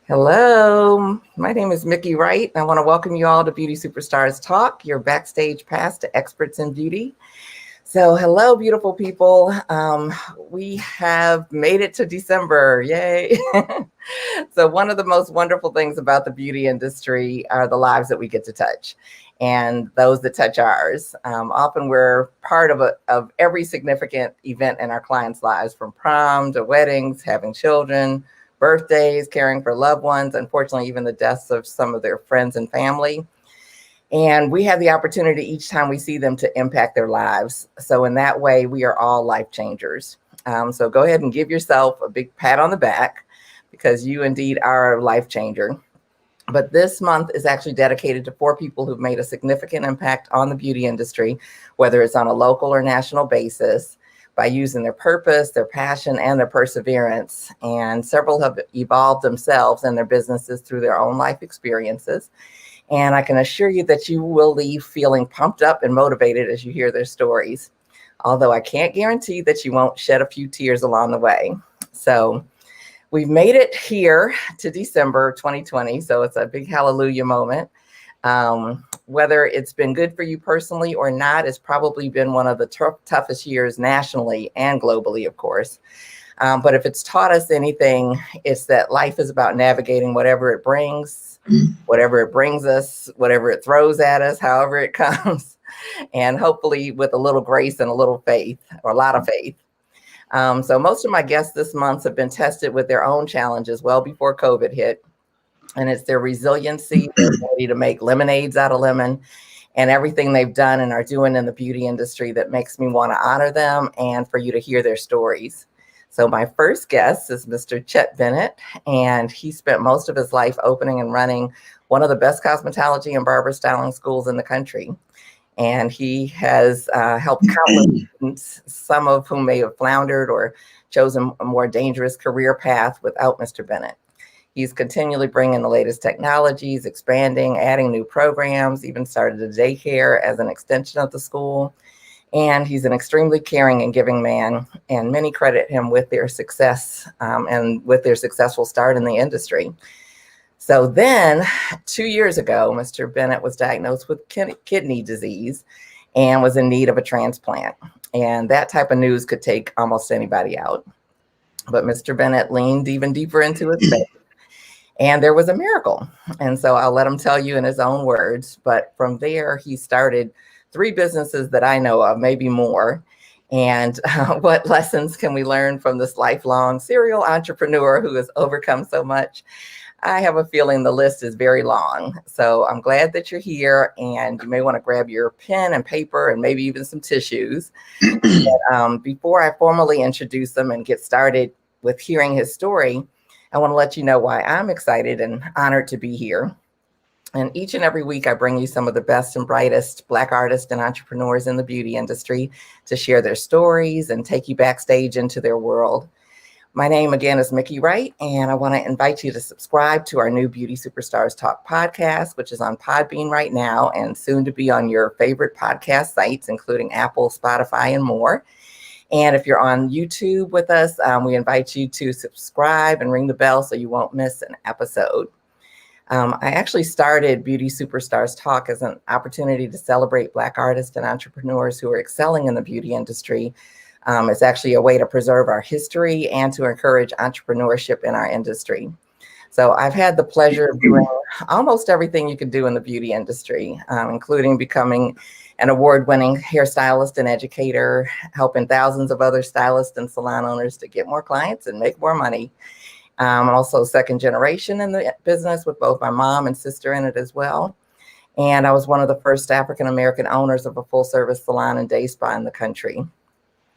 Hello, my name is Miki Wright. I want to welcome you all to Beauty Superstars Talk, your backstage pass to experts in beauty. So, hello, beautiful people. We have made it to December. Yay. So, one of the most wonderful things about the beauty industry are the lives that we get to touch and those that touch ours. Often we're part of every significant event in our clients' lives, from prom to weddings, having children, birthdays, caring for loved ones, unfortunately, even the deaths of some of their friends and family. And we have the opportunity each time we see them to impact their lives. So in that way, we are all life changers. So go ahead and give yourself a big pat on the back because you indeed are a life changer. But this month is actually dedicated to 4 people who've made a significant impact on the beauty industry, whether it's on a local or national basis, by using their purpose, their passion, and their perseverance. And several have evolved themselves and their businesses through their own life experiences. And I can assure you that you will leave feeling pumped up and motivated as you hear their stories. Although I can't guarantee that you won't shed a few tears along the way. So we've made it here to December 2020. So it's a big hallelujah moment. Whether it's been good for you personally or not, it's probably been one of the toughest years nationally and globally, of course. But if it's taught us anything, it's that life is about navigating whatever it brings, whatever it brings us, whatever it throws at us, however it comes, and hopefully with a little grace and a little faith, or a lot of faith. So most of my guests this month have been tested with their own challenges well before COVID hit. And it's their resiliency, their ability to make lemonades out of lemon, and everything they've done and are doing in the beauty industry that makes me want to honor them and for you to hear their stories. So my first guest is Mr. Chet Bennett, and he spent most of his life opening and running one of the best cosmetology and barber styling schools in the country. And he has helped countless students, some of whom may have floundered or chosen a more dangerous career path without Mr. Bennett. He's continually bringing the latest technologies, expanding, adding new programs, even started a daycare as an extension of the school. And he's an extremely caring and giving man, and many credit him with their success and with their successful start in the industry. So then 2 years ago, Mr. Bennett was diagnosed with kidney disease and was in need of a transplant. And that type of news could take almost anybody out. But Mr. Bennett leaned even deeper into his faith. And there was a miracle. And so I'll let him tell you in his own words. But from there, he started 3 businesses that I know of, maybe more. And what lessons can we learn from this lifelong serial entrepreneur who has overcome so much? I have a feeling the list is very long. So I'm glad that you're here, and you may want to grab your pen and paper and maybe even some tissues. But, before I formally introduce him and get started with hearing his story, I want to let you know why I'm excited and honored to be here. And each and every week, I bring you some of the best and brightest Black artists and entrepreneurs in the beauty industry to share their stories and take you backstage into their world. My name, again, is Miki Wright, and I want to invite you to subscribe to our new Beauty Superstars Talk podcast, which is on Podbean right now and soon to be on your favorite podcast sites, including Apple, Spotify, and more. And if you're on YouTube with us, we invite you to subscribe and ring the bell so you won't miss an episode. I actually started Beauty Superstars Talk as an opportunity to celebrate Black artists and entrepreneurs who are excelling in the beauty industry. It's actually a way to preserve our history and to encourage entrepreneurship in our industry. So I've had the pleasure of doing almost everything you can do in the beauty industry, including becoming an award-winning hairstylist and educator, helping thousands of other stylists and salon owners to get more clients and make more money. I'm also second generation in the business with both my mom and sister in it as well. And I was one of the first African-American owners of a full-service salon and day spa in the country.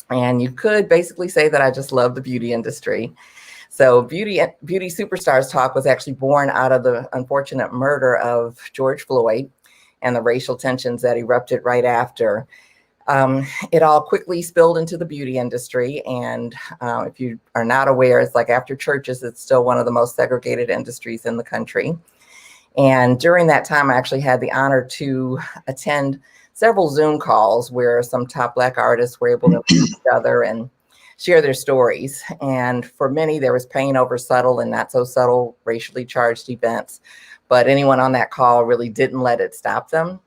And you could basically say that I just love the beauty industry. So Beauty Superstars Talk was actually born out of the unfortunate murder of George Floyd and the racial tensions that erupted right after. It all quickly spilled into the beauty industry. And if you are not aware, it's like after churches, it's still one of the most segregated industries in the country. And during that time, I actually had the honor to attend several Zoom calls where some top Black artists were able to meet each other and share their stories. And for many, there was pain over subtle and not so subtle racially charged events. But anyone on that call really didn't let it stop them.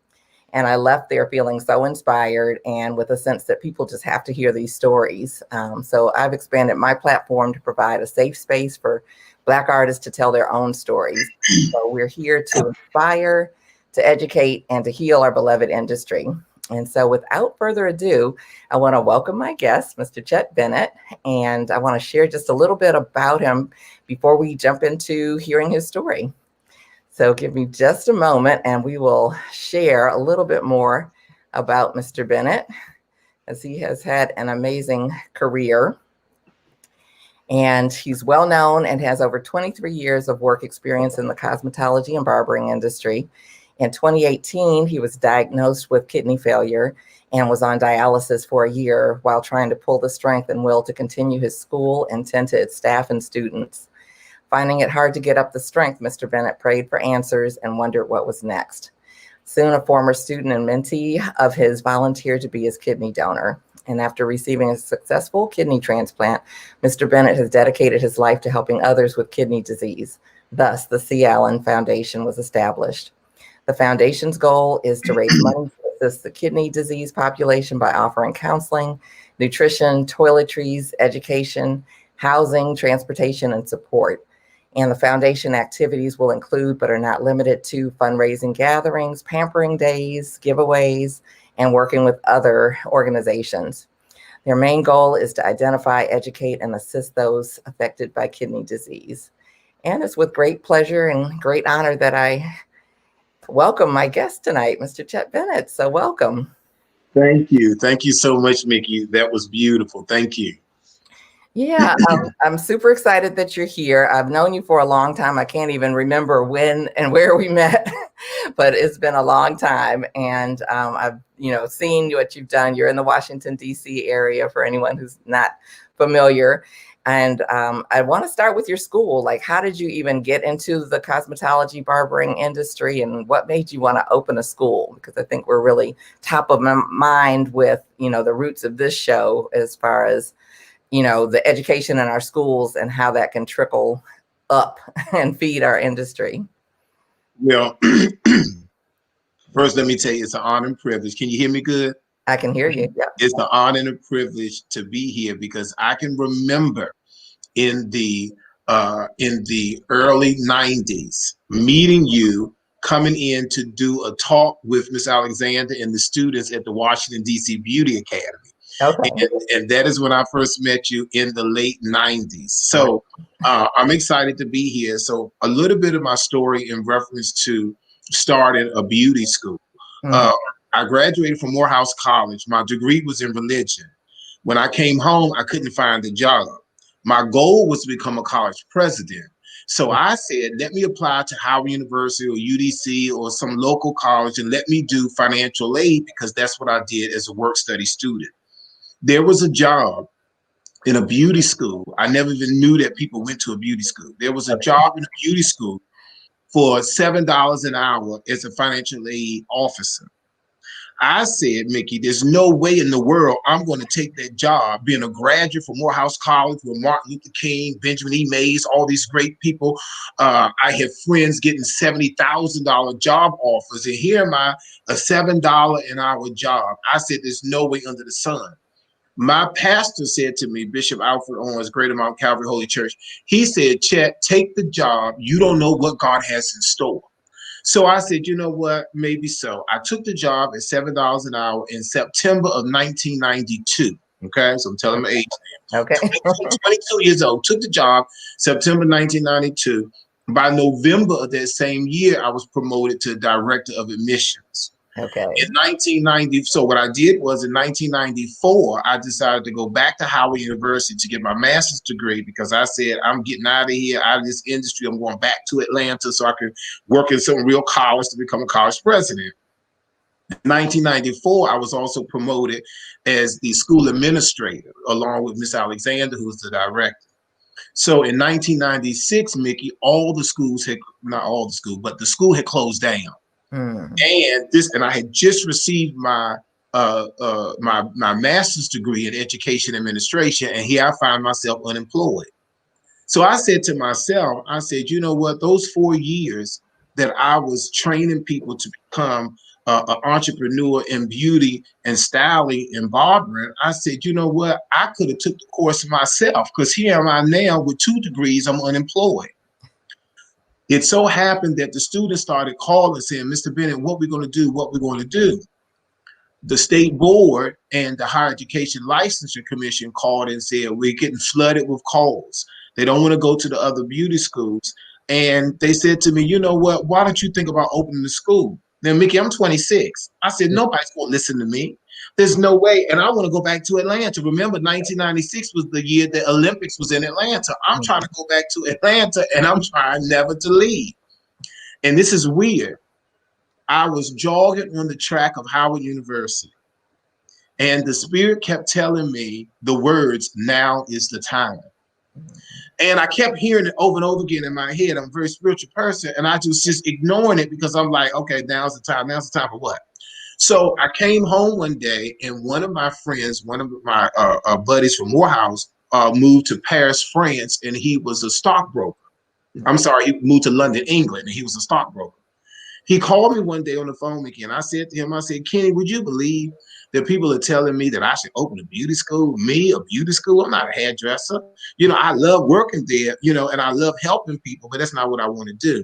And I left there feeling so inspired and with a sense that people just have to hear these stories. So I've expanded my platform to provide a safe space for Black artists to tell their own stories. So we're here to inspire, to educate, and to heal our beloved industry. And so without further ado, I want to welcome my guest, Mr. Chet Bennett, and I want to share just a little bit about him before we jump into hearing his story. So give me just a moment and we will share a little bit more about Mr. Bennett, as he has had an amazing career. And he's well known and has over 23 years of work experience in the cosmetology and barbering industry. In 2018, he was diagnosed with kidney failure and was on dialysis for a year while trying to pull the strength and will to continue his school and tend to its staff and students. Finding it hard to get up the strength, Mr. Bennett prayed for answers and wondered what was next. Soon, a former student and mentee of his volunteered to be his kidney donor. And after receiving a successful kidney transplant, Mr. Bennett has dedicated his life to helping others with kidney disease. Thus, the C. Allen Foundation was established. The foundation's goal is to raise money to assist the kidney disease population by offering counseling, nutrition, toiletries, education, housing, transportation, and support. And the foundation activities will include, but are not limited to, fundraising gatherings, pampering days, giveaways, and working with other organizations. Their main goal is to identify, educate, and assist those affected by kidney disease. And it's with great pleasure and great honor that I welcome my guest tonight, Mr. Chet Bennett. So welcome. Thank you. Thank you so much, Miki. That was beautiful. Thank you. Yeah, I'm super excited that you're here. I've known you for a long time. I can't even remember when and where we met, but it's been a long time. And I've, seen what you've done. You're in the Washington, D.C. area for anyone who's not familiar. And I want to start with your school. Like, how did you even get into the cosmetology barbering industry, and what made you want to open a school? Because I think we're really top of mind with, the roots of this show as far as the education in our schools and how that can trickle up and feed our industry. Well, first, let me tell you, it's an honor and privilege. Can you hear me good? I can hear you. Yeah. It's an honor and a privilege to be here because I can remember in the early 90s meeting you, coming in to do a talk with Miss Alexander and the students at the Washington, D.C. Beauty Academy. Okay. And that is when I first met you in the late 90s. So I'm excited to be here. So a little bit of my story in reference to starting a beauty school. I graduated from Morehouse College. My degree was in religion. When I came home, I couldn't find a job. My goal was to become a college president. So I said, let me apply to Howard University or UDC or some local college and let me do financial aid, because that's what I did as a work study student. There was a job in a beauty school. I never even knew that people went to a beauty school. There was a job in a beauty school for $7 an hour as a financial aid officer. I said, Miki, there's no way in the world I'm going to take that job, being a graduate from Morehouse College with Martin Luther King, Benjamin E. Mays, all these great people. I have friends getting $70,000 job offers, and here am I, a $7 an hour job. I said, there's no way under the sun. My pastor said to me, Bishop Alfred Owens, Greater Mount Calvary Holy Church, he said, Chet, take the job. You don't know what God has in store. So I said, you know what, maybe so. I took the job at $7 an hour in September of 1992. Okay, so I'm telling my age now. Okay. 22 years old, took the job, September 1992. By November of that same year, I was promoted to director of admissions. Okay. In 1990, so what I did was in 1994, I decided to go back to Howard University to get my master's degree, because I said, I'm getting out of here, out of this industry. I'm going back to Atlanta so I could work in some real college to become a college president. In 1994, I was also promoted as the school administrator, along with Miss Alexander, who was the director. So in 1996, Miki, all the schools had, not all the schools, but the school had closed down. And I had just received my my master's degree in education administration, and here I find myself unemployed. So I said to myself, I said, you know what, those 4 years that I was training people to become an entrepreneur in beauty and styling and barbering, I said, you know what, I could have took the course myself, because here am I now with 2 degrees, I'm unemployed. It so happened that the students started calling saying, Mr. Bennett, what we're going to do, what we're going to do. The state board and the Higher Education Licensure Commission called and said, we're getting flooded with calls. They don't want to go to the other beauty schools. And they said to me, you know what, why don't you think about opening the school? Now, Miki, I'm 26. I said, nobody's going to listen to me. There's no way. And I want to go back to Atlanta. Remember, 1996 was the year the Olympics was in Atlanta. I'm trying to go back to Atlanta, and I'm trying never to leave. And this is weird. I was jogging on the track of Howard University, and the Spirit kept telling me the words, now is the time. And I kept hearing it over and over again in my head. I'm a very spiritual person, and I just ignoring it, because I'm like, okay, now's the time. Now's the time for what? So I came home one day, and one of my friends, one of my buddies from Morehouse, moved to Paris, France, and he was a stockbroker. I'm sorry, he moved to London, England, and he was a stockbroker. He called me one day on the phone again. I said to him, I said, Kenny, would you believe that people are telling me that I should open a beauty school? Me, a beauty school? I'm not a hairdresser. I love working there, and I love helping people, but that's not what I want to do.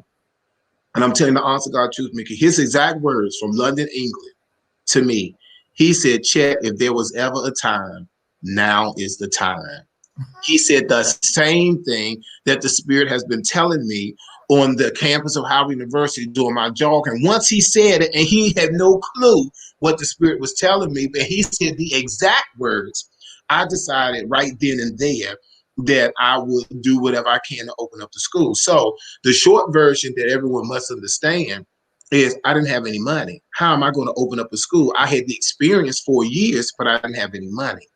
And I'm telling the honest to God truth, Miki, his exact words from London, England to me. He said, Chet, if there was ever a time, now is the time. He said the same thing that the Spirit has been telling me on the campus of Howard University during my jog. And once he said it, and he had no clue what the Spirit was telling me, but he said the exact words, I decided right then and there that I would do whatever I can to open up the school. So the short version that everyone must understand is I didn't have any money. How am I going to open up a school? I had the experience 4 years, but I didn't have any money.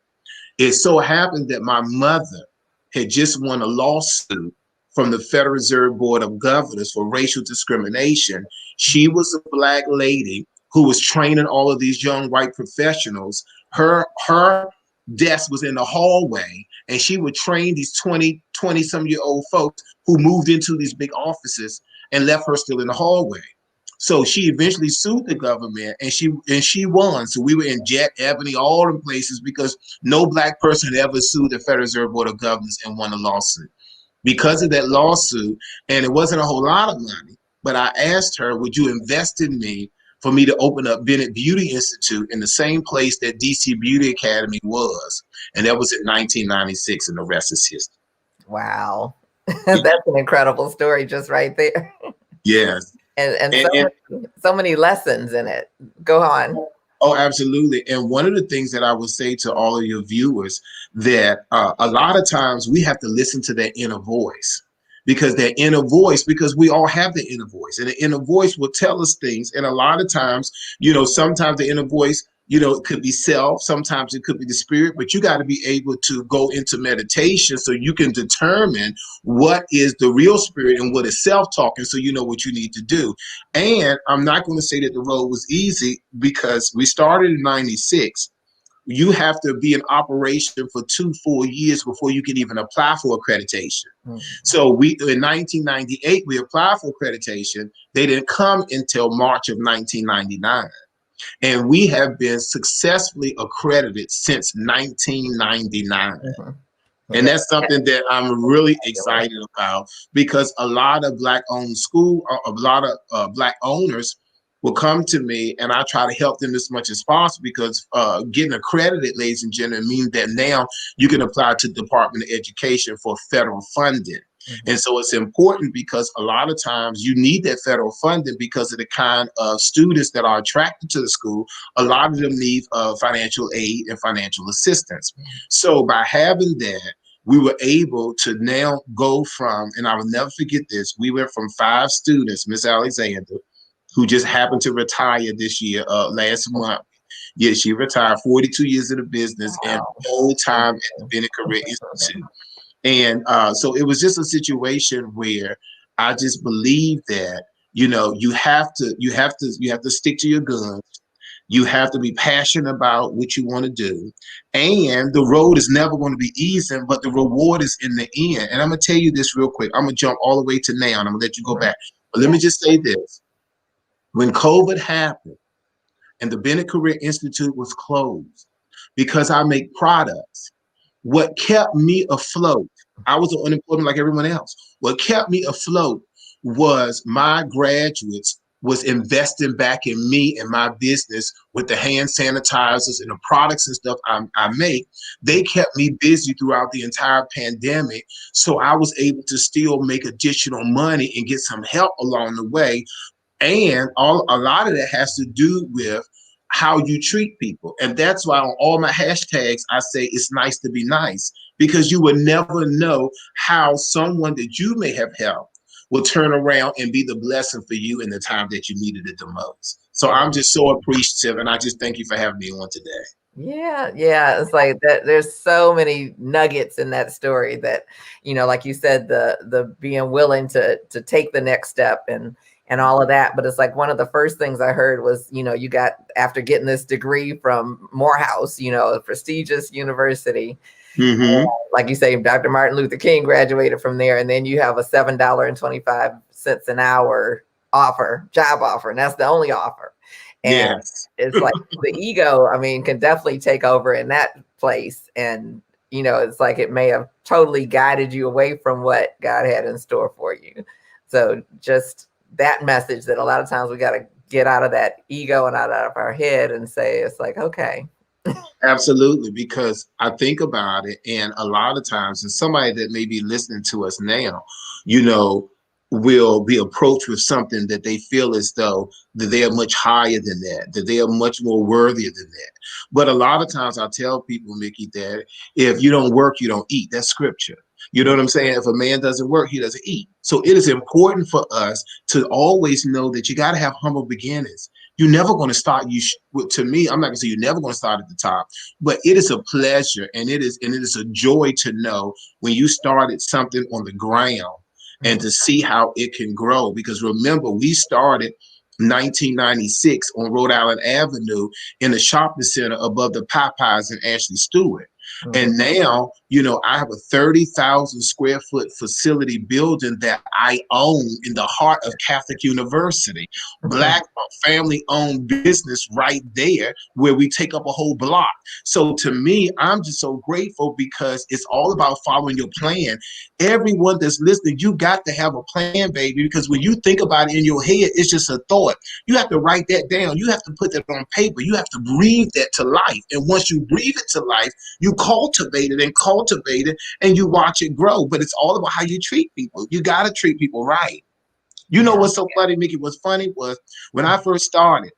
It so happened that my mother had just won a lawsuit from the Federal Reserve Board of Governors for racial discrimination. She was a Black lady who was training all of these young white professionals. Her desk was in the hallway, and she would train these 20 some year old folks who moved into these big offices and left her still in the hallway. So she eventually sued the government, and she won. So we were in Jet, Ebony, all the places, because no Black person had ever sued the Federal Reserve Board of Governors and won a lawsuit. Because of that lawsuit, and it wasn't a whole lot of money, but I asked her, would you invest in me for me to open up Bennett Beauty Institute in the same place that DC Beauty Academy was? And that was in 1996, and the rest is history. Wow. That's an incredible story just right there. Yes. And so many lessons in it. Go on. Oh, absolutely. And one of the things that I would say to all of your viewers, that a lot of times we have to listen to that inner voice, because we all have the inner voice, and the inner voice will tell us things. And a lot of times, sometimes the inner voice, it could be self, sometimes it could be the Spirit, but you got to be able to go into meditation so you can determine what is the real Spirit and what is self-talking, so you know what you need to do. And I'm not going to say that the road was easy, because we started in 96. You have to be in operation for 2 full years before you can even apply for accreditation. Mm-hmm. So in 1998, we applied for accreditation. They didn't come until March of 1999. And we have been successfully accredited since 1999. Mm-hmm. And that's something that I'm really excited about, because a lot of Black-owned school, a lot of Black owners will come to me, and I try to help them as much as possible, because getting accredited, ladies and gentlemen, means that now you can apply to the Department of Education for federal funding. Mm-hmm. And so it's important, because a lot of times you need that federal funding because of the kind of students that are attracted to the school. A lot of them need financial aid and financial assistance. Mm-hmm. So by having that, we were able to now go from, and I will never forget this, we went from 5 students, Miss Alexander, who just happened to retire this year, last month. Yeah, she retired, 42 years in the business, wow, and whole time at the Bennett Career Institute. And so it was just a situation where I just believe that, you have to stick to your guns. You have to be passionate about what you want to do. And the road is never going to be easy, but the reward is in the end. And I'm going to tell you this real quick. I'm going to jump all the way to now, and I'm going to let you go back. But let me just say this. When COVID happened and the Bennett Career Institute was closed because I make products, what kept me afloat, I was on unemployment like everyone else. What kept me afloat was my graduates was investing back in me and my business with the hand sanitizers and the products and stuff I make. They kept me busy throughout the entire pandemic. So I was able to still make additional money and get some help along the way. And a lot of that has to do with how you treat people. And that's why on all my hashtags, I say it's nice to be nice, because you would never know how someone that you may have helped will turn around and be the blessing for you in the time that you needed it the most. So I'm just so appreciative, and I just thank you for having me on today. Yeah. It's like that. There's so many nuggets in that story that, like you said, the being willing to take the next step and all of that. But it's like one of the first things I heard was, you got, after getting this degree from Morehouse, a prestigious university. Mm-hmm. Like you say, Dr. Martin Luther King graduated from there. And then you have a $7.25 an hour job offer. And that's the only offer. And yes. It's like the ego, can definitely take over in that place. And, it's like it may have totally guided you away from what God had in store for you. So just that message that a lot of times we got to get out of that ego and out of our head and say, it's like, okay. Absolutely, because I think about it, and a lot of times, and somebody that may be listening to us now, will be approached with something that they feel as though that they are much higher than that they are much more worthier than that. But a lot of times I tell people, Miki, that if you don't work, you don't eat. That's scripture. You know what I'm saying? If a man doesn't work, he doesn't eat. So it is important for us to always know that you got to have humble beginnings. You're never going to start. To me, I'm not going to say you're never going to start at the top, but it is a pleasure and it is a joy to know when you started something on the ground and to see how it can grow. Because remember, we started 1996 on Rhode Island Avenue in a shopping center above the Popeyes and Ashley Stewart. Mm-hmm. And now, I have a 30,000 square foot facility building that I own in the heart of Catholic University. Black family owned business right there where we take up a whole block. So to me, I'm just so grateful because it's all about following your plan. Everyone that's listening, you got to have a plan, baby, because when you think about it in your head, it's just a thought. You have to write that down. You have to put that on paper. You have to breathe that to life. And once you breathe it to life, you cultivate it and you watch it grow. But it's all about how you treat people. You got to treat people right. What's so funny, Miki? What's funny was when I first started,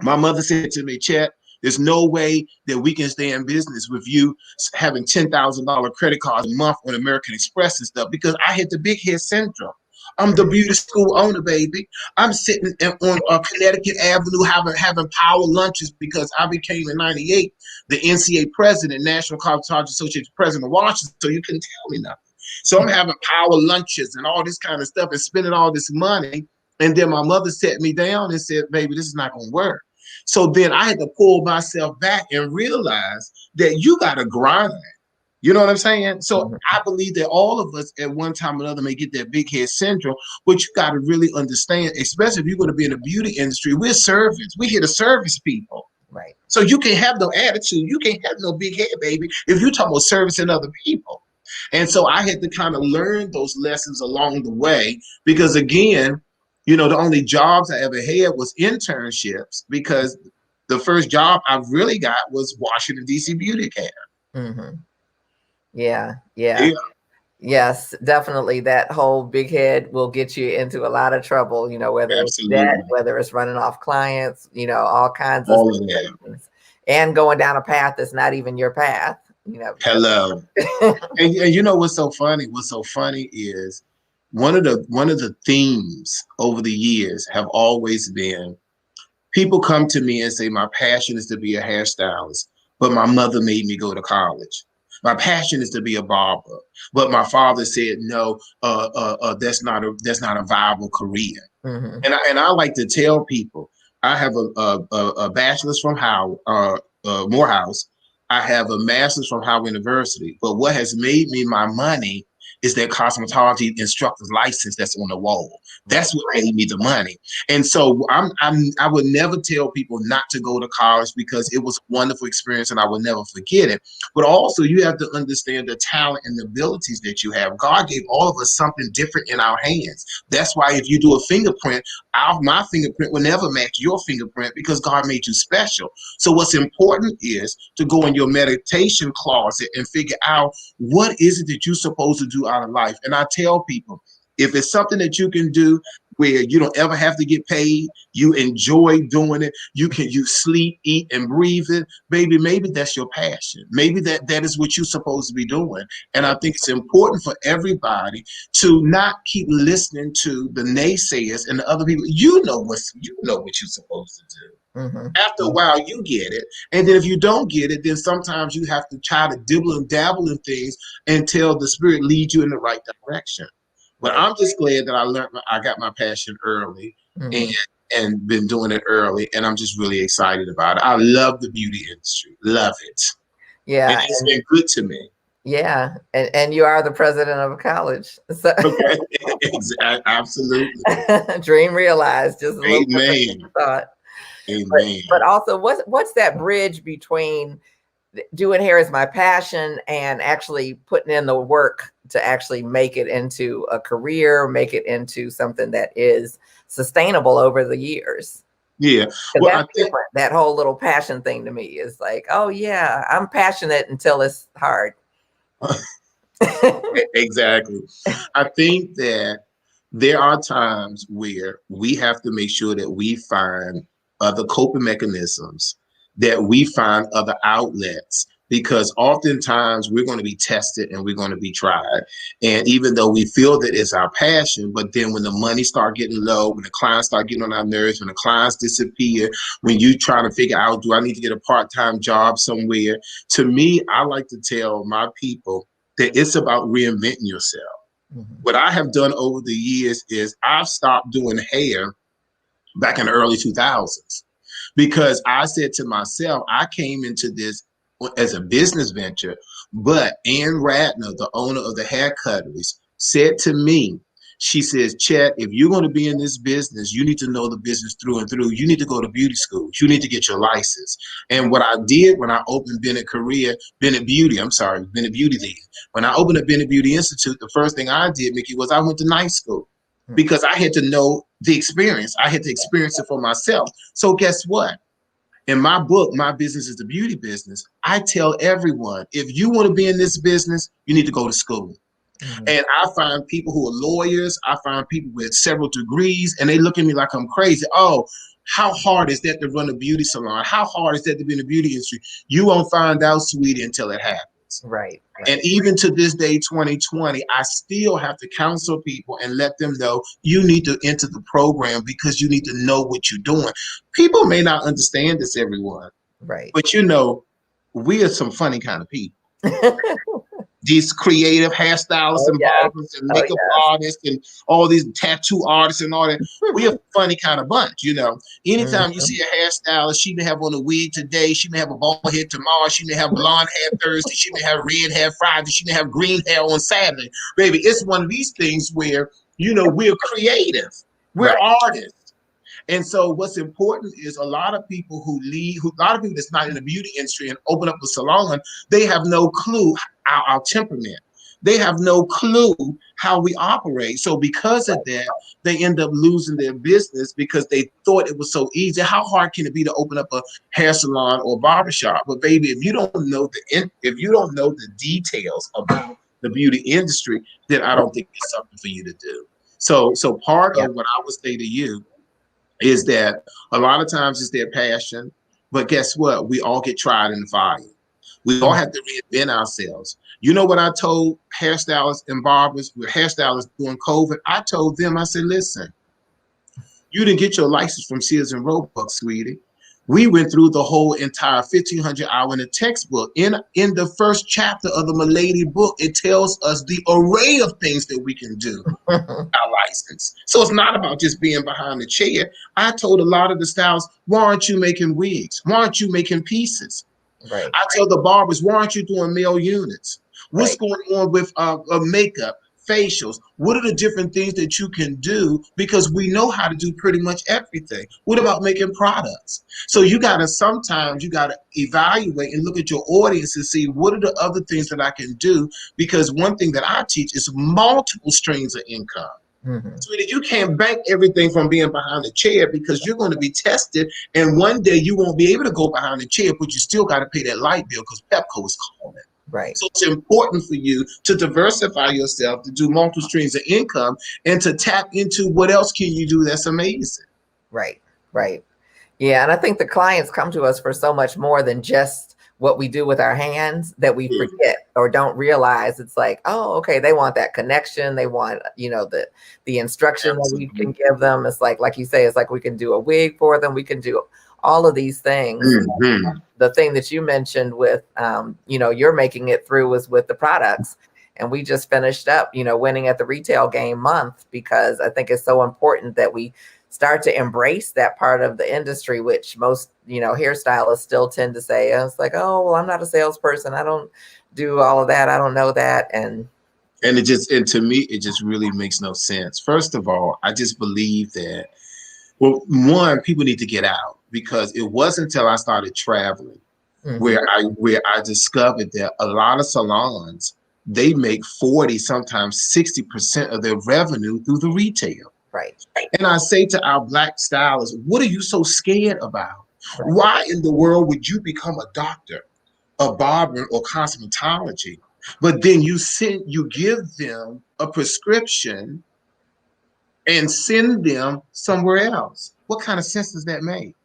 my mother said to me, Chet, there's no way that we can stay in business with you having $10,000 credit cards a month on American Express and stuff, because I had the big head syndrome. I'm the beauty school owner, baby. I'm sitting on Connecticut Avenue having power lunches because I became in '98 the NCA president, National Cosmetology Association president of Washington. So you couldn't tell me nothing. So I'm having power lunches and all this kind of stuff and spending all this money. And then my mother sat me down and said, baby, this is not going to work. So then I had to pull myself back and realize that you got to grind. You know what I'm saying? So I believe that all of us at one time or another may get that big head syndrome, but you got to really understand, especially if you're going to be in the beauty industry, we're servants. We're here to service people. Right. So you can't have no attitude. You can't have no big head, baby, if you're talking about servicing other people. And so I had to kind of learn those lessons along the way because, again, the only jobs I ever had was internships, because the first job I really got was Washington, D.C. Beauty Care. Mm-hmm. Yeah. Yes, definitely. That whole big head will get you into a lot of trouble, whether Absolutely. It's debt, whether it's running off clients, all kinds of things. And going down a path that's not even your path, Hello. and what's so funny? What's so funny is one of the themes over the years have always been, people come to me and say, my passion is to be a hairstylist, but my mother made me go to college. My passion is to be a barber, but my father said, no, that's not a viable career. Mm-hmm. And I like to tell people, I have a bachelor's from Morehouse. I have a master's from Howard University. But what has made me my money is that cosmetology instructor's license that's on the wall. That's what made me the money. And so I would never tell people not to go to college because it was a wonderful experience and I will never forget it. But also you have to understand the talent and the abilities that you have. God gave all of us something different in our hands. That's why if you do a fingerprint, my fingerprint will never match your fingerprint because God made you special. So what's important is to go in your meditation closet and figure out what is it that you're supposed to do out of life. And I tell people, if it's something that you can do where you don't ever have to get paid, you enjoy doing it, you sleep, eat, and breathe it, baby, maybe that's your passion. Maybe that is what you're supposed to be doing. And I think it's important for everybody to not keep listening to the naysayers and the other people. You know what you're supposed to do. Mm-hmm. After a while, you get it. And then if you don't get it, then sometimes you have to try to dibble and dabble in things until the Spirit leads you in the right direction. But I'm just glad that I got my passion early, mm-hmm. and been doing it early. And I'm just really excited about it. I love the beauty industry. Love it. Yeah. And it's been good to me. Yeah. And you are the president of a college. So. Okay. Absolutely. Dream realized, just a little bit than you thought. Amen. But also, what's that bridge between doing hair as my passion and actually putting in the work to actually make it into a career, make it into something that is sustainable over the years? Yeah. Well, that's different. That whole little passion thing to me is like, oh yeah, I'm passionate until it's hard. Exactly. I think that there are times where we have to make sure that we find other coping mechanisms, that we find other outlets, because oftentimes we're going to be tested and we're going to be tried. And even though we feel that it's our passion, but then when the money start getting low, when the clients start getting on our nerves, when the clients disappear, when you try to figure out, do I need to get a part-time job somewhere? To me, I like to tell my people that it's about reinventing yourself. Mm-hmm. What I have done over the years is I've stopped doing hair back in the early 2000s, because I said to myself, I came into this as a business venture, but Ann Ratner, the owner of the Hair Cutteries, said to me, she says, Chet, if you're going to be in this business, you need to know the business through and through. You need to go to beauty school. You need to get your license. And what I did when I opened Bennett Beauty then. When I opened the Bennett Beauty Institute, the first thing I did, Miki, was I went to night school. Because I had to know the experience. I had to experience it for myself. So guess what? In my book, My Business is the Beauty Business, I tell everyone, if you want to be in this business, you need to go to school. Mm-hmm. And I find people who are lawyers, I find people with several degrees, and they look at me like I'm crazy. Oh, how hard is that to run a beauty salon? How hard is that to be in the beauty industry? You won't find out, sweetie, until it happens. Right. And even to this day, 2020, I still have to counsel people and let them know you need to enter the program because you need to know what you're doing. People may not understand this, everyone. Right. But we are some funny kind of people. These creative hairstylists and barbers and makeup artists and all these tattoo artists and all that. We are a funny kind of bunch, Anytime you see a hairstylist, she may have on a wig today, she may have a bald head tomorrow, she may have blonde hair Thursday, she may have red hair Friday, she may have green hair on Saturday. Baby, it's one of these things where, we're creative. We're artists. And so what's important is a lot of people that's not in the beauty industry and open up a salon, they have no clue our temperament. They have no clue how we operate. So because of that, they end up losing their business because they thought it was so easy. How hard can it be to open up a hair salon or barbershop? But baby, if you don't know the details about the beauty industry, then I don't think it's something for you to do. So part of what I would say to you is that a lot of times it's their passion, but guess what? We all get tried in the fire. We all have to reinvent ourselves. You know what I told hairstylists and barbers, with hairstylists during COVID? I told them, I said, listen, you didn't get your license from Sears and Roebuck, sweetie. We went through the whole entire 1,500 hour in the textbook. In the first chapter of the Milady book, it tells us the array of things that we can do. Our license. So it's not about just being behind the chair. I told a lot of the stylists, why aren't you making wigs? Why aren't you making pieces? Right. I tell the barbers, why aren't you doing male units? What's Right. going on with makeup, facials? What are the different things that you can do? Because we know how to do pretty much everything. What about making products? So sometimes you gotta evaluate and look at your audience and see what are the other things that I can do. Because one thing that I teach is multiple streams of income. Mm-hmm. Sweetie, you can't bank everything from being behind the chair because you're going to be tested, and one day you won't be able to go behind the chair, but you still got to pay that light bill because Pepco is calling. Right. So it's important for you to diversify yourself, to do multiple streams of income, and to tap into what else can you do that's amazing. Right. Right. Yeah. And I think the clients come to us for so much more than just what we do with our hands that we forget or don't realize. It's like, oh, okay, they want that connection. They want, the instruction that we can give them. It's like you say, it's like we can do a wig for them. We can do all of these things. Mm-hmm. The thing that you mentioned with, you're making it through was with the products. And we just finished up, winning at the retail game month, because I think it's so important that we start to embrace that part of the industry, which most, hairstylists still tend to say, it's like, oh, well, I'm not a salesperson. I don't do all of that. I don't know that. And to me, it just really makes no sense. First of all, I just believe that, well, one, people need to get out, because it wasn't until I started traveling where I discovered that a lot of salons, they make 40, sometimes 60% of their revenue through the retail. Right. And I say to our Black stylists, what are you so scared about? Right. Why in the world would you become a doctor, a barber, or cosmetology, but then you give them a prescription and send them somewhere else? What kind of sense does that make?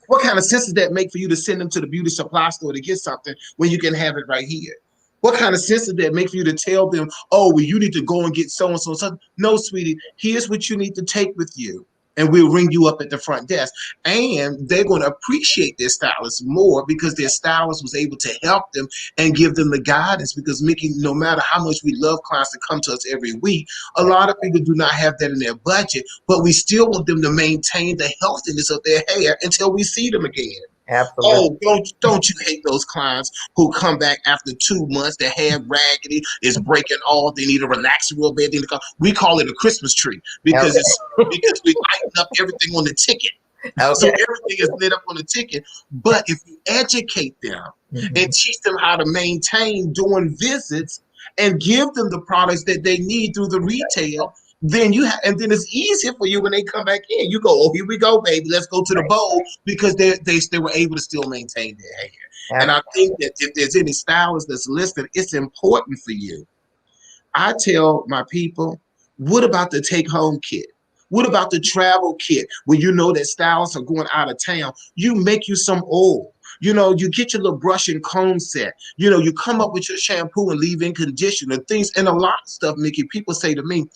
What kind of sense does that make for you to send them to the beauty supply store to get something when you can have it right here? What kind of sense does that make for you to tell them, oh, well, you need to go and get so-and-so something? No, sweetie, here's what you need to take with you, and we'll ring you up at the front desk. And they're going to appreciate their stylist more because their stylist was able to help them and give them the guidance. Because, Miki, no matter how much we love clients to come to us every week, a lot of people do not have that in their budget, but we still want them to maintain the healthiness of their hair until we see them again. Absolutely. Oh, don't you hate those clients who come back after 2 months, their hair raggedy, is breaking off, they need a relaxer bed. We call it a Christmas tree because because we lighten up everything on the ticket. Okay. So everything is lit up on the ticket. But if you educate them and teach them how to maintain doing visits and give them the products that they need through the retail, then and then it's easier for you when they come back in. You go, oh, here we go, baby. Let's go to the bowl, because they were able to still maintain their hair. Absolutely. And I think that if there's any stylists that's listening, it's important for you. I tell my people, what about the take-home kit? What about the travel kit? When you know that stylists are going out of town, you make you some oil. You get your little brush and comb set. You come up with your shampoo and leave-in conditioner, things, and a lot of stuff, Miki. People say to me,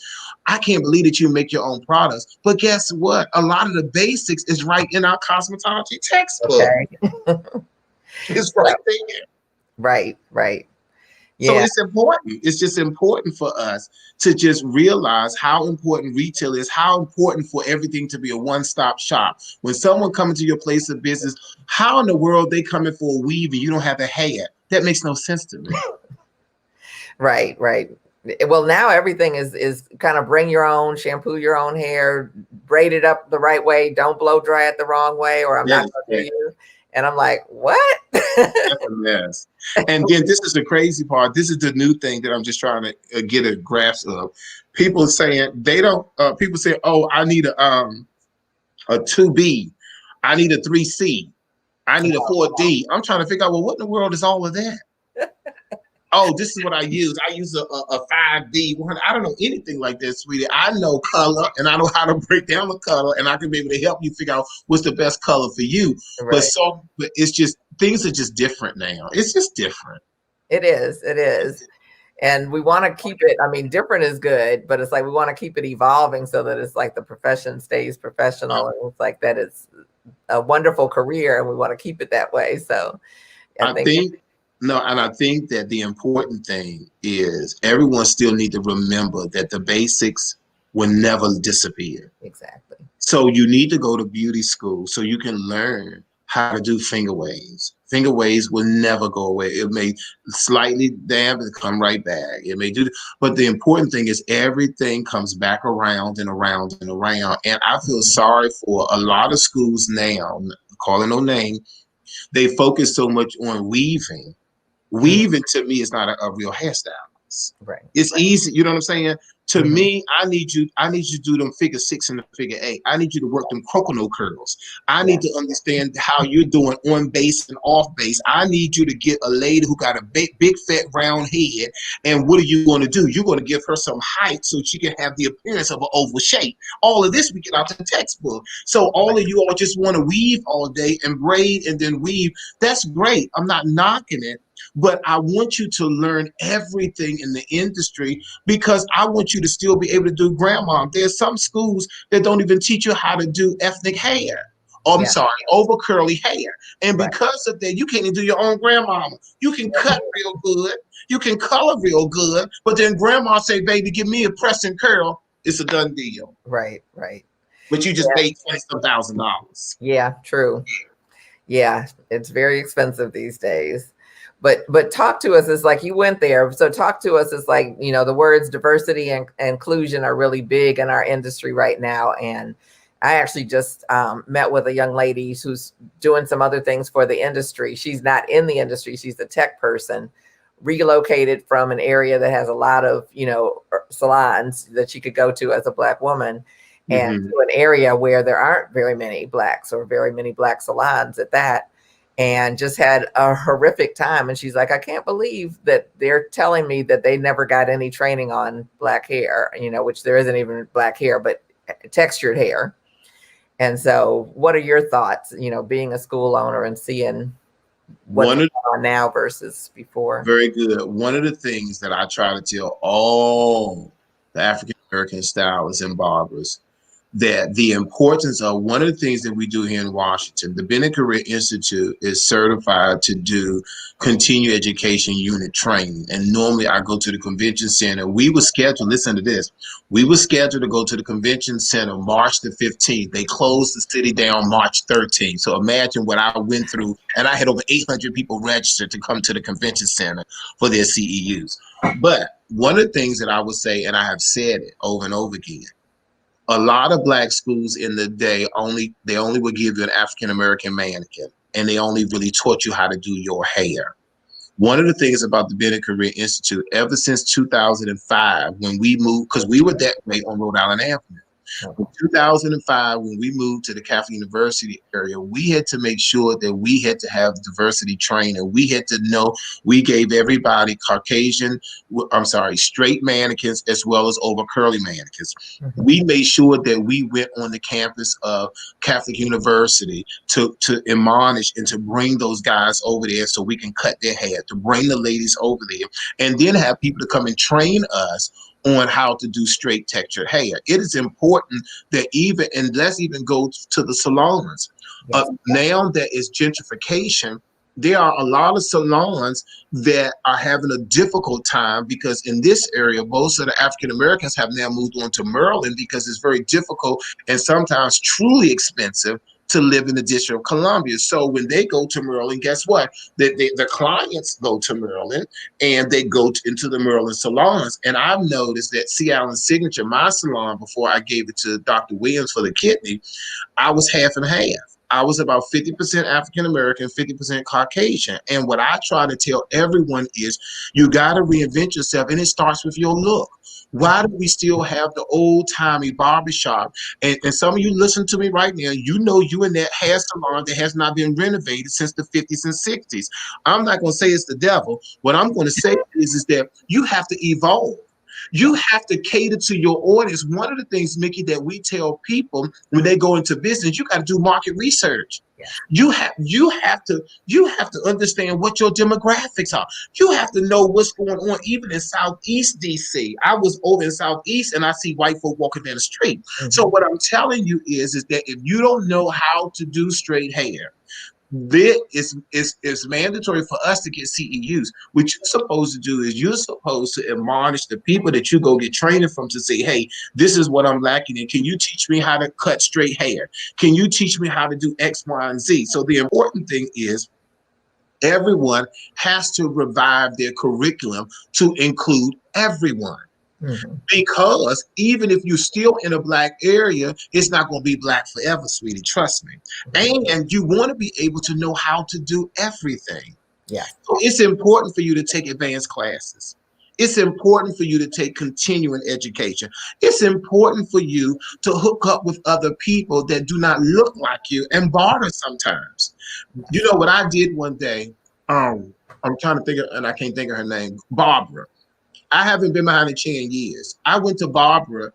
I can't believe that you make your own products. But guess what? A lot of the basics is right in our cosmetology textbook. Okay. It's right there. Right. Yeah. So it's important. It's just important for us to just realize how important retail is, how important for everything to be a one-stop shop. When someone comes to your place of business, how in the world they come in for a weave and you don't have the hair? That makes no sense to me. Right. Well, now everything is kind of bring your own, shampoo your own hair, braid it up the right way, don't blow dry it the wrong way, or I'm not going to do you. And I'm like, what? That's a mess. And then this is the crazy part. This is the new thing that I'm just trying to get a grasp of. People saying people say, oh, I need a 2B. I need a 3C. I need a 4D. I'm trying to figure out, well, what in the world is all of that? Oh, this is what I use. I use a 5D. I don't know anything like that, sweetie. I know color, and I know how to break down the color, and I can be able to help you figure out what's the best color for you. Right. But it's just, things are just different now. It's just different. It is. And we want to keep it, different is good, but it's like we want to keep it evolving so that it's like the profession stays professional. And it's like that it's a wonderful career, and we want to keep it that way. So I think that the important thing is everyone still need to remember that the basics will never disappear. Exactly. So you need to go to beauty school so you can learn how to do finger waves. Finger waves will never go away. It may slightly damp and come right back. It may do, but the important thing is everything comes back around and around and around. And I feel sorry for a lot of schools now, calling no name, they focus so much on weaving. Weaving to me is not a real hairstyle. Right. It's easy, you know what I'm saying? To me, I need you to do them figure 6 and the figure 8. I need you to work them coconut curls. I need to understand how you're doing on base and off base. I need you to get a lady who got a big fat round head. And what are you going to do? You're going to give her some height so she can have the appearance of an oval shape. All of this we get out the textbook. So all of you all just want to weave all day and braid and then weave. That's great. I'm not knocking it. But I want you to learn everything in the industry because I want you to still be able to do grandma. There's some schools that don't even teach you how to do ethnic hair. Oh, I'm sorry, over curly hair. And because of that, you can't even do your own grandmama. You can cut real good. You can color real good. But then grandma say, baby, give me a press and curl. It's a done deal. Right, right. But you just paid $20,000. Yeah, true. Yeah, it's very expensive these days. But talk to us. It's like you went there. So talk to us. It's like, you know, the words diversity and inclusion are really big in our industry right now. And I actually just met with a young lady who's doing some other things for the industry. She's not in the industry. She's a tech person, relocated from an area that has a lot of, you know, salons that she could go to as a Black woman, and to an area where there aren't very many Blacks or very many Black salons at that, and just had a horrific time. And she's like, I can't believe that they're telling me that they never got any training on Black hair, you know, which there isn't even Black hair, but textured hair. And so what are your thoughts, you know, being a school owner and seeing what's going on now versus before? Very good. One of the things that I try to tell all the African American stylists and barbers, that the importance of one of the things that we do here in Washington, the Bennett Career Institute is certified to do continuing education unit training. And normally I go to the convention center. We were scheduled, listen to this, we were scheduled to go to the convention center March the 15th. They closed the city down March 13th. So imagine what I went through. And I had over 800 people registered to come to the convention center for their CEUs. But one of the things that I would say, and I have said it over and over again, a lot of Black schools in the day only would give you an African American mannequin, and they only really taught you how to do your hair. One of the things about the Bennett Career Institute, ever since 2005, when we moved, because we were that way on Rhode Island Avenue. In 2005, when we moved to the Catholic University area, we had to make sure that we had to have diversity training. We had to know, we gave everybody straight mannequins as well as over curly mannequins. We made sure that we went on the campus of Catholic University to admonish and to bring those guys over there so we can cut their hair, to bring the ladies over there, and then have people to come and train us on how to do straight textured hair. It is important that and let's even go to the salons. Now that is gentrification, there are a lot of salons that are having a difficult time because in this area, most of the African Americans have now moved on to Maryland because it's very difficult and sometimes truly expensive to live in the District of Columbia. So when they go to Maryland, guess what? The clients go to Maryland and they go into the Maryland salons. And I've noticed that C. Allen Signature, my salon, before I gave it to Dr. Williams for the kidney, I was half and half. I was about 50% African American, 50% Caucasian. And what I try to tell everyone is you got to reinvent yourself, and it starts with your look. Why do we still have the old-timey barbershop? And some of you listen to me right now, you know you in that hair salon that has not been renovated since the 50s and 60s. I'm not going to say it's the devil. What I'm going to say is that you have to evolve. You have to cater to your audience. One of the things, Miki, that we tell people when they go into business, you got to do market research. You have to understand what your demographics are. You have to know what's going on, even in Southeast DC. I was over in Southeast and I see white folk walking down the street. So what I'm telling you is that if you don't know how to do straight hair, This is mandatory for us to get CEUs. What you're supposed to do is you're supposed to admonish the people that you go get training from to say, hey, this is what I'm lacking in. Can you teach me how to cut straight hair? Can you teach me how to do X, Y, and Z? So the important thing is everyone has to revive their curriculum to include everyone. Mm-hmm. Because even if you're still in a Black area, it's not going to be Black forever, sweetie. Trust me. And you want to be able to know how to do everything. Yeah. So it's important for you to take advanced classes. It's important for you to take continuing education. It's important for you to hook up with other people that do not look like you and barter sometimes. You know what I did one day? I'm trying to think of, and I can't think of her name, Barbara. I haven't been behind a chair in years. I went to Barbara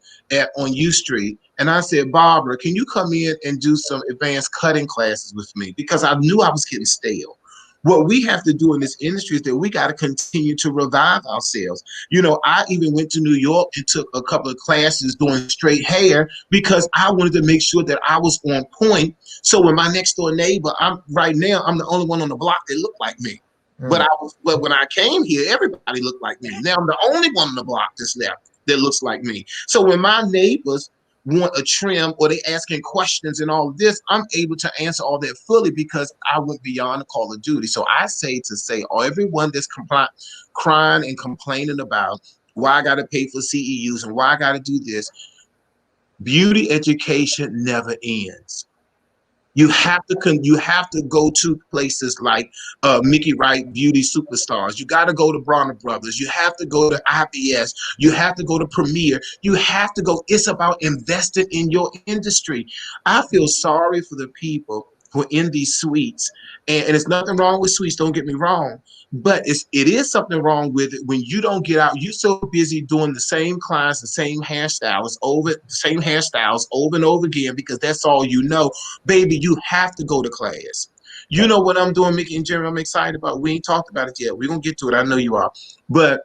on U Street and I said, Barbara, can you come in and do some advanced cutting classes with me? Because I knew I was getting stale. What we have to do in this industry is that we got to continue to revive ourselves. You know, I even went to New York and took a couple of classes doing straight hair because I wanted to make sure that I was on point. So when my next door neighbor, I'm the only one on the block that looked like me. But when I came here, everybody looked like me. Now I'm the only one on the block that's left that looks like me. So when my neighbors want a trim or they asking questions and all of this, I'm able to answer all that fully because I went beyond the call of duty. So I say, everyone that's crying and complaining about why I got to pay for CEUs and why I got to do this, beauty education never ends. You have to go to places like Miki Wright Beauty Superstars. You got to go to Bronner Brothers. You have to go to IBS. You have to go to Premier. You have to go. It's about investing in your industry. I feel sorry for the people who are in these suites, and it's nothing wrong with suites. Don't get me wrong, but it is something wrong with it when you don't get out. You're so busy doing the same clients, the same hairstyles over and over again because that's all you know. Baby, you have to go to class. You know what I'm doing, Miki and Jeremy, I'm excited about. We ain't talked about it yet. We're going to get to it. I know you are. But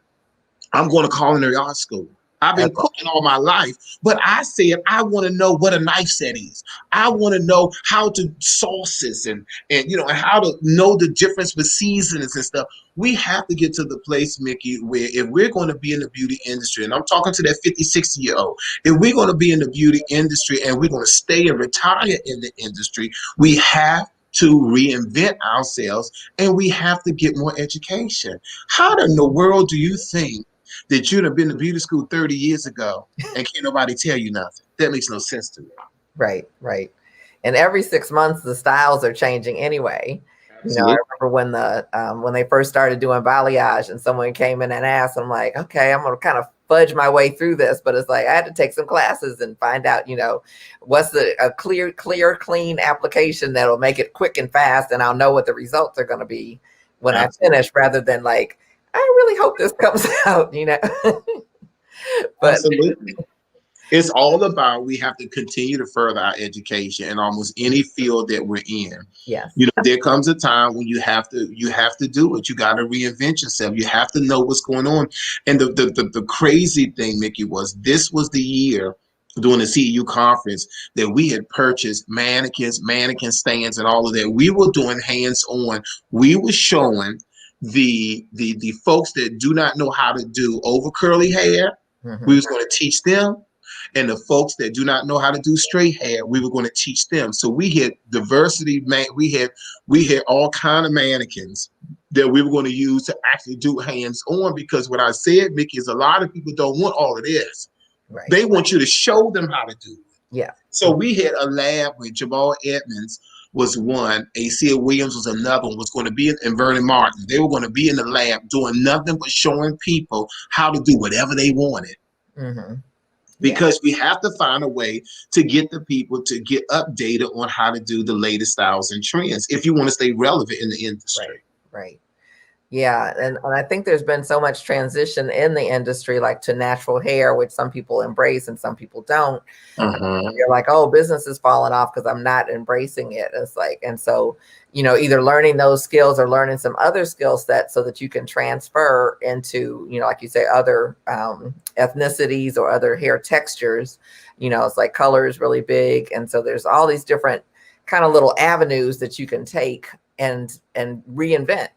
I'm going to culinary art school. I've been cooking all my life, but I said I want to know what a knife set is. I want to know how to sauces and how to know the difference with seasonings and stuff. We have to get to the place, Miki, where if we're going to be in the beauty industry, and I'm talking to that 50, 60-year-old, if we're going to be in the beauty industry and we're going to stay and retire in the industry, we have to reinvent ourselves and we have to get more education. How in the world do you think that you'd have been to beauty school 30 years ago and can't nobody tell you nothing? That makes no sense to me. Right. And every 6 months, the styles are changing anyway. Absolutely. You know, I remember when they first started doing balayage and someone came in and asked, I'm like, okay, I'm going to kind of fudge my way through this. But it's like, I had to take some classes and find out, what's a clear, clean application that'll make it quick and fast. And I'll know what the results are going to be when I finish, rather than like, I really hope this comes out, But absolutely. It's all about, we have to continue to further our education in almost any field that we're in. Yes. There comes a time when you have to do it. You got to reinvent yourself. You have to know what's going on. And the crazy thing, Miki, this was the year during the CEU conference that we had purchased mannequin stands and all of that. We were doing hands-on. We were showing the folks that do not know how to do over curly hair. Mm-hmm. We was going to teach them. And the folks that do not know how to do straight hair, we were going to teach them. So we had diversity, we had all kind of mannequins that we were going to use to actually do hands-on, because what I said, Miki, is a lot of people don't want all of this. Right. They want you to show them how to do it. Yeah. So we had a lab with Jamal Edmonds was one, A.C.A. Williams was another one, was going to be in Vernon Martin. They were going to be in the lab doing nothing but showing people how to do whatever they wanted. Mm-hmm. Because we have to find a way to get the people to get updated on how to do the latest styles and trends if you want to stay relevant in the industry. Right. Yeah. And I think there's been so much transition in the industry, like to natural hair, which some people embrace and some people don't. You're like, oh, business is falling off because I'm not embracing it. It's like, and so, either learning those skills or learning some other skill sets so that you can transfer into, like you say, other ethnicities or other hair textures. It's like color is really big. And so there's all these different kind of little avenues that you can take and reinvent,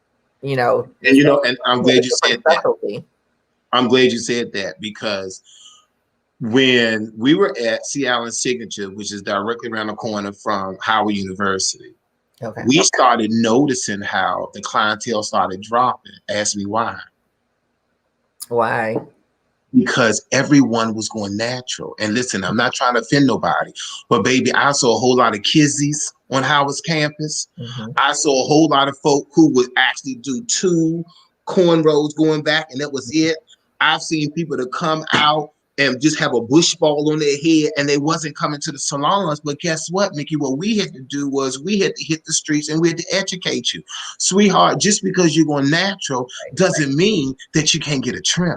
you know. And and I'm glad you said that. Specialty. I'm glad you said that, because when we were at Sea Island Signature, which is directly around the corner from Howard University, we started noticing how the clientele started dropping. Ask me why. Why? Because everyone was going natural. And listen, I'm not trying to offend nobody, but baby, I saw a whole lot of kizzies on Howard's campus. I saw a whole lot of folk who would actually do 2 cornrows going back, and that was it. I've seen people that come out and just have a bush ball on their head, and they wasn't coming to the salons. But guess what, Miki? What we had to do was we had to hit the streets and we had to educate you. Sweetheart, just because you're going natural doesn't mean that you can't get a trim.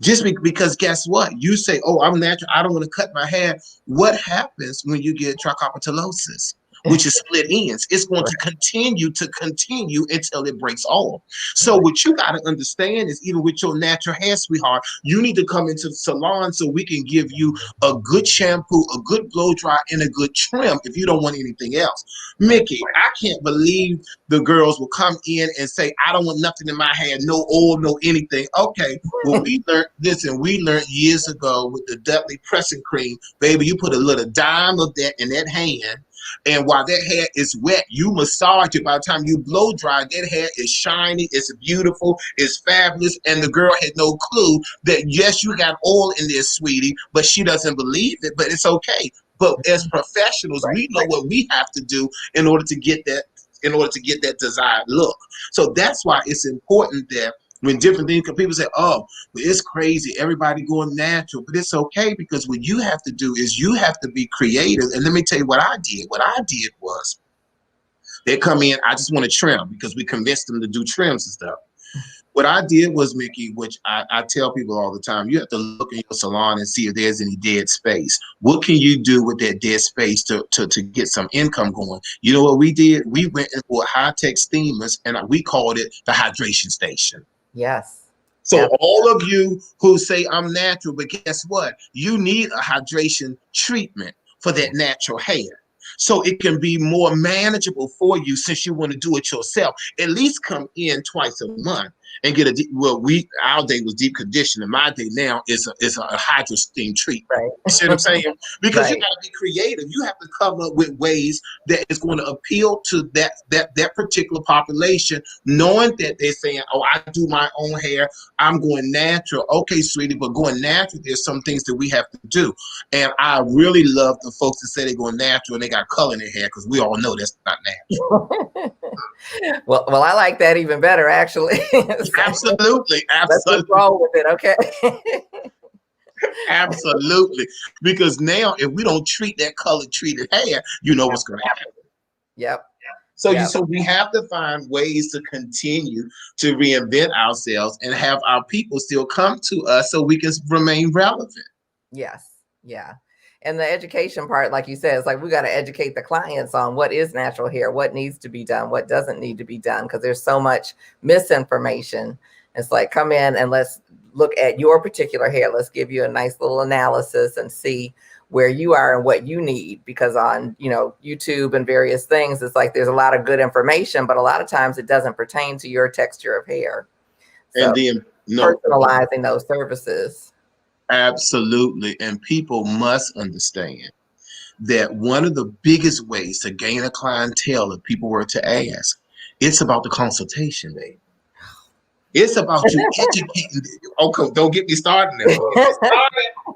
Just because guess what? You say, oh, I'm natural, I don't want to cut my hair. What happens when you get trichopitalosis, which is split ends? It's going to continue until it breaks off. So what you got to understand is, even with your natural hair, sweetheart, you need to come into the salon so we can give you a good shampoo, a good blow dry, and a good trim if you don't want anything else. Miki, I can't believe the girls will come in and say, I don't want nothing in my hair, no oil, no anything. Okay, well, we learned years ago with the Dudley pressing cream, baby, you put a little dime of that in that hand, and while that hair is wet, you massage it. By the time you blow dry, that hair is shiny, it's beautiful, it's fabulous, and the girl had no clue that, yes, you got oil in there, sweetie, but she doesn't believe it, but it's okay. But as professionals, we know what we have to do in order to get that desired look. So that's why it's important that when different things, people say, oh, but it's crazy, everybody going natural, but it's okay, because what you have to do is you have to be creative. And let me tell you what I did. What I did was, they come in, I just want to trim, because we convinced them to do trims and stuff. What I did was, Miki, which I tell people all the time, you have to look in your salon and see if there's any dead space. What can you do with that dead space to get some income going? You know what we did? We went and bought high-tech steamers, and we called it the hydration station. Yes. So all of you who say I'm natural, but guess what? You need a hydration treatment for that natural hair. So it can be more manageable for you, since you want to do it yourself. At least come in twice a month and get our day was deep conditioning. My day now is a hydro steam treatment. Right. You see what I'm saying? Because you got to be creative. You have to come up with ways that is going to appeal to that particular population, knowing that they're saying, oh, I do my own hair, I'm going natural. Okay, sweetie, but going natural, there's some things that we have to do. And I really love the folks that say they're going natural and they got color in their hair, because we all know that's not natural. well, I like that even better, actually. Absolutely. Let's just roll with it, okay? Absolutely. Because now, if we don't treat that color treated hair, you know what's going to happen. Yep. So we have to find ways to continue to reinvent ourselves and have our people still come to us so we can remain relevant. Yes. Yeah. And the education part, like you said, is like, we got to educate the clients on what is natural hair, what needs to be done, what doesn't need to be done, because there's so much misinformation. It's like, come in and let's look at your particular hair. Let's give you a nice little analysis and see where you are and what you need, because on, YouTube and various things, it's like there's a lot of good information, but a lot of times it doesn't pertain to your texture of hair. So and then personalizing those services. Absolutely. And people must understand that one of the biggest ways to gain a clientele, if people were to ask, it's about the consultation, baby. It's about you educating. Okay, don't get me started now.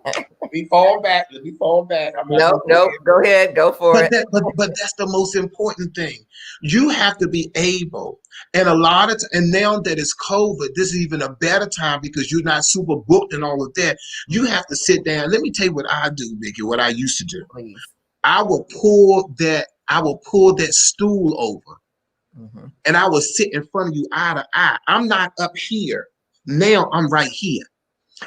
Let me fall back. Nope. Go ahead. Go for it. But that's the most important thing. You have to be able, and now that it's COVID, this is even a better time, because you're not super booked and all of that. You have to sit down. Let me tell you what I do, Miki, what I used to do. Please. I will pull that stool over. Mm-hmm. And I will sit in front of you eye to eye. I'm not up here. Now I'm right here.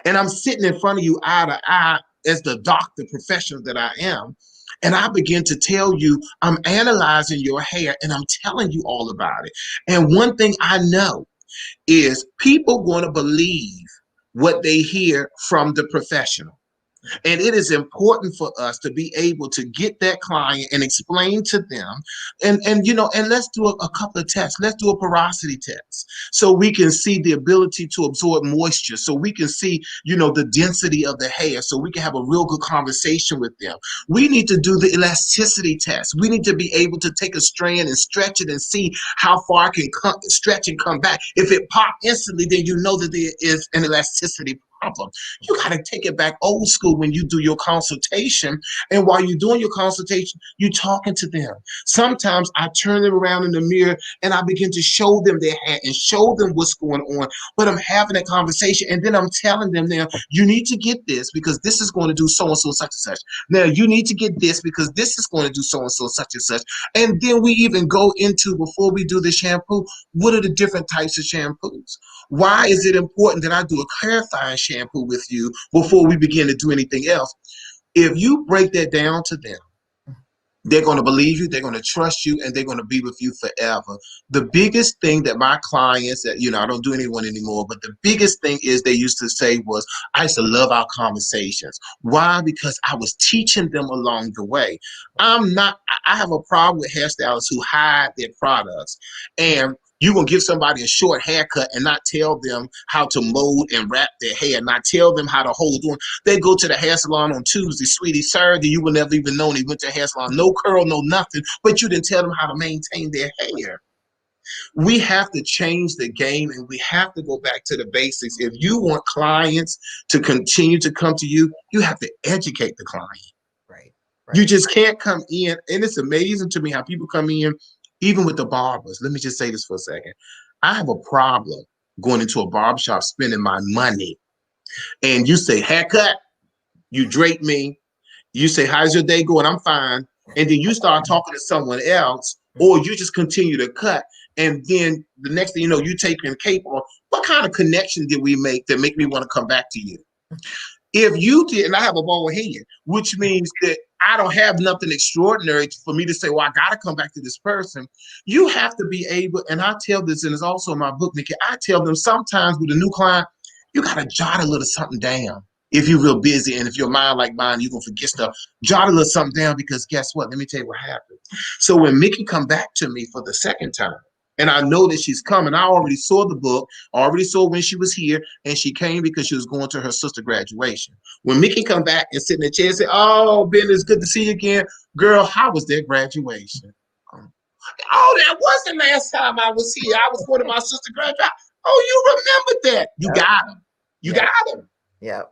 And I'm sitting in front of you eye to eye as the doctor professional that I am. And I begin to tell you, I'm analyzing your hair and I'm telling you all about it. And one thing I know is people want to believe what they hear from the professional. And it is important for us to be able to get that client and explain to them, and let's do a couple of tests. Let's do a porosity test so we can see the ability to absorb moisture, so we can see, the density of the hair, so we can have a real good conversation with them. We need to do the elasticity test. We need to be able to take a strand and stretch it and see how far it can stretch and come back. If it pops instantly, then you know that there is an elasticity problem. You got to take it back old school when you do your consultation. And while you're doing your consultation, you're talking to them. Sometimes I turn them around in the mirror and I begin to show them their hair and show them what's going on. But I'm having that conversation and then I'm telling them now, you need to get this because this is going to do so and so such and such. Now you need to get this because this is going to do so and so such and such. And then we even go into, before we do the shampoo, what are the different types of shampoos? Why is it important that I do a clarifying shampoo with you before we begin to do anything else? If you break that down to them, they're going to believe you, they're going to trust you, and they're going to be with you forever. The biggest thing that my clients, that I don't do anyone anymore, but the biggest thing is they used to say was, I used to love our conversations. Why? Because I was teaching them along the way. I have a problem with hairstylists who hide their products. And you're going to give somebody a short haircut and not tell them how to mold and wrap their hair, not tell them how to hold on. They go to the hair salon on Tuesday, sweetie, Saturday, you will never even know they went to a hair salon. No curl, no nothing, but you didn't tell them how to maintain their hair. We have to change the game and we have to go back to the basics. If you want clients to continue to come to you, you have to educate the client. Right. You just can't come in. And it's amazing to me how people come in, even with the barbers. Let me just say this for a second. I have a problem going into a barbershop, spending my money. And you say, haircut, you drape me. You say, how's your day going? I'm fine. And then you start talking to someone else, or you just continue to cut. And then the next thing you know, you take your cape on. What kind of connection did we make that make me want to come back to you? If you did, and I have a bald head, which means that I don't have nothing extraordinary for me to say, well, I got to come back to this person. You have to be able, and I tell this, and it's also in my book, Miki, I tell them sometimes with a new client, you got to jot a little something down. If you're real busy and if your mind like mine, you're going to forget stuff, jot a little something down because guess what? Let me tell you what happened. So when Miki come back to me for the second time, and I know that she's coming, I already saw the book, already saw when she was here, and she came because she was going to her sister's graduation. When Miki come back and sit in the chair and say, oh, Ben, it's good to see you again. Girl, how was their graduation? Oh, that wasn't last time I was here. I was going to my sister's graduation. Oh, you remember that. You got him. You got him. Yep.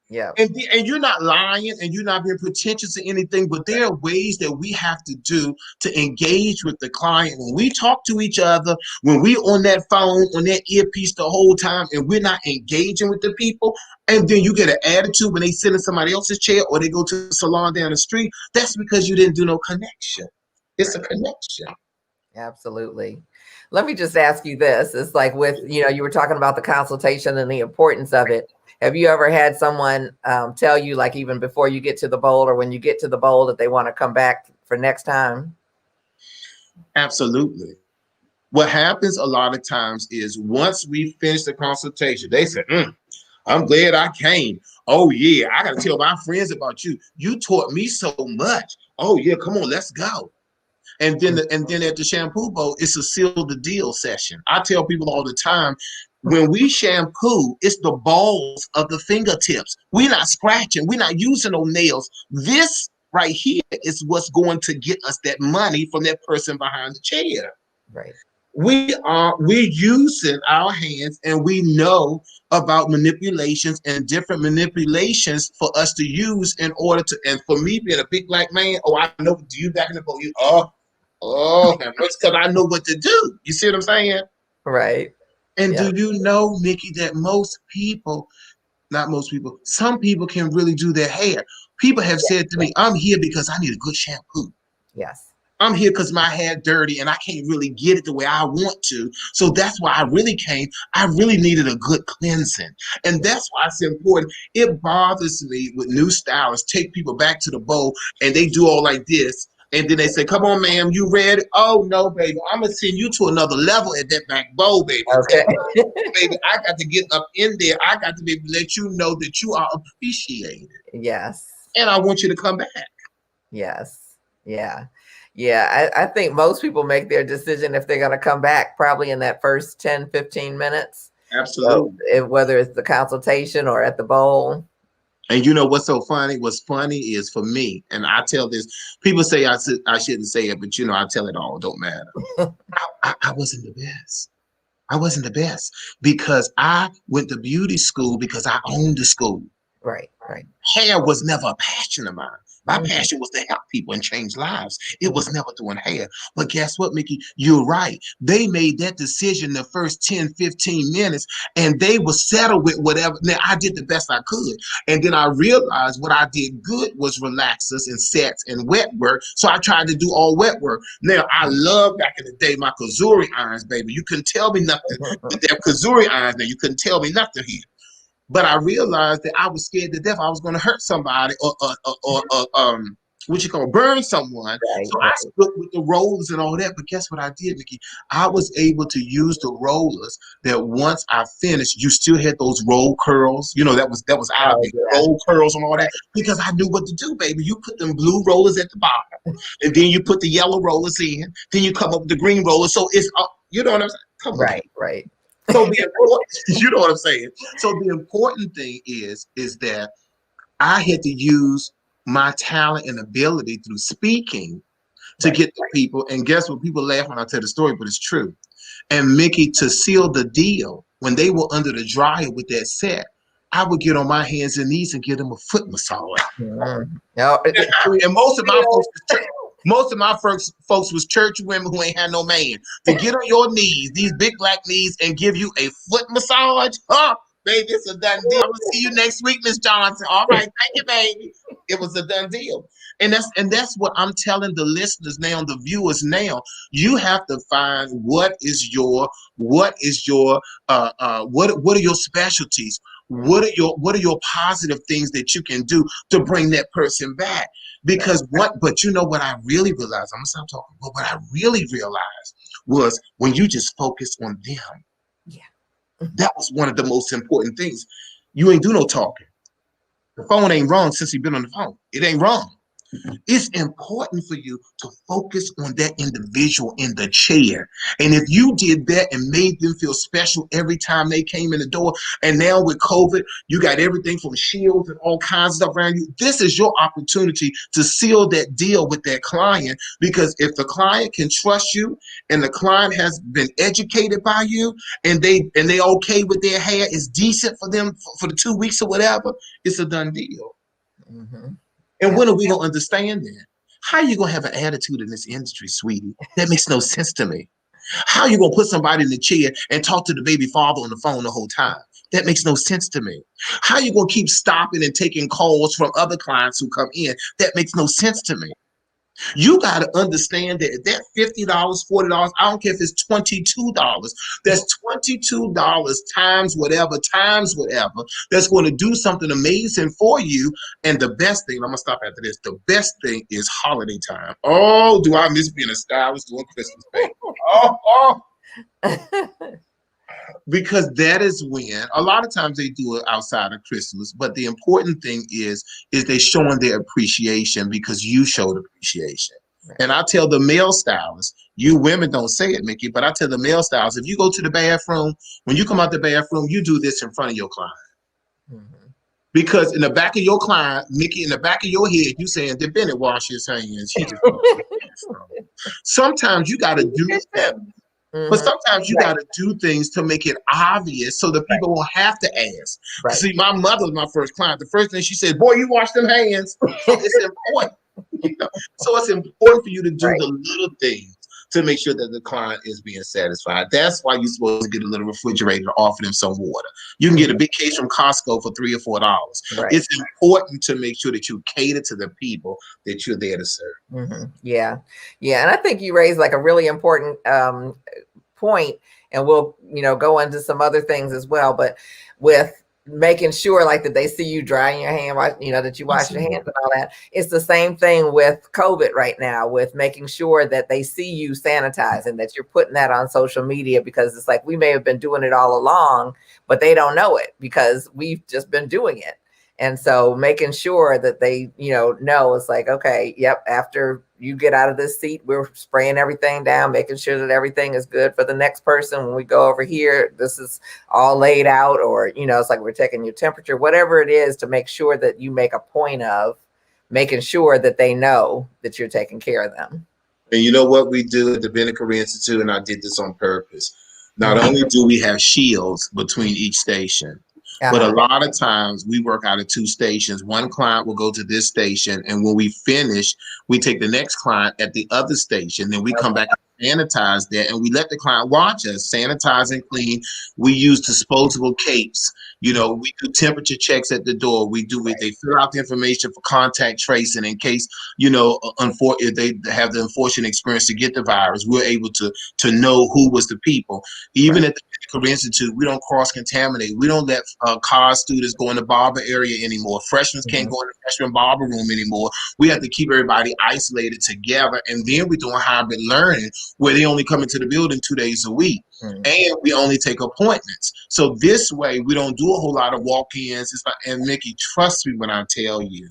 Yeah. And you're not lying and you're not being pretentious or anything, but there are ways that we have to do to engage with the client. When we talk to each other, when we on that phone, on that earpiece the whole time, and we're not engaging with the people, and then you get an attitude when they sit in somebody else's chair or they go to the salon down the street, that's because you didn't do no connection. It's a connection. Absolutely. Let me just ask you this. It's like with, you were talking about the consultation and the importance of it. Have you ever had someone tell you, like even before you get to the bowl or when you get to the bowl, that they want to come back for next time? Absolutely. What happens a lot of times is once we finish the consultation, they say, I'm glad I came. Oh, yeah, I got to tell my friends about you. You taught me so much. Oh, yeah, come on, let's go. And then at the shampoo bowl, it's a seal the deal session. I tell people all the time, when we shampoo, it's the balls of the fingertips. We're not scratching. We're not using no nails. This right here is what's going to get us that money from that person behind the chair. Right. We're using our hands, and we know about manipulations and different manipulations for us to use in order to. And for me, being a big black man, I know. Do you back in the bowl? Because I know what to do. You see what I'm saying? Right. And do you know, Miki, that some people can really do their hair. People have said to me, I'm here because I need a good shampoo. Yes. I'm here because my hair dirty and I can't really get it the way I want to. So that's why I really came. I really needed a good cleansing. And that's why it's important. It bothers me with new stylists take people back to the bowl and they do all like this. And then they say, come on, ma'am, you ready? Oh, no, baby. I'm going to send you to another level at that back bowl, baby. Okay. Baby, I got to get up in there. I got to be able to let you know that you are appreciated. Yes. And I want you to come back. Yes. Yeah. Yeah. I think most people make their decision if they're going to come back probably in that first 10, 15 minutes. Absolutely. So whether it's the consultation or at the bowl. And you know what's so funny? What's funny is for me, and I tell this, people say I shouldn't say it, but you know, I tell it all, don't matter. I wasn't the best. I wasn't the best because I went to beauty school because I owned the school. Right, right. Hair was never a passion of mine. My Mhm. passion was to help people and change lives. It was never doing hair. But guess what, Miki? You're right. They made that decision the first 10, 15 minutes, and they were settled with whatever. Now, I did the best I could. And then I realized what I did good was relaxers and sets and wet work. So I tried to do all wet work. Now, I love back in the day my Kazuri irons, baby. You couldn't tell me nothing with that Kazuri irons. Now, you couldn't tell me nothing here. But I realized that I was scared to death I was going to hurt somebody or what you call burn someone. Right, So I right. stuck with the rollers and all that. But guess what I did, Miki? I was able to use the rollers that once I finished, you still had those roll curls. You know, that was out of Yeah. roll curls and all that because I knew what to do, baby. You put them blue rollers at the bottom, and then you put the yellow rollers in. Then you come up with the green rollers. So it's you know what I'm saying? Come on. Right, right. So the important, you know what I'm saying? So the important thing is that I had to use my talent and ability through speaking to get to people. And guess what? People laugh when I tell the story, but it's true. And Miki, to seal the deal, when they were under the dryer with that set, I would get on my hands and knees and give them a foot massage. Mm-hmm. And most of my folks was church women who ain't had no man. To get on your knees, these big black knees, and give you a foot massage, huh? Baby, it's a done deal. I'm gonna see you next week, Miss Johnson. All right, thank you, baby. It was a done deal. And that's what I'm telling the listeners now, the viewers now. You have to find what are your specialties? What are your positive things that you can do to bring that person back? Because but you know what I really realized, I'm gonna stop talking, but what I really realized was when you just focus on them. Yeah. That was one of the most important things. You ain't do no talking. The phone ain't wrong since you've been on the phone. It ain't wrong. It's important for you to focus on that individual in the chair. And if you did that and made them feel special every time they came in the door, and now with COVID, you got everything from shields and all kinds of stuff around you. This is your opportunity to seal that deal with that client, because if the client can trust you and the client has been educated by you and they okay with their hair, is decent for them for the 2 weeks or whatever, it's a done deal. Mm-hmm. And when are we gonna understand that? How are you gonna have an attitude in this industry, sweetie? That makes no sense to me. How are you gonna put somebody in the chair and talk to the baby father on the phone the whole time? That makes no sense to me. How are you gonna keep stopping and taking calls from other clients who come in? That makes no sense to me. You got to understand that $50, $40, I don't care if it's $22, that's $22 times whatever, that's going to do something amazing for you. And the best thing, I'm going to stop after this, the best thing is holiday time. Oh, do I miss being a stylist doing Christmas, baby? Because that is when a lot of times they do it outside of Christmas, but the important thing is they showing their appreciation because you showed appreciation. Right. And I tell the male stylists, you women don't say it, Miki, but I tell the male stylists, if you go to the bathroom, when you come out the bathroom, you do this in front of your client. Mm-hmm. Because in the back of your client, Miki, in the back of your head, you saying, did Bennett wash his hands? He just sometimes you got to do that. Mm-hmm. But sometimes you got to do things to make it obvious so that people won't have to ask. Right. See, my mother was my first client. The first thing she said, boy, you wash them hands. So it's important. You know? So it's important for you to do the little things to make sure that the client is being satisfied. That's why you're supposed to get a little refrigerator to offer them some water. You can get a big case from Costco for $3 or $4. Right. It's important to make sure that you cater to the people that you're there to serve. Mm-hmm. Yeah. Yeah. And I think you raised like a really important point, and we'll, go into some other things as well, but with making sure like that they see you drying your hand, that you wash your hands and all that. It's the same thing with COVID right now, with making sure that they see you sanitize and that you're putting that on social media, because it's like we may have been doing it all along, but they don't know it because we've just been doing it. And so making sure that they, know it's like, okay, yep, after you get out of this seat, we're spraying everything down, making sure that everything is good for the next person. When we go over here, this is all laid out, or, it's like we're taking your temperature, whatever it is, to make sure that you make a point of making sure that they know that you're taking care of them. And you know what we do at the Bennett Career Institute, and I did this on purpose. Not only do we have shields between each station, but a lot of times we work out of two stations. One client will go to this station, and when we finish, we take the next client at the other station. Then we come back and sanitize that, and we let the client watch us sanitize and clean. We use disposable capes. We do temperature checks at the door. They fill out the information for contact tracing in case, if they have the unfortunate experience to get the virus. We're able to know who was the people. Even at the Career Institute, we don't cross-contaminate. We don't let college students go in the barber area anymore. Freshmen can't go in the freshman barber room anymore. We have to keep everybody isolated together. And then we're doing hybrid learning where they only come into the building 2 days a week. And we only take appointments. So this way, we don't do a whole lot of walk-ins. And Miki, trust me when I tell you,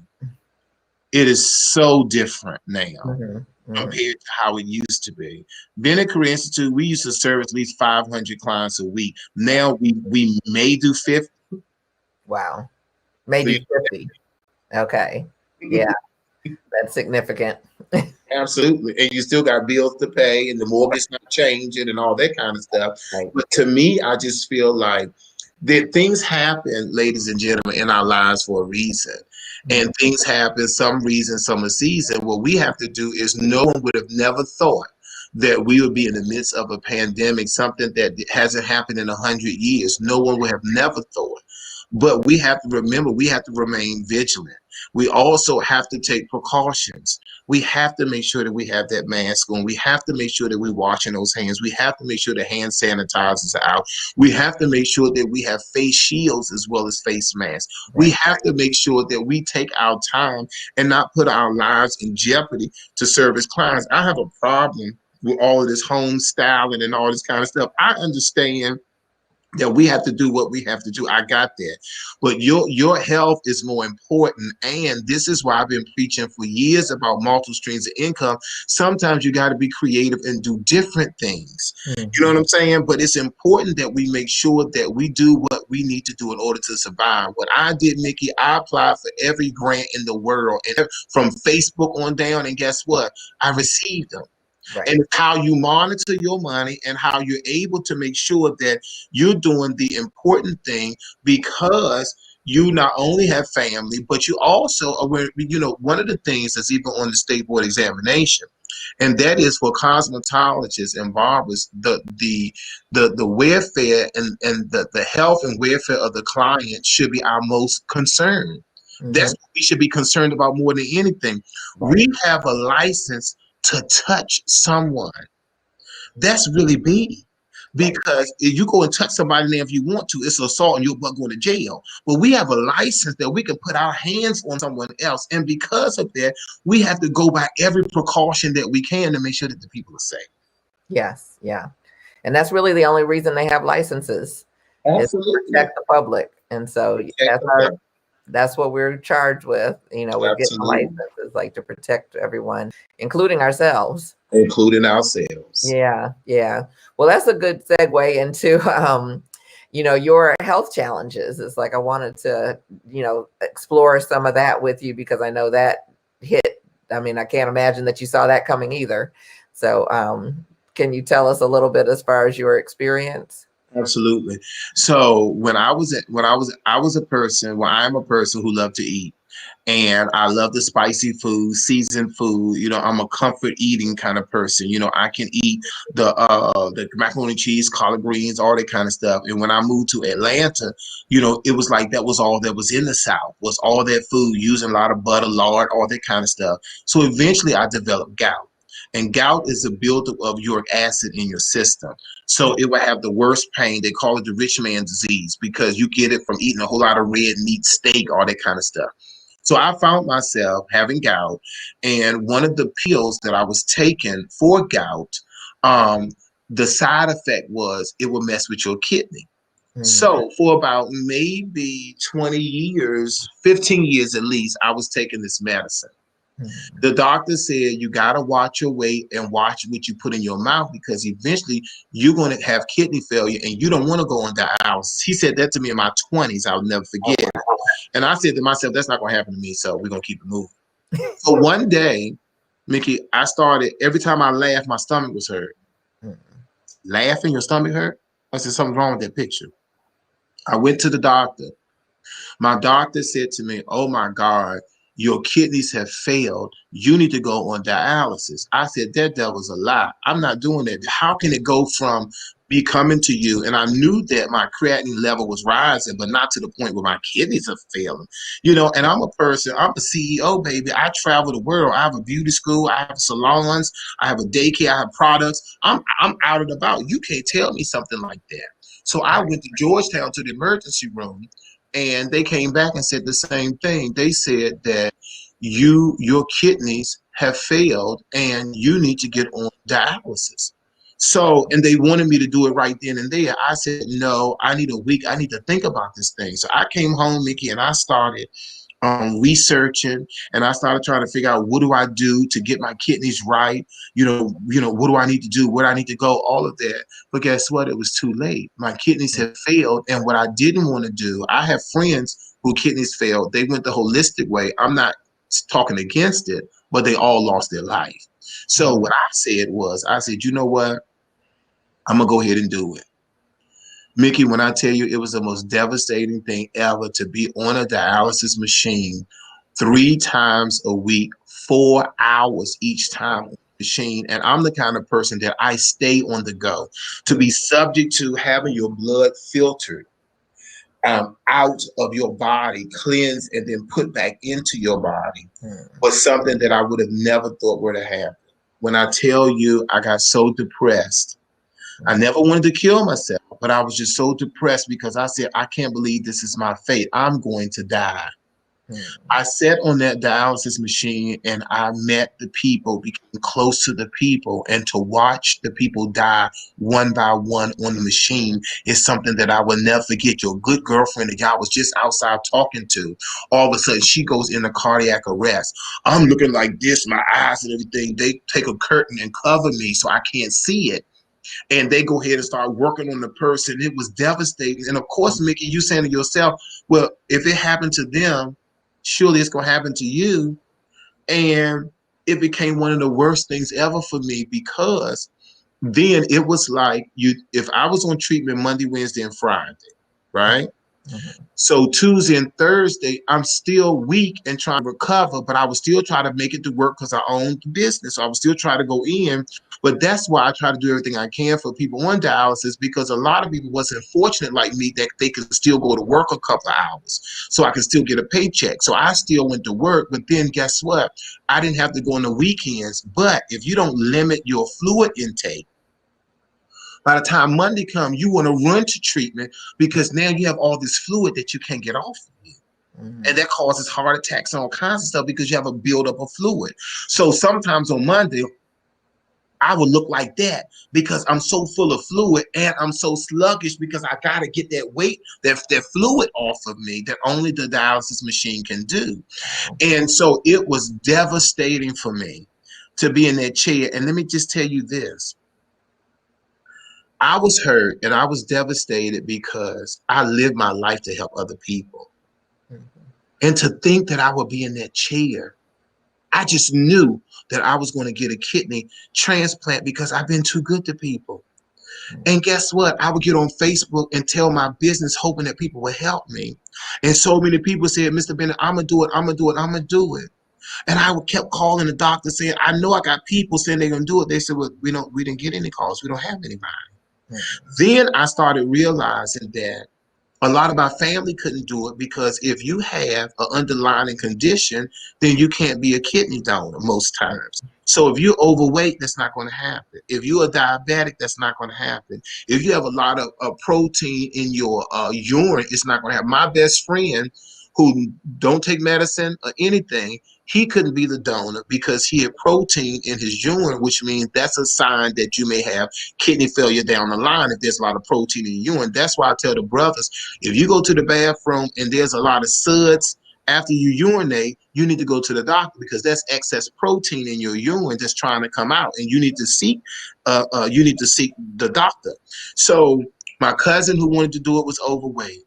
it is so different now compared to how it used to be. Bennett Career Institute, we used to serve at least 500 clients a week. Now we may do 50. Wow. Maybe 50. Okay. Yeah. That's significant. Absolutely. And you still got bills to pay, and the mortgage not changing and all that kind of stuff. Right. But to me, I just feel like that things happen, ladies and gentlemen, in our lives for a reason. And things happen, some reason, some a season. What we have to do is, no one would have never thought that we would be in the midst of a pandemic, something that hasn't happened in 100 years. No one would have never thought. But we have to remember, we have to remain vigilant. We also have to take precautions. We have to make sure that we have that mask on. We have to make sure that we're washing those hands. We have to make sure the hand sanitizers are out. We have to make sure that we have face shields as well as face masks. Right. We have to make sure that we take our time and not put our lives in jeopardy to service clients. I have a problem with all of this home styling and all this kind of stuff. I understand that we have to do what we have to do. I got that. But your health is more important. And this is why I've been preaching for years about multiple streams of income. Sometimes you got to be creative and do different things. You know what I'm saying? But it's important that we make sure that we do what we need to do in order to survive. What I did, Miki, I applied for every grant in the world, and from Facebook on down, and guess what? I received them. Right. And it's how you monitor your money and how you're able to make sure that you're doing the important thing, because you not only have family, but you also are, one of the things that's even on the state board examination, and that is for cosmetologists and barbers, the welfare and the health and welfare of the client should be our most concern. That's what we should be concerned about more than anything. Right. We have a license to touch someone. That's really big, because if you go and touch somebody now, if you want to, it's assault and you're about going to jail. But we have a license that we can put our hands on someone else, and because of that, we have to go by every precaution that we can to make sure that the people are safe. Yes, yeah, and that's really the only reason they have licenses. Absolutely. Is to protect the public, and so that's what we're charged with. We're getting licenses, like, to protect everyone, including ourselves. Yeah. Well, that's a good segue into, your health challenges. It's like I wanted to, explore some of that with you, because I know that hit. I mean, I can't imagine that you saw that coming either. So can you tell us a little bit as far as your experience? Absolutely. So I am a person who loved to eat, and I love the spicy food, seasoned food. I'm a comfort eating kind of person. I can eat the macaroni and cheese, collard greens, all that kind of stuff. And when I moved to Atlanta, it was like that was all that was in the South, was all that food, using a lot of butter, lard, all that kind of stuff. So eventually I developed gout. And gout is a buildup of uric acid in your system. So it will have the worst pain. They call it the rich man disease, because you get it from eating a whole lot of red meat, steak, all that kind of stuff. So I found myself having gout, and one of the pills that I was taking for gout, the side effect was it will mess with your kidney. So for about maybe 20 years, 15 years at least, I was taking this medicine. The doctor said you got to watch your weight and watch what you put in your mouth because eventually you're going to have kidney failure and you don't want to go on dialysis. He said that to me in my 20s. I'll never forget it. And I said to myself, that's not going to happen to me. So we're going to keep it moving. So one day, Miki, I started, every time I laughed, my stomach was hurt. Laughing, your stomach hurt? I said, something's wrong with that picture. I went to the doctor. My doctor said to me, oh my God, your kidneys have failed. You need to go on dialysis. I said, that devil's a lie. I'm not doing that. How can it go from me coming to you? And I knew that my creatinine level was rising, but not to the point where my kidneys are failing. You know, and I'm a person, I'm a CEO, baby. I travel the world. I have a beauty school. I have salons. I have a daycare. I have products. I'm out and about. You can't tell me something like that. So I went to Georgetown to the emergency room. And they came back and said the same thing. They said that your kidneys have failed and you need to get on dialysis. So, and they wanted me to do it right then and there. I said, no, I need a week. I need to think about this thing. So I came home, Miki, and I started researching, and I started trying to figure out what do I do to get my kidneys right. What do I need to do? Where I need to go? All of that. But guess what? It was too late. My kidneys had failed, and what I didn't want to do. I have friends who kidneys failed. They went the holistic way. I'm not talking against it, but they all lost their life. So what I said was, I said, you know what? I'm gonna go ahead and do it. Miki, when I tell you it was the most devastating thing ever to be on a dialysis machine 3 times a week, 4 hours each time on the machine. And I'm the kind of person that I stay on the go. To be subject to having your blood filtered out of your body, cleansed, and then put back into your body was something that I would have never thought would have happened. When I tell you I got so depressed, I never wanted to kill myself, but I was just so depressed because I said, I can't believe this is my fate. I'm going to die. I sat on that dialysis machine and I met the people, became close to the people, and to watch the people die one by one on the machine is something that I will never forget. Your good girlfriend that y'all was just outside talking to, all of a sudden she goes into cardiac arrest. I'm looking like this, my eyes and everything. They take a curtain and cover me so I can't see it. And they go ahead and start working on the person. It was devastating. And of course, Miki, you saying to yourself, well, if it happened to them, surely it's going to happen to you. And it became one of the worst things ever for me because then it was like if I was on treatment Monday, Wednesday, and Friday, right? So Tuesday and Thursday, I'm still weak and trying to recover, but I was still trying to make it to work because I owned the business. So I was still trying to go in. But that's why I try to do everything I can for people on dialysis, because a lot of people wasn't fortunate like me that they could still go to work a couple of hours so I could still get a paycheck. So I still went to work. But then guess what? I didn't have to go on the weekends. But if you don't limit your fluid intake, by the time Monday comes, you want to run to treatment because now you have all this fluid that you can't get off of you. And that causes heart attacks and all kinds of stuff because you have a buildup of fluid. So sometimes on Monday, I would look like that because I'm so full of fluid and I'm so sluggish because I got to get that weight, that fluid off of me that only the dialysis machine can do. And so it was devastating for me to be in that chair. And let me just tell you this. I was hurt and I was devastated because I lived my life to help other people. And to think that I would be in that chair, I just knew that I was going to get a kidney transplant because I've been too good to people. And guess what? I would get on Facebook and tell my business hoping that people would help me. And so many people said, Mr. Bennett, I'm going to do it. I'm going to do it. I'm going to do it. And I kept calling the doctor saying, I know I got people saying they're going to do it. They said, well, we didn't get any calls. We don't have anybody. Then I started realizing that a lot of my family couldn't do it because if you have an underlying condition, then you can't be a kidney donor most times. So if you're overweight, that's not going to happen. If you're a diabetic, that's not going to happen. If you have a lot of protein in your urine, it's not going to happen. My best friend who don't take medicine or anything, he couldn't be the donor because he had protein in his urine, which means that's a sign that you may have kidney failure down the line if there's a lot of protein in your urine. That's why I tell the brothers, if you go to the bathroom and there's a lot of suds after you urinate, you need to go to the doctor because that's excess protein in your urine that's trying to come out, and you need to seek the doctor. So my cousin who wanted to do it was overweight.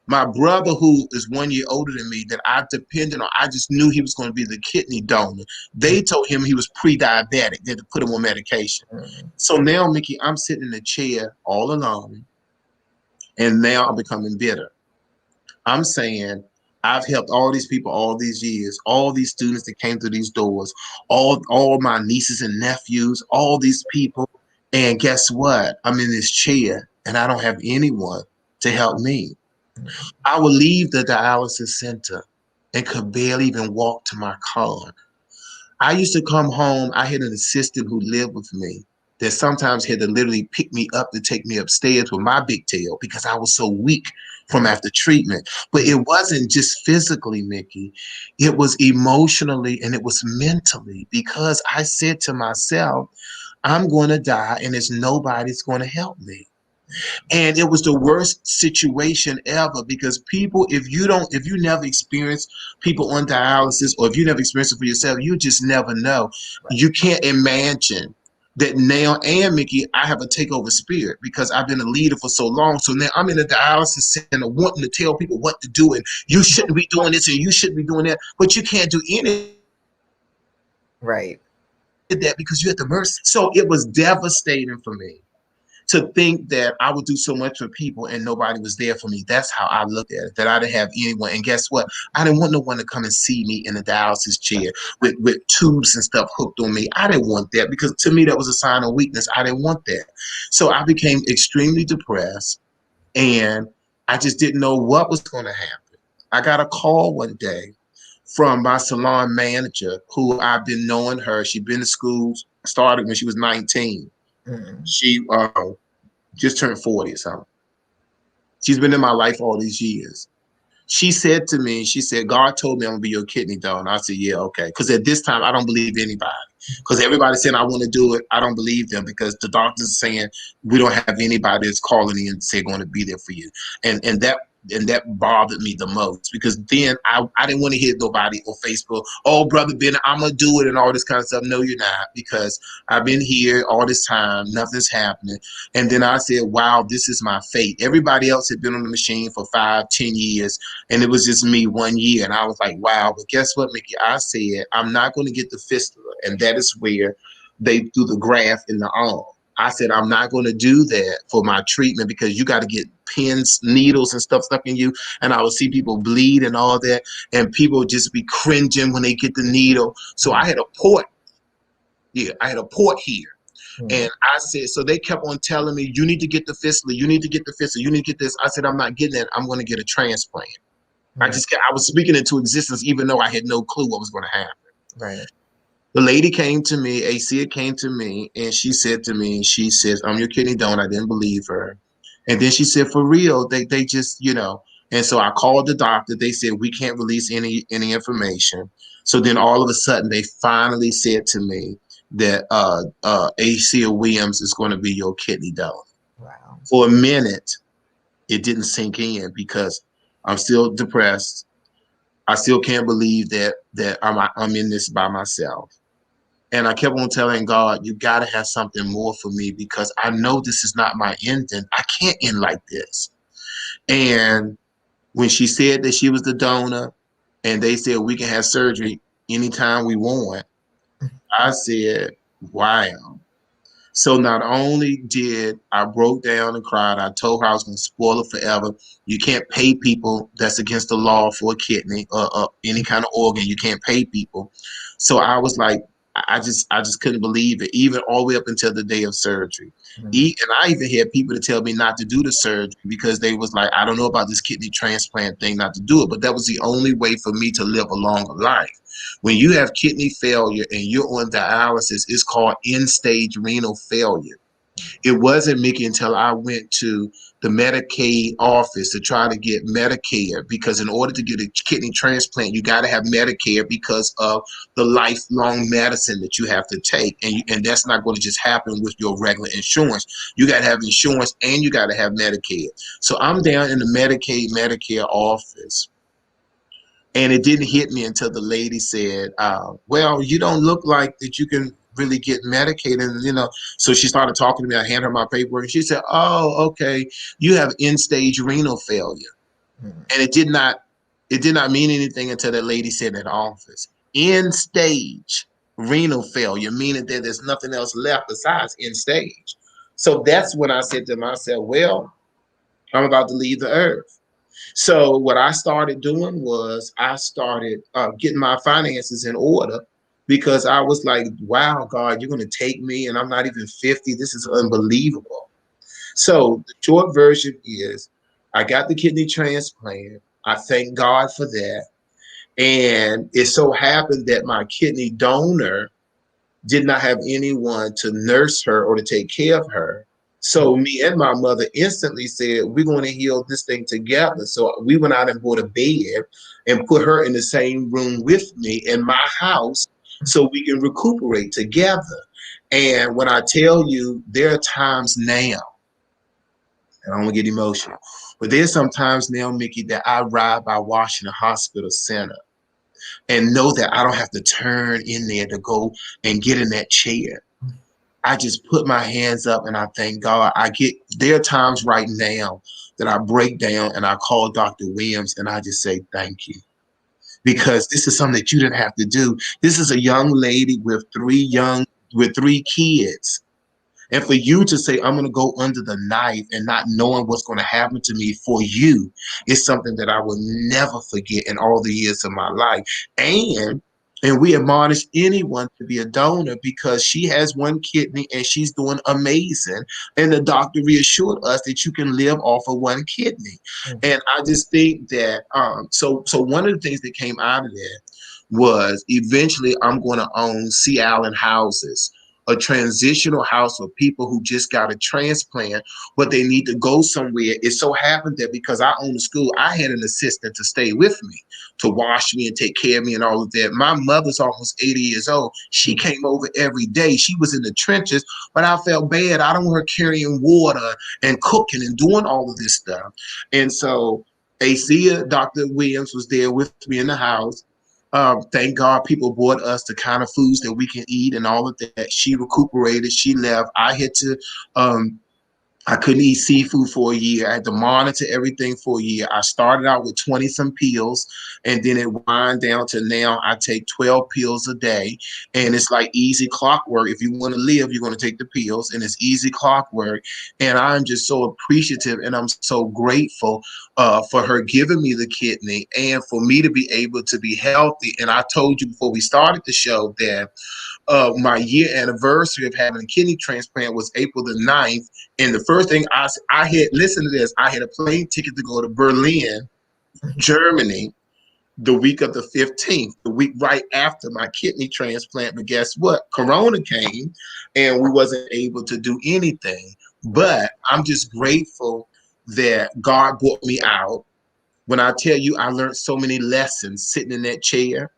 My brother, who is 1 year older than me, that I depended on, I just knew he was going to be the kidney donor. They told him he was pre-diabetic. They had to put him on medication. So now, Miki, I'm sitting in a chair all alone, and now I'm becoming bitter. I'm saying I've helped all these people all these years, all these students that came through these doors, all my nieces and nephews, all these people. And guess what? I'm in this chair, and I don't have anyone to help me. I would leave the dialysis center and could barely even walk to my car. I used to come home. I had an assistant who lived with me that sometimes had to literally pick me up to take me upstairs with my big tail because I was so weak from after treatment. But it wasn't just physically, Miki. It was emotionally and it was mentally, because I said to myself, I'm going to die and there's nobody's going to help me. And it was the worst situation ever because people, if you never experienced people on dialysis, or if you never experienced it for yourself, you just never know. Right. You can't imagine that now, and Miki, I have a takeover spirit because I've been a leader for so long. So now I'm in a dialysis center wanting to tell people what to do, and you shouldn't be doing this and you shouldn't be doing that, but you can't do anything. Right. That because you're at the mercy. So it was devastating for me to think that I would do so much for people and nobody was there for me. That's how I looked at it, that I didn't have anyone. And guess what? I didn't want no one to come and see me in a dialysis chair with tubes and stuff hooked on me. I didn't want that because to me, that was a sign of weakness. I didn't want that. So I became extremely depressed and I just didn't know what was going to happen. I got a call one day from my salon manager, who I've been knowing her. She'd been to school, started when she was 19. She just turned 40 or something. She's been in my life all these years. She said to me, she said, God told me I'm going to be your kidney donor. I said, yeah, okay. Because at this time, I don't believe anybody. Because everybody said I want to do it. I don't believe them because the doctors are saying we don't have anybody that's calling in and say going to be there for you. And that bothered me the most because then I didn't want to hear nobody on Facebook, oh, Brother Bennett, I'm going to do it and all this kind of stuff. No, you're not, because I've been here all this time. Nothing's happening. And then I said, wow, this is my fate. Everybody else had been on the machine for 5, 10 years, and it was just me 1 year. And I was like, wow. But guess what, Miki? I said, I'm not going to get the fistula. And that is where they do the graft in the arm. I said, I'm not going to do that for my treatment because you got to get pins, needles, and stuff stuck in you. And I would see people bleed and all that. And people would just be cringing when they get the needle. So I had a port. Yeah, I had a port here. And I said, so they kept on telling me, you need to get the fistula. You need to get the fistula. You need to get this. I said, I'm not getting that. I'm going to get a transplant. I was speaking into existence, even though I had no clue what was going to happen. Right. The lady came to me, Acia came to me, and she said to me, she says, I'm your kidney donor. I didn't believe her. And then she said, for real, they just, and so I called the doctor. They said, we can't release any information. So then all of a sudden, they finally said to me that Acia Williams is going to be your kidney donor. Wow. For a minute, it didn't sink in because I'm still depressed. I still can't believe that I'm in this by myself. And I kept on telling God, you got to have something more for me because I know this is not my ending. I can't end like this. And when she said that she was the donor and they said we can have surgery anytime we want, I said, wow. So not only did I broke down and cried, I told her I was going to spoil it forever. You can't pay people. That's against the law for a kidney or any kind of organ. You can't pay people. So I was like, I just couldn't believe it, even all the way up until the day of surgery. And I even had people to tell me not to do the surgery because they was like, I don't know about this kidney transplant thing, not to do it. But that was the only way for me to live a longer life. When you have kidney failure and you're on dialysis, it's called end-stage renal failure. It wasn't, Mickey, until I went to the Medicaid office to try to get Medicare, because in order to get a kidney transplant, you got to have Medicare because of the lifelong medicine that you have to take. And that's not going to just happen with your regular insurance. You got to have insurance and you got to have Medicare. So I'm down in the Medicare office. And it didn't hit me until the lady said, well, you don't look like that you can really get medicated. And, so she started talking to me. I handed her my paperwork and she said, oh, okay, you have end-stage renal failure. And it did not mean anything until that lady said in the office, end-stage renal failure, meaning that there's nothing else left besides end-stage. So that's when I said to myself, well, I'm about to leave the earth. So what I started doing was I started getting my finances in order, because I was like, wow, God, you're going to take me and I'm not even 50. This is unbelievable. So the short version is I got the kidney transplant. I thank God for that. And it so happened that my kidney donor did not have anyone to nurse her or to take care of her. So me and my mother instantly said, we're going to heal this thing together. So we went out and bought a bed and put her in the same room with me in my house so we can recuperate together. And when I tell you, there are times now, and I don't want to get emotional, but there's sometimes now, Miki, that I ride by Washington Hospital Center and know that I don't have to turn in there to go and get in that chair. I just put my hands up and I thank God. There are times right now that I break down and I call Dr. Williams and I just say, thank you. Because this is something that you didn't have to do. This is a young lady with three kids. And for you to say, I'm going to go under the knife and not knowing what's going to happen to me for you is something that I will never forget in all the years of my life. And we admonish anyone to be a donor, because she has one kidney and she's doing amazing. And the doctor reassured us that you can live off of one kidney. And I just think that, so one of the things that came out of that was eventually I'm going to own Sea Island houses, a transitional house for people who just got a transplant, but they need to go somewhere. It so happened that because I own the school, I had an assistant to stay with me, to wash me and take care of me and all of that. My mother's almost 80 years old. She came over every day. She was in the trenches, but I felt bad. I don't want her carrying water and cooking and doing all of this stuff. And so Acia, Dr. Williams, was there with me in the house. Thank God people bought us the kind of foods that we can eat and all of that. She recuperated. She left. I couldn't eat seafood for a year. I had to monitor everything for a year. I started out with 20 some pills, and then it wound down to now I take 12 pills a day. And it's like easy clockwork. If you want to live, you're going to take the pills, and it's easy clockwork. And I'm just so appreciative and I'm so grateful for her giving me the kidney and for me to be able to be healthy. And I told you before we started the show that my year anniversary of having a kidney transplant was April the 9th. And the first thing I had, listen to this, I had a plane ticket to go to Berlin, Germany, the week of the 15th, the week right after my kidney transplant. But guess what? Corona came and we wasn't able to do anything. But I'm just grateful that God brought me out. When I tell you I learned so many lessons sitting in that chair,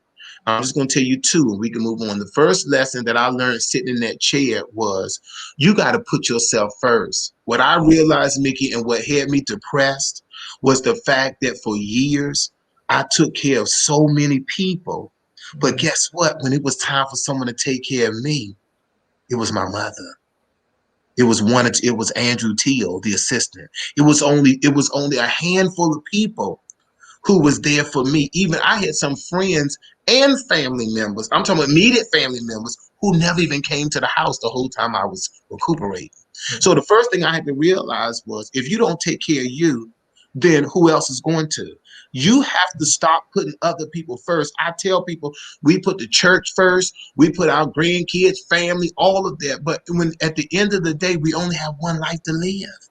I'm just going to tell you two, and we can move on. The first lesson that I learned sitting in that chair was you got to put yourself first. What I realized, Miki, and what had me depressed was the fact that for years, I took care of so many people. But guess what? When it was time for someone to take care of me, it was my mother. It was Andrew Teal, the assistant. It was only a handful of people who was there for me. Even I had some friends and family members, I'm talking immediate family members, who never even came to the house the whole time I was recuperating. So the first thing I had to realize was, if you don't take care of you, then who else is going to? You have to stop putting other people first. I tell people, we put the church first, we put our grandkids, family, all of that. But when at the end of the day, we only have one life to live.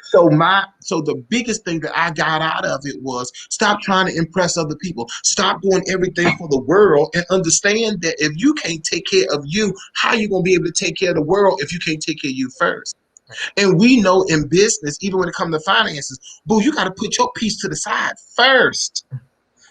So the biggest thing that I got out of it was stop trying to impress other people. Stop doing everything for the world and understand that if you can't take care of you, how are you gonna be able to take care of the world if you can't take care of you first? And we know in business, even when it comes to finances, boo, you got to put your piece to the side first.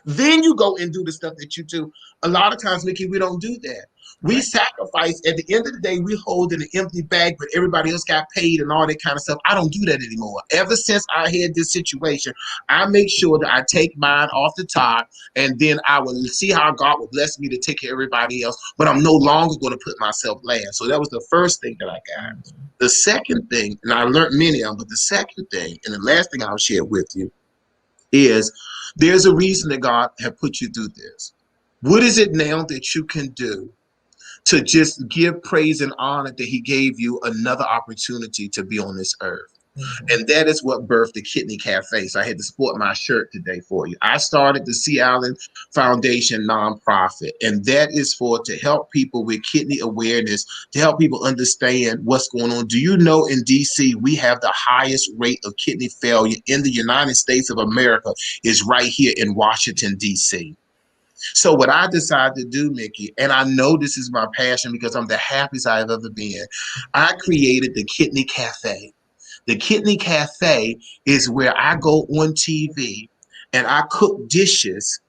Then you go and do the stuff that you do. A lot of times, Miki, we don't do that. We Right. sacrifice. At the end of the day, we hold in an empty bag, but everybody else got paid and all that kind of stuff. I don't do that anymore. Ever since I had this situation, I make sure that I take mine off the top, and then I will see how God will bless me to take care of everybody else. But I'm no longer going to put myself last. So that was the first thing that I got. Mhm. The second thing, and I learned many of them, but the second thing, and the last thing I'll share with you is there's a reason that God had put you through this. What is it now that you can do to just give praise and honor that He gave you another opportunity to be on this earth? Mhm. And that is what birthed the Kidney Cafe. So I had to sport my shirt today for you. I started the Sea Island Foundation nonprofit, and that is for to help people with kidney awareness, to help people understand what's going on. Do you know in DC we have the highest rate of kidney failure in the United States of America is right here in Washington, DC. So what I decided to do, Miki, and I know this is my passion because I'm the happiest I've ever been, I created the Kidney Cafe. The Kidney Cafe is where I go on TV and I cook dishes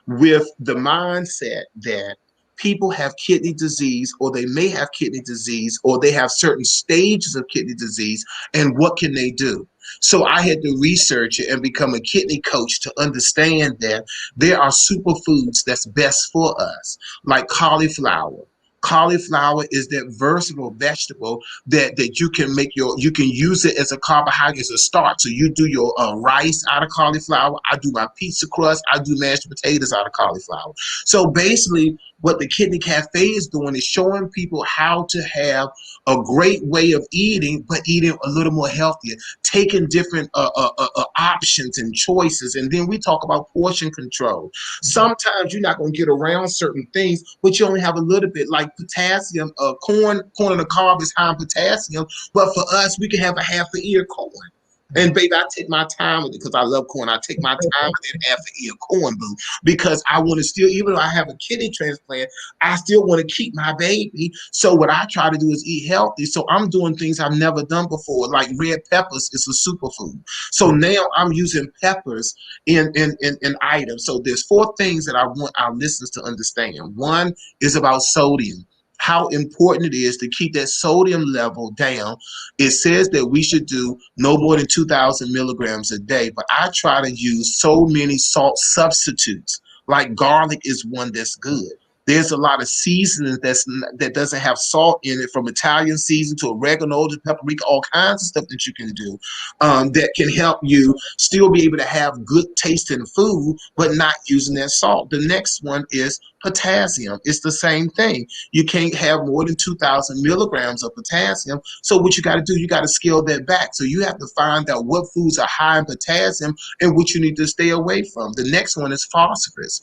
with the mindset that people have kidney disease, or they may have kidney disease, or they have certain stages of kidney disease, and what can they do? So I had to research it and become a kidney coach to understand that there are superfoods that's best for us, like cauliflower. Cauliflower is that versatile vegetable that you can use it as a carbohydrate, as a starch. So you do your rice out of cauliflower. I do my pizza crust. I do mashed potatoes out of cauliflower. So basically, what the Kidney Cafe is doing is showing people how to have a great way of eating, but eating a little more healthier, taking different options and choices. And then we talk about portion control. Sometimes you're not going to get around certain things, but you only have a little bit, like potassium. Corn in the carb is high in potassium, but for us, we can have a half an ear corn. And baby, I take my time with it because I love corn. I take my time with that half an ear corn, boo, because I want to still, even though I have a kidney transplant, I still want to keep my baby. So what I try to do is eat healthy. So I'm doing things I've never done before, like red peppers is a superfood. So now I'm using peppers in items. So there's four things that I want our listeners to understand. One is about sodium, how important it is to keep that sodium level down. It says that we should do no more than 2,000 milligrams a day, but I try to use so many salt substitutes. Like garlic is one that's good. There's a lot of seasoning that doesn't have salt in it, from Italian season to oregano to paprika, all kinds of stuff that you can do that can help you still be able to have good tasting food, but not using that salt. The next one is potassium. It's the same thing. You can't have more than 2,000 milligrams of potassium. So what you got to do, you got to scale that back. So you have to find out what foods are high in potassium and what you need to stay away from. The next one is phosphorus.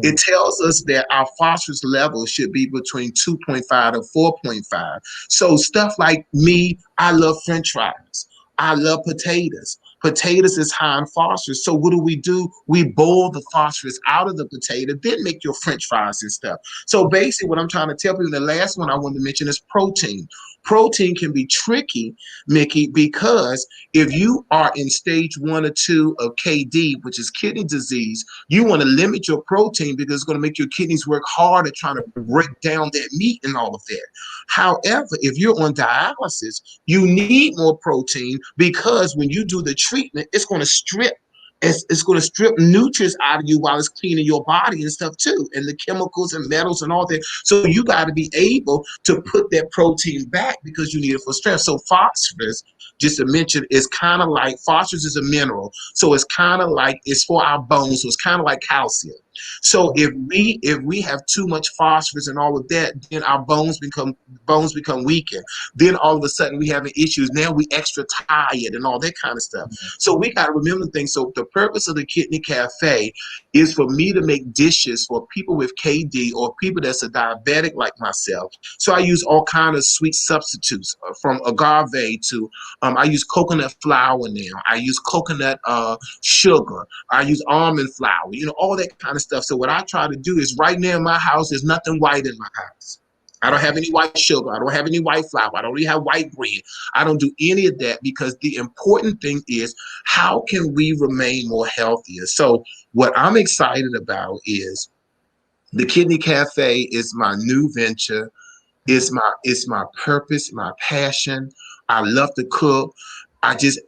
It tells us that our phosphorus level should be between 2.5 and 4.5. So stuff like me, I love French fries. I love potatoes. Potatoes is high in phosphorus. So what do? We boil the phosphorus out of the potato, then make your French fries and stuff. So basically what I'm trying to tell people, the last one I want to mention is protein. Protein can be tricky, Miki, because if you are in stage 1 or 2 of KD, which is kidney disease, you want to limit your protein because it's going to make your kidneys work hard at trying to break down that meat and all of that. However, if you're on dialysis, you need more protein because when you do the treatment, it's going to strip nutrients out of you while it's cleaning your body and stuff too, and the chemicals and metals and all that. So you got to be able to put that protein back because you need it for strength. So phosphorus, just to mention, is phosphorus is a mineral. So it's kind of like, it's for our bones. So it's kind of like calcium. So if we have too much phosphorus and all of that, then our bones become weakened. Then all of a sudden we having issues. Now we extra tired and all that kind of stuff. So we got to remember things. So the purpose of the Kidney Cafe is for me to make dishes for people with KD or people that's a diabetic like myself. So I use all kind of sweet substitutes from agave to I use coconut flour now. I use coconut sugar. I use almond flour, all that kind of stuff. So what I try to do is right now in my house, there's nothing white in my house. I don't have any white sugar. I don't have any white flour. I don't even have white bread. I don't do any of that because the important thing is how can we remain more healthier? So what I'm excited about is the Kidney Cafe is my new venture. It's my purpose, my passion. I love to cook. I just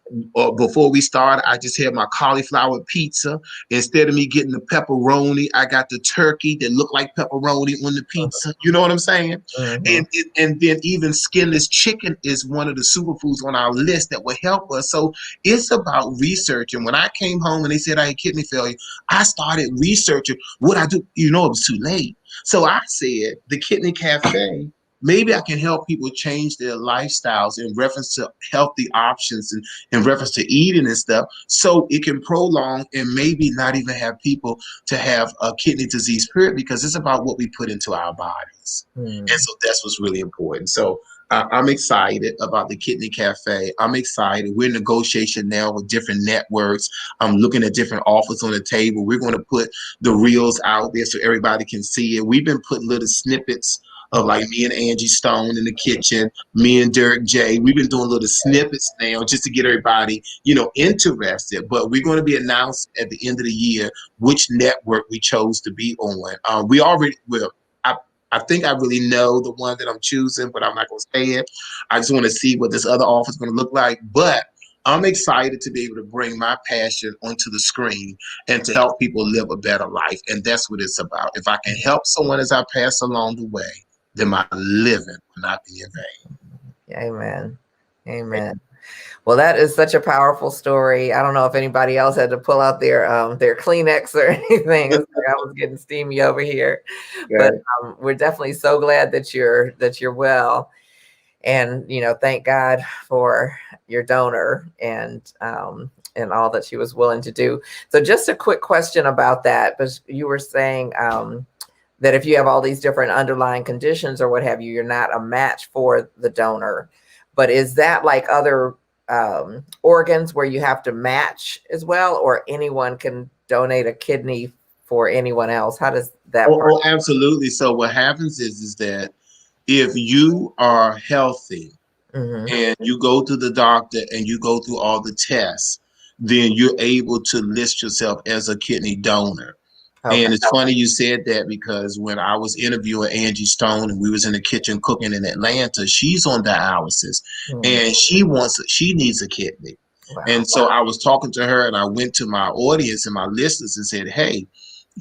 before we started, I just had my cauliflower pizza. Instead of me getting the pepperoni, I got the turkey that looked like pepperoni on the pizza. You know what I'm saying? Mm-hmm. And then even skinless chicken is one of the superfoods on our list that will help us. So it's about research. And when I came home and they said I had kidney failure, I started researching what I do. It was too late. So I said the Kidney Cafe. Maybe I can help people change their lifestyles in reference to healthy options and in reference to eating and stuff, so it can prolong and maybe not even have people to have a kidney disease, period, because it's about what we put into our bodies. And so that's what's really important. So I'm excited about the Kidney Cafe. I'm excited. We're in negotiation now with different networks. I'm looking at different offers on the table. We're going to put the reels out there so everybody can see it. We've been putting little snippets of like me and Angie Stone in the kitchen, me and Derek J. We've been doing little snippets now just to get everybody, interested. But we're going to be announcing at the end of the year which network we chose to be on. We already will. I think I really know the one that I'm choosing, but I'm not going to say it. I just want to see what this other offer is going to look like. But I'm excited to be able to bring my passion onto the screen and to help people live a better life. And that's what it's about. If I can help someone as I pass along the way, then my living will not be in vain. Amen. Amen. Well, that is such a powerful story. I don't know if anybody else had to pull out their Kleenex or anything. It's like I was getting steamy over here, but we're definitely so glad that you're well, and thank God for your donor and all that she was willing to do. So, just a quick question about that, because you were saying that if you have all these different underlying conditions or what have you, you're not a match for the donor. But is that like other organs where you have to match as well, or anyone can donate a kidney for anyone else? How does that work? Oh, absolutely. So what happens is that if you are healthy and you go to the doctor and you go through all the tests, then you're able to list yourself as a kidney donor. Okay. And it's funny you said that because when I was interviewing Angie Stone and we was in the kitchen cooking in Atlanta, she's on dialysis and she needs a kidney. Wow. And so I was talking to her and I went to my audience and my listeners and said, hey,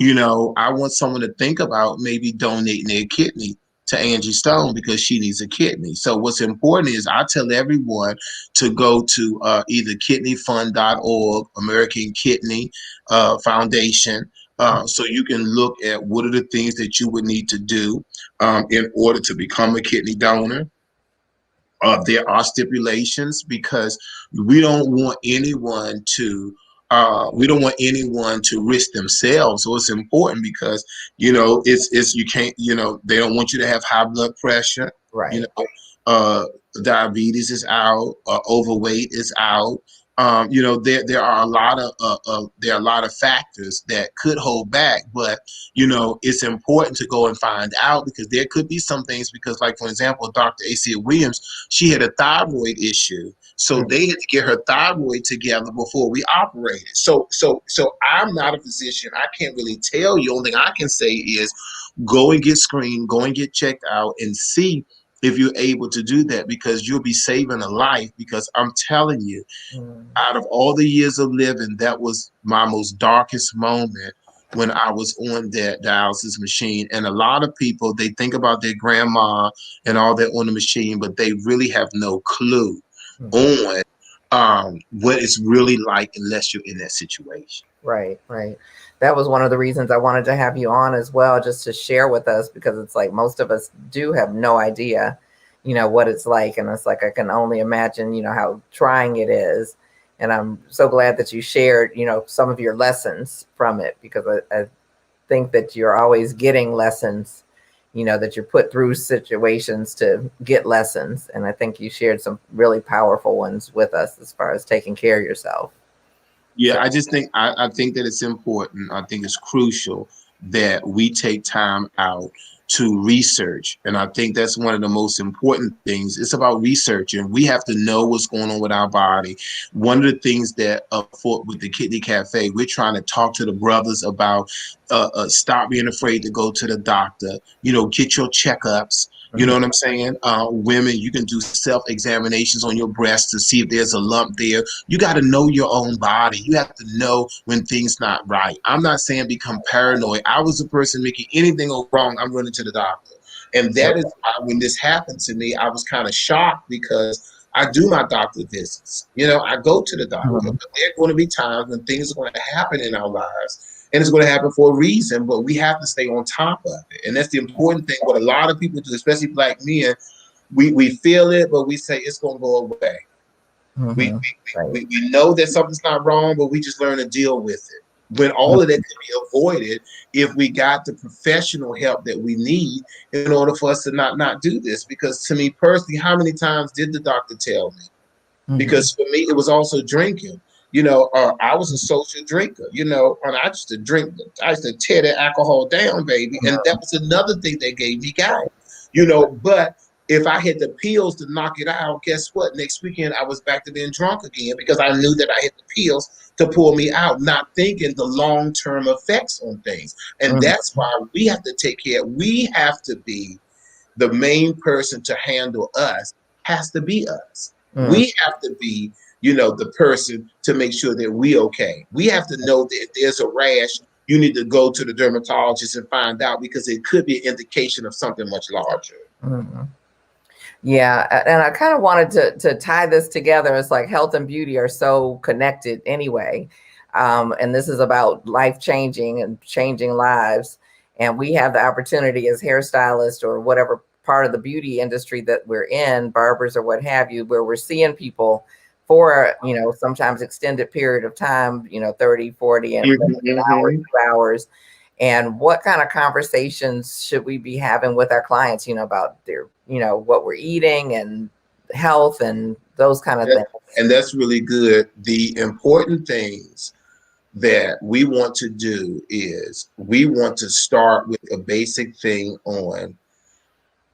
I want someone to think about maybe donating their kidney to Angie Stone because she needs a kidney. So what's important is I tell everyone to go to either kidneyfund.org, American Kidney Foundation, so you can look at what are the things that you would need to do in order to become a kidney donor. There are stipulations because we don't want anyone to risk themselves. So it's important because it's you can't they don't want you to have high blood pressure. Right. Diabetes is out. Overweight is out. There are a lot of factors that could hold back, but it's important to go and find out because there could be some things because, like for example, Dr. A.C. Williams, she had a thyroid issue, so they had to get her thyroid together before we operated. So I'm not a physician. I can't really tell you. Only thing I can say is go and get screened, go and get checked out, and see if you're able to do that because you'll be saving a life. Because I'm telling you, out of all the years of living, that was my most darkest moment when I was on that dialysis machine. And a lot of people, they think about their grandma and all that on the machine, but they really have no clue on what it's really like unless you're in that situation. Right, right. that was one of the reasons I wanted to have you on as well, just to share with us, because it's like most of us do have no idea, what it's like. And it's like, I can only imagine, how trying it is. And I'm so glad that you shared, some of your lessons from it, because I think that you're always getting lessons, that you're put through situations to get lessons. And I think you shared some really powerful ones with us as far as taking care of yourself. Yeah, I just think I think that it's important. I think it's crucial that we take time out to research. And I think that's one of the most important things. It's about researching. We have to know what's going on with our body. One of the things that with the Kidney Cafe, we're trying to talk to the brothers about stop being afraid to go to the doctor, get your checkups. You know what I'm saying? Women, you can do self-examinations on your breast to see if there's a lump there. You got to know your own body. You have to know when things not right. I'm not saying become paranoid. I was a person, Miki, anything go wrong, I'm running to the doctor. And that is why when this happened to me, I was kind of shocked, because I do my doctor visits. I go to the doctor. But there are going to be times when things are going to happen in our lives. And it's going to happen for a reason, but we have to stay on top of it. And that's the important thing. What a lot of people do, especially Black men, we feel it, but we say it's going to go away. We know that something's not wrong, but we just learn to deal with it. When all of that could be avoided if we got the professional help that we need in order for us to not do this. Because to me personally, how many times did the doctor tell me? Because for me, it was also drinking. I was a social drinker, and I used to drink, I used to tear that alcohol down, baby. And that was another thing that gave me gout, but if I had the pills to knock it out, guess what? Next weekend, I was back to being drunk again, because I knew that I had the pills to pull me out, not thinking the long-term effects on things. And that's why we have to take care. We have to be the main person to handle us, has to be us. We have to be, the person to make sure that we okay. We have to know that if there's a rash, you need to go to the dermatologist and find out, because it could be an indication of something much larger. Yeah, and I kind of wanted to tie this together. It's like health and beauty are so connected anyway. And this is about life changing and changing lives. And we have the opportunity as hairstylists or whatever part of the beauty industry that we're in, barbers or what have you, where we're seeing people for, sometimes extended period of time, 30, 40 and an hour, 2 hours. And what kind of conversations should we be having with our clients, about their, what we're eating and health and those kind of things. And that's really good. The important things that we want to do is we want to start with a basic thing on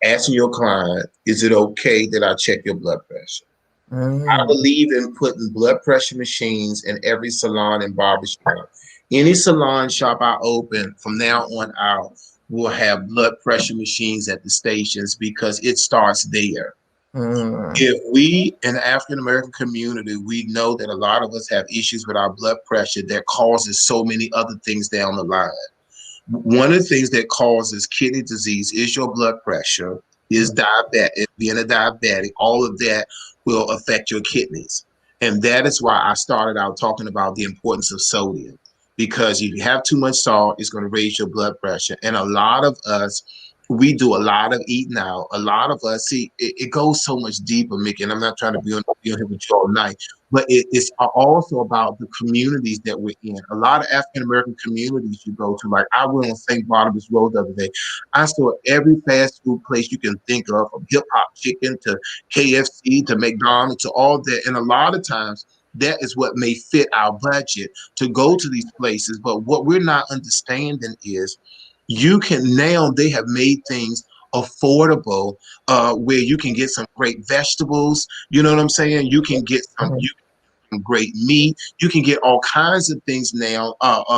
asking your client, is it okay that I check your blood pressure? I believe in putting blood pressure machines in every salon and barbershop. Any salon shop I open from now on out will have blood pressure machines at the stations, because it starts there. If we in the African American community, we know that a lot of us have issues with our blood pressure that causes so many other things down the line. One of the things that causes kidney disease is your blood pressure, is diabetic, being a diabetic, all of that will affect your kidneys. And that is why I started out talking about the importance of sodium, because if you have too much salt, it's going to raise your blood pressure. And a lot of us, we do a lot of eating out. A lot of us, see, it goes so much deeper, Mickey, and I'm not trying to be on here with you all night, but it's also about the communities that we're in. A lot of African-American communities you go to, like I went on St. Barnabas Road the other day. I saw every fast food place you can think of, from Hip Hop Chicken to KFC to McDonald's to all that. And a lot of times, that is what may fit our budget to go to these places. But what we're not understanding is they have made things affordable, where you can get some great vegetables. You know what I'm saying? You can get some great meat. You can get all kinds of things now.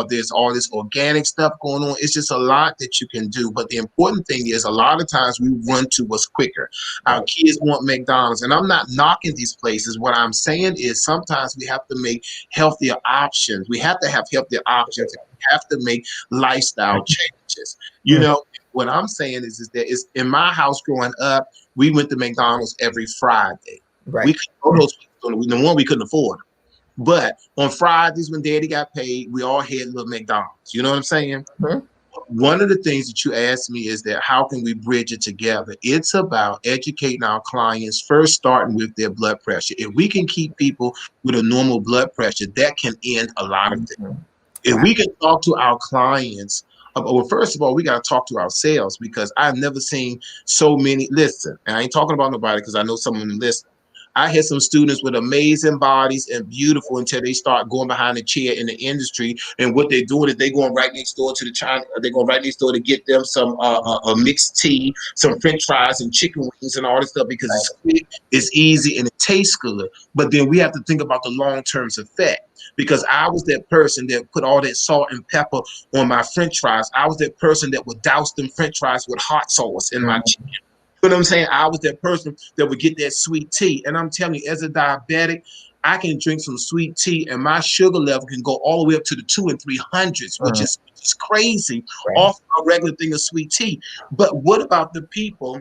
There's all this organic stuff going on. It's just a lot that you can do. But the important thing is, a lot of times we run to what's quicker. Our kids want McDonald's, and I'm not knocking these places. What I'm saying is sometimes we have to make healthier options. We have to have healthier options. We have to make lifestyle changes. What I'm saying is that in my house growing up, we went to McDonald's every Friday. We could go to those places. We couldn't afford them. But on Fridays when Daddy got paid, we all had little McDonald's. You know what I'm saying? Mm-hmm. One of the things that you asked me is that how can we bridge it together? It's about educating our clients, first starting with their blood pressure. If we can keep people with a normal blood pressure, that can end a lot of things. Mm-hmm. If Right. we can talk to our clients, well, first of all, we got to talk to ourselves, because I've never seen so many. Listen, and I ain't talking about nobody because I know some of them listen. I had some students with amazing bodies and beautiful until they start going behind the chair in the industry. And what they're doing is they going right next door to the China. They're going right next door to get them some a mixed tea, some French fries, and chicken wings and all this stuff, because it's quick, it's easy, and it tastes good. But then we have to think about the long-term effect, because I was that person that put all that salt and pepper on my French fries. I was that person that would douse them French fries with hot sauce in my chicken. You know what I'm saying? I was that person that would get that sweet tea. And I'm telling you, as a diabetic, I can drink some sweet tea and my sugar level can go all the way up to the 200s and 300s, which is crazy, Right. off a regular thing of sweet tea. But what about the people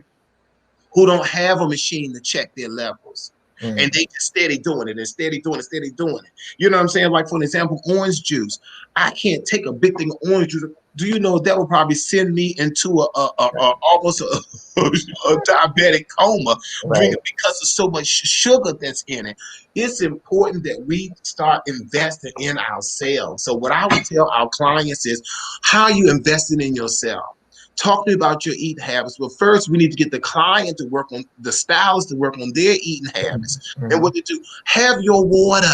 who don't have a machine to check their levels? And they just steady doing it and steady doing it, steady doing it. You know what I'm saying? Like, for an example, orange juice. I can't take a big thing of orange juice. Do you know that would probably send me into almost a diabetic coma, Right. drinking, because of so much sugar that's in it? It's important that we start investing in ourselves. So what I would tell our clients is, how are you investing in yourself? Talk to me about your eating habits. But first, we need to get the client to work on, the stylist to work on their eating habits. And what to do, have your water.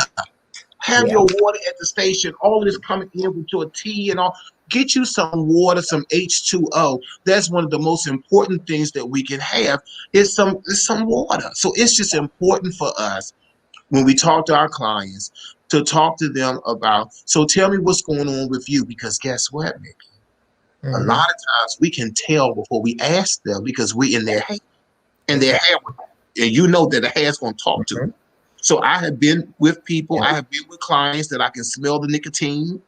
Have Yeah. your water at the station. All of this coming in with your tea and all. Get you some water, some H2O. That's one of the most important things that we can have, is some water. So it's just important for us, when we talk to our clients, to talk to them about, so tell me what's going on with you, because guess what, Miki? A lot of times we can tell before we ask them, because we're in their head, and their Exactly. hair, and you know that the hair's going to talk to you. So I have been with people, I have been with clients that I can smell the nicotine.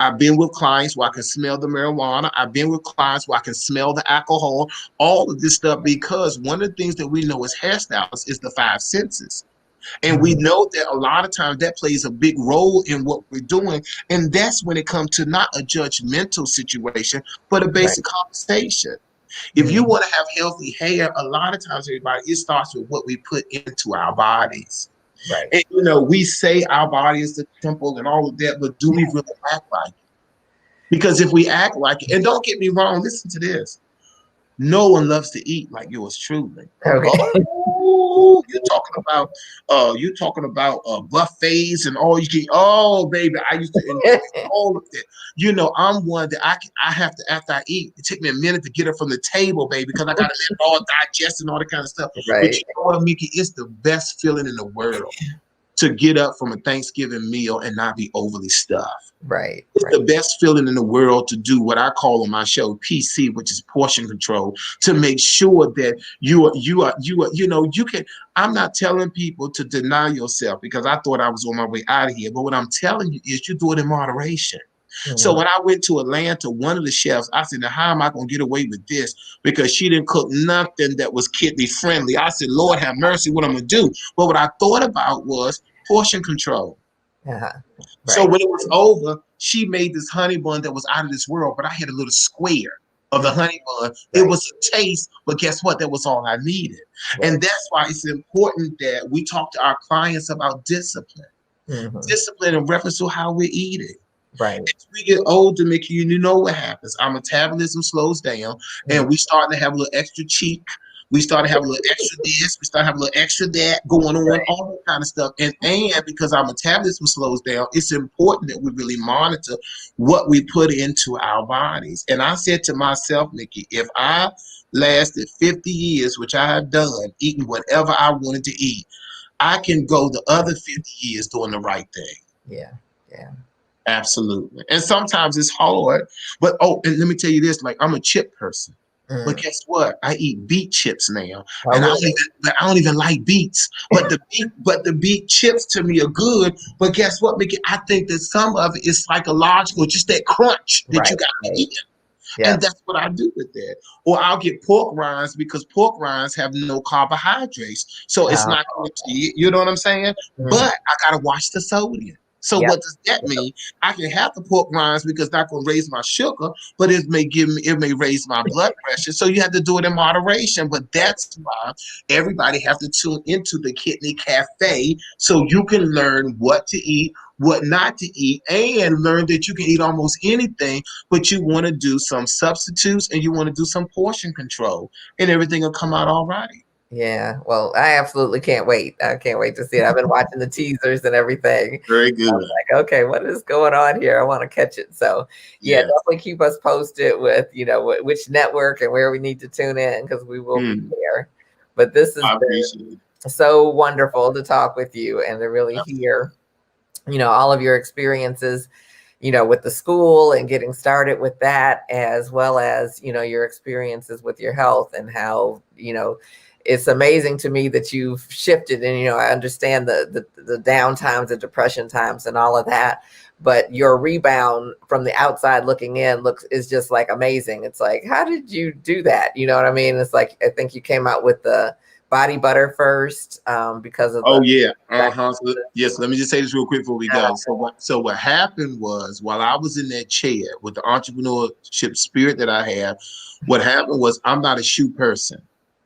I've been with clients where I can smell the marijuana. I've been with clients where I can smell the alcohol, all of this stuff, because one of the things that we know as hairstylists is the five senses. And we know that a lot of times that plays a big role in what we're doing. And that's when it comes to not a judgmental situation, but a Right. basic conversation. If you want to have healthy hair, a lot of times, everybody, it starts with what we put into our bodies. Right. And, you know, we say our body is the temple and all of that, but do we really act like it? Because if we act like it, and don't get me wrong, listen to this. No one loves to eat like yours truly. Okay. Oh, you talking about buffets and all you can. Oh, baby, I used to enjoy all of it. You know, I'm one that I have to, after I eat, it take me a minute to get it from the table, baby, because I got to let it all digest and all that kind of stuff. But Right. you know what, Miki? It's the best feeling in the world to get up from a Thanksgiving meal and not be overly stuffed. Right. It's the best feeling in the world to do what I call on my show PC, which is portion control, to make sure that you can. I'm not telling people to deny yourself, because I thought I was on my way out of here. But what I'm telling you is, you do it in moderation. So when I went to Atlanta, one of the chefs, I said, now how am I going to get away with this? Because she didn't cook nothing that was kidney friendly. I said, Lord have mercy, what I'm going to do? But what I thought about was portion control. So Right. when it was over, she made this honey bun that was out of this world, but I had a little square of the honey bun. It Right. was a taste, but guess what? That was all I needed. Right. And that's why it's important that we talk to our clients about discipline. Discipline in reference to how we're eating. Right. As we get older, Miki, you know what happens. Our metabolism slows down, and we start to have a little extra cheek. We start to have a little extra this. We start to have a little extra that going on, all that kind of stuff. And because our metabolism slows down, it's important that we really monitor what we put into our bodies. And I said to myself, Miki, if I lasted 50 years, which I have done, eating whatever I wanted to eat, I can go the other 50 years doing the right thing. Yeah. Yeah. Absolutely. And sometimes it's hard. But and let me tell you this, like, I'm a chip person. But guess what? I eat beet chips now. And I don't even like beets. But the beet chips to me are good. But guess what, Mickey? I think that some of it is psychological, just that crunch that you got to eat. Yeah. And that's what I do with that. Or I'll get pork rinds because pork rinds have no carbohydrates. So it's not going to eat, you know what I'm saying? Mhm. But I got to watch the sodium. So Yep. what does that mean? I can have the pork rinds because that's going to raise my sugar, but it may raise my blood pressure. So you have to do it in moderation. But that's why everybody has to tune into the Kidney Cafe so you can learn what to eat, what not to eat, and learn that you can eat almost anything, but you want to do some substitutes and you want to do some portion control, and everything will come out all right. Yeah. Well, I absolutely can't wait. I can't wait to see it. I've been watching the teasers and everything. Very I good. was like, okay, what is going on here? I want to catch it. So, yeah, Yes. definitely keep us posted with, which network and where we need to tune in because we will be there. But this has I been appreciate it. so wonderful to talk with you and to really hear, all of your experiences, with the school and getting started with that, as well as, your experiences with your health and how, it's amazing to me that you've shifted and, I understand the down times, the depression times and all of that, but your rebound from the outside looking in is just like amazing. It's like, how did you do that? You know what I mean? It's like, I think you came out with the body butter first, because of Oh the yeah. So, dialysis. yes. Let me just say this real quick before we go. So what happened was while I was in that chair with the entrepreneurship spirit that I have, what happened was I'm not a shoe person.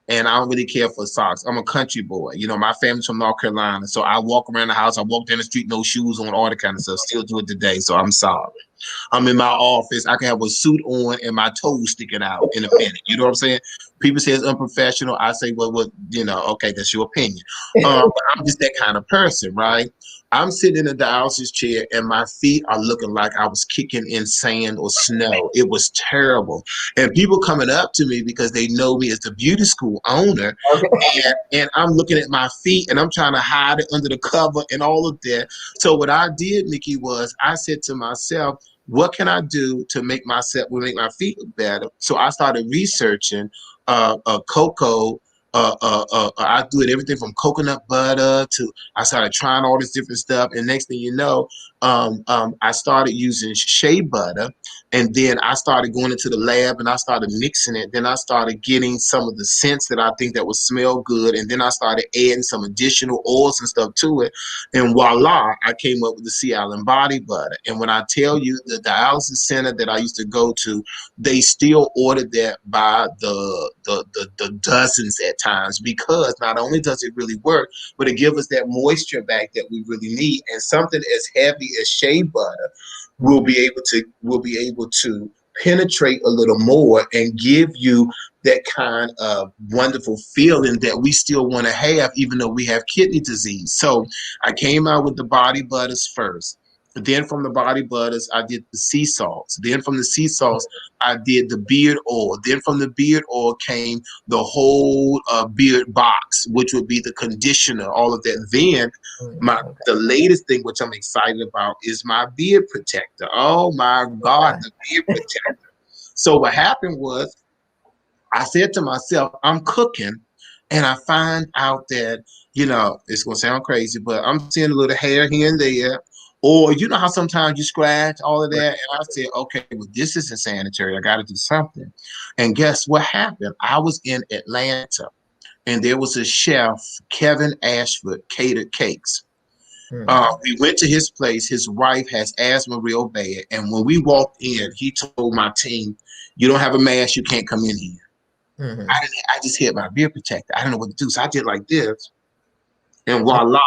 And I don't really care for socks. I'm a country boy. My family's from North Carolina. So I walk around the house. I walk down the street, no shoes on, all that kind of stuff. Still do it today. So I'm sorry. I'm in my office. I can have a suit on and my toes sticking out in a minute. You know what I'm saying? People say it's unprofessional. I say, well, okay, that's your opinion. But I'm just that kind of person, right? I'm sitting in a dialysis chair and my feet are looking like I was kicking in sand or snow. It was terrible. And people coming up to me because they know me as the beauty school owner. Okay. And I'm looking at my feet and I'm trying to hide it under the cover and all of that. So what I did, Miki, was I said to myself, what can I do to make my feet look better? So I started researching cocoa. I do it everything from coconut butter to I started trying all this different stuff. And next thing you know, I started using shea butter. And then I started going into the lab and I started mixing it. Then I started getting some of the scents that I think that would smell good. And then I started adding some additional oils and stuff to it. And voila, I came up with the Sea Island body butter. And when I tell you the dialysis center that I used to go to, they still ordered that by the dozens at times because not only does it really work, but it gives us that moisture back that we really need. And something as heavy as shea butter will be able to penetrate a little more and give you that kind of wonderful feeling that we still want to have even though we have kidney disease. So I came out with the body butters first. Then from the body butters, I did the sea salts. Then from the sea salts, I did the beard oil. Then from the beard oil came the whole beard box, which would be the conditioner, all of that. Then the latest thing, which I'm excited about, is my beard protector. Oh my God, the beard protector. So what happened was I said to myself, I'm cooking, and I find out that, it's going to sound crazy, but I'm seeing a little hair here and there. Or you know how sometimes you scratch all of that. And I said, okay, well, this isn't sanitary. I got to do something. And guess what happened? I was in Atlanta, and there was a chef, Kevin Ashford, catered cakes. We went to his place. His wife has asthma real bad. And when we walked in, he told my team, you don't have a mask, you can't come in here. I just hit my beer protector. I don't know what to do. So I did like this. And voila,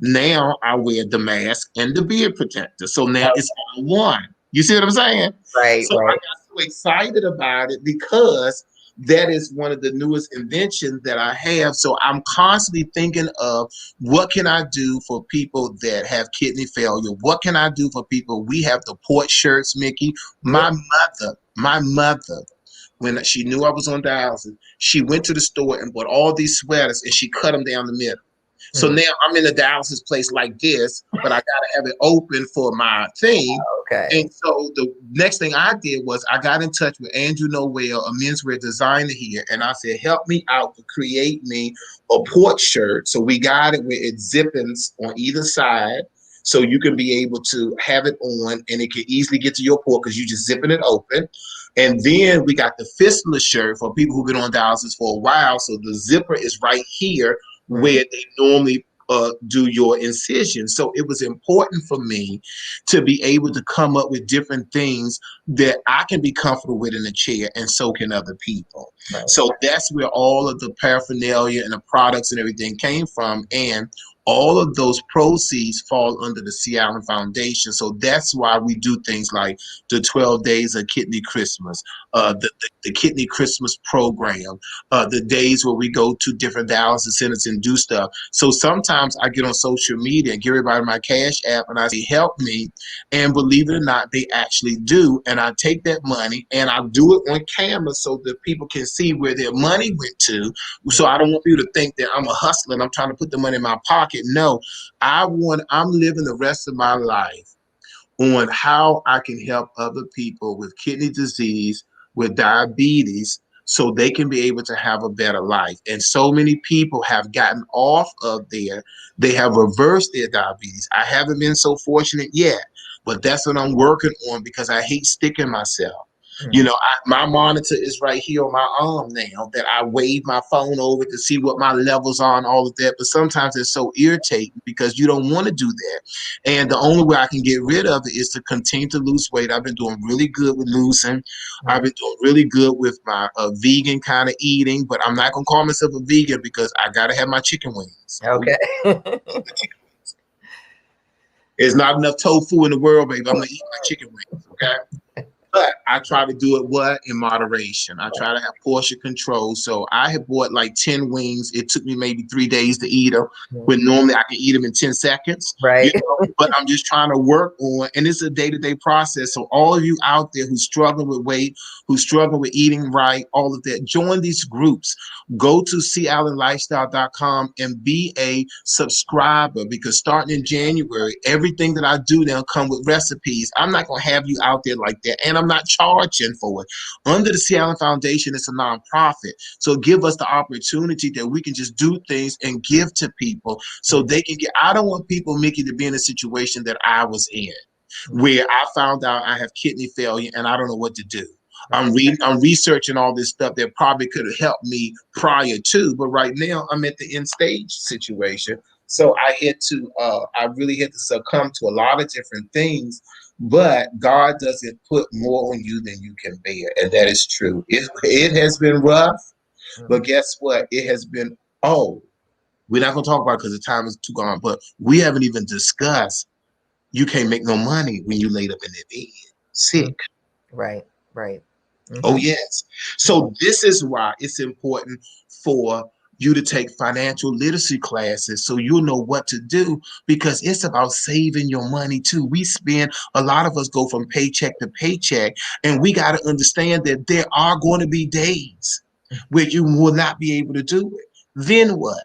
now I wear the mask and the beard protector. So now it's all one. You see what I'm saying? Right, So I right. got so excited about it because that is one of the newest inventions that I have. So I'm constantly thinking of what can I do for people that have kidney failure? What can I do for people? We have the port shirts, Miki. My mother, when she knew I was on dialysis, she went to the store and bought all these sweaters and she cut them down the middle. So now I'm in a dialysis place like this, but I got to have it open for my thing. Okay. And so the next thing I did was I got in touch with Andrew Noel, a menswear designer here, and I said, help me out to create me a port shirt. So we got it with it zippings on either side. So you can be able to have it on and it can easily get to your port because you just zipping it open. And then we got the fistula shirt for people who've been on dialysis for a while. So the zipper is right here where they normally do your incision. So it was important for me to be able to come up with different things that I can be comfortable with in a chair, and so can other people. Right. So that's where all of the paraphernalia and the products and everything came from. And all of those proceeds fall under the Sea Island Foundation. So that's why we do things like the 12 days of kidney Christmas, the kidney Christmas program, the days where we go to different dialysis centers and do stuff. So sometimes I get on social media and give everybody my Cash App and I say, help me. And believe it or not, they actually do. And I take that money and I do it on camera so that people can see where their money went to. So I don't want people to think that I'm a hustler and I'm trying to put the money in my pocket. No, I'm living the rest of my life on how I can help other people with kidney disease, with diabetes, so they can be able to have a better life. And so many people have gotten off of there. They have reversed their diabetes. I haven't been so fortunate yet, but that's what I'm working on because I hate sticking myself. You know, my monitor is right here on my arm now that I wave my phone over to see what my levels are and all of that. But sometimes it's so irritating because you don't want to do that. And the only way I can get rid of it is to continue to lose weight. I've been doing really good with losing. I've been doing really good with my vegan kind of eating, but I'm not going to call myself a vegan because I got to have my chicken wings. Okay. There's not enough tofu in the world, baby. I'm going to eat my chicken wings, okay? But I try to do it in moderation. I try to have portion control. So I had bought like 10 wings. It took me maybe 3 days to eat them, when normally I can eat them in 10 seconds. Right. You know? But I'm just trying to work on, and it's a day-to-day process. So all of you out there who struggle with weight, who struggle with eating right, all of that, join these groups. Go to seaislandlifestyle.com and be a subscriber, because starting in January, everything that I do now come with recipes. I'm not going to have you out there like that. And I'm not charging for it. Under the Sea Island Foundation, it's a nonprofit. So give us the opportunity that we can just do things and give to people so they can get. I don't want people, Miki, to be in a situation that I was in, where I found out I have kidney failure and I don't know what to do. I'm researching all this stuff that probably could have helped me prior to, but right now I'm at the end stage situation. So I really had to succumb to a lot of different things. But God doesn't put more on you than you can bear. And that is true. It has been rough, but guess what? It has been, we're not going to talk about it because the time is too gone, but we haven't even discussed you can't make no money when you laid up in that bed, sick. Right. Oh, yes. So this is why it's important for you to take financial literacy classes so you'll know what to do, because it's about saving your money too. A lot of us go from paycheck to paycheck, and we got to understand that there are going to be days where you will not be able to do it. Then what?